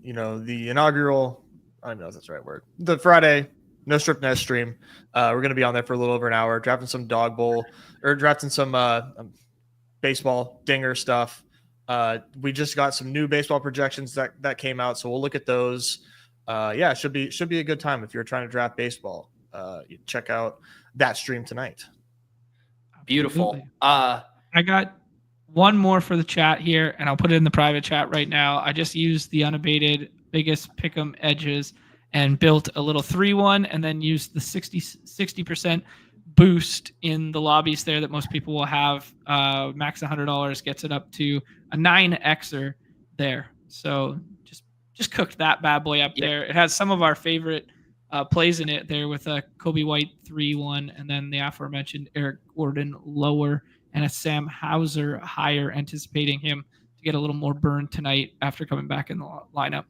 inaugural. I don't know if that's the right word. The Friday No Strip Nez stream. We're going to be on there for a little over an hour, drafting some dog bowl or drafting some baseball dinger stuff. We just got some new baseball projections that came out, so we'll look at those. Yeah, should be a good time if you're trying to draft baseball. You check out that stream tonight. Beautiful. I got one more for the chat here, and I'll put it in the private chat right now. I just used the unabated biggest pick'em edges and built a little 3-1, and then used the 60% boost in the lobbies there that most people will have. Max $100 gets it up to a 9xer there. So just cooked that bad boy up there. It has some of our favorite plays in it there with a Kobe White 3-1, and then the aforementioned Eric Gordon lower and a Sam Hauser higher, anticipating him to get a little more burn tonight after coming back in the lineup.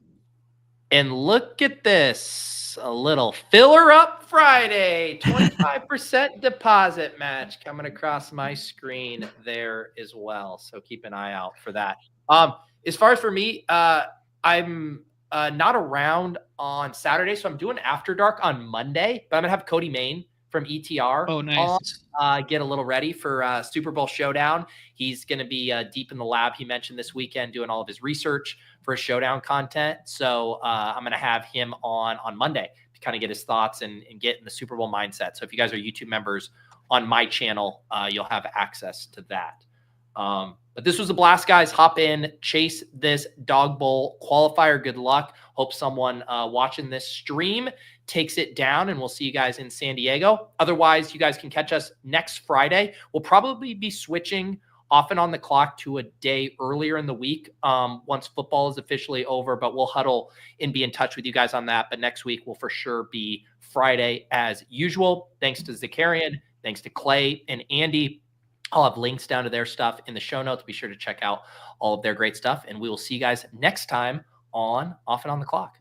And look at this, a little filler up Friday, 25% deposit match coming across my screen there as well. So keep an eye out for that. As far as for me, I'm not around on Saturday, so I'm doing After Dark on Monday, but I'm gonna have Cody Main from ETR get a little ready for Super Bowl Showdown. He's going to be deep in the lab, he mentioned this weekend, doing all of his research for his Showdown content. So I'm going to have him on Monday to kind of get his thoughts and get in the Super Bowl mindset. So if you guys are YouTube members on my channel, you'll have access to that. But this was a blast, guys. Hop in, chase this Dawg Bowl qualifier. Good luck. Hope someone watching this stream takes it down, and we'll see you guys in San Diego. Otherwise, you guys can catch us next Friday. We'll probably be switching off and on the clock to a day earlier in the week once football is officially over, but we'll huddle and be in touch with you guys on that. But next week will for sure be Friday as usual. Thanks to Zakaryan, thanks to Clay and Andy. I'll have links down to their stuff in the show notes. Be sure to check out all of their great stuff, and we will see you guys next time on Off and On the Clock.